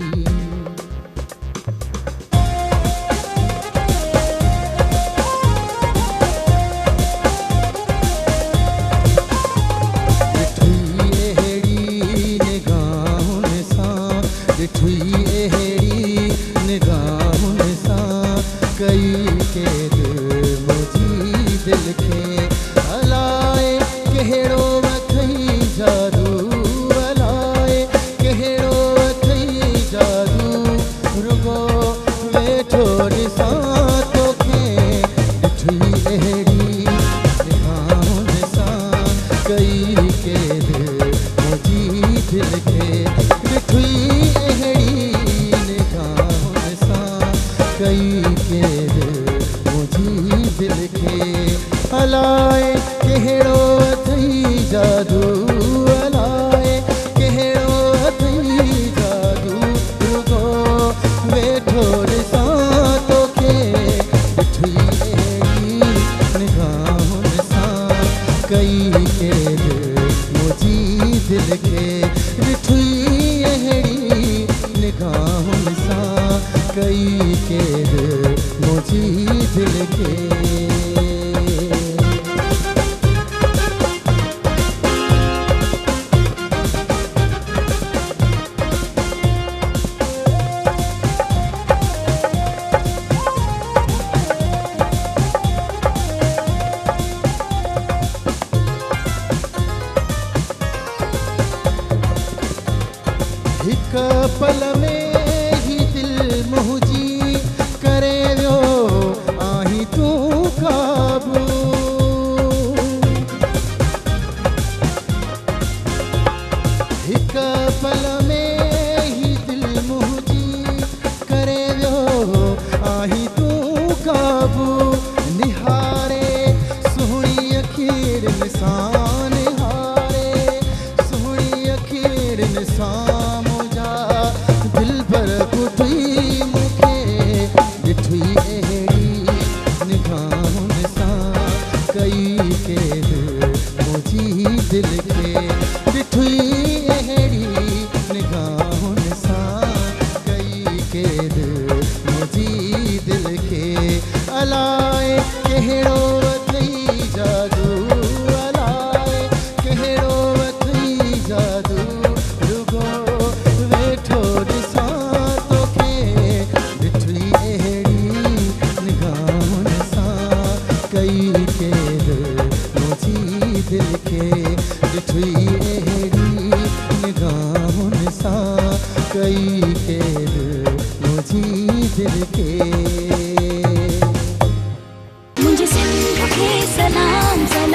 हिक पल में ही दिल मुंहिंजी करे वियो आहीं तूं काबू हिक पल में ही दिल मुंहिंजी करे वियो आहीं तूं काबू निहारे सुहिणी अखियुनि सां निहारे सुहिणी अखियुनि सां मुंहिंजा दिलबर ॿुधी मूंखे ॾिठी अहिड़ी निगाहुनि सां कई क़ैद मुंहिंजी दिलि खे ॾिठी अहिड़ी निगाहुनि सां कई क़ैद मुंहिंजी दिलि खे अलाए कहिड़ो अथई जादू अलाए कहिड़ो अथई जादू रुगो वेठो ॾिसां तोखे ॾिठी अहिड़ी निगाहुनि सां कई क़ैद मुंहिंजी दिलि खे ॾिठी अहिड़ी निगाहुनि सां कई क़ैद मुंहिंजी दिलि खे मुझे सिंध के सलाम सलाम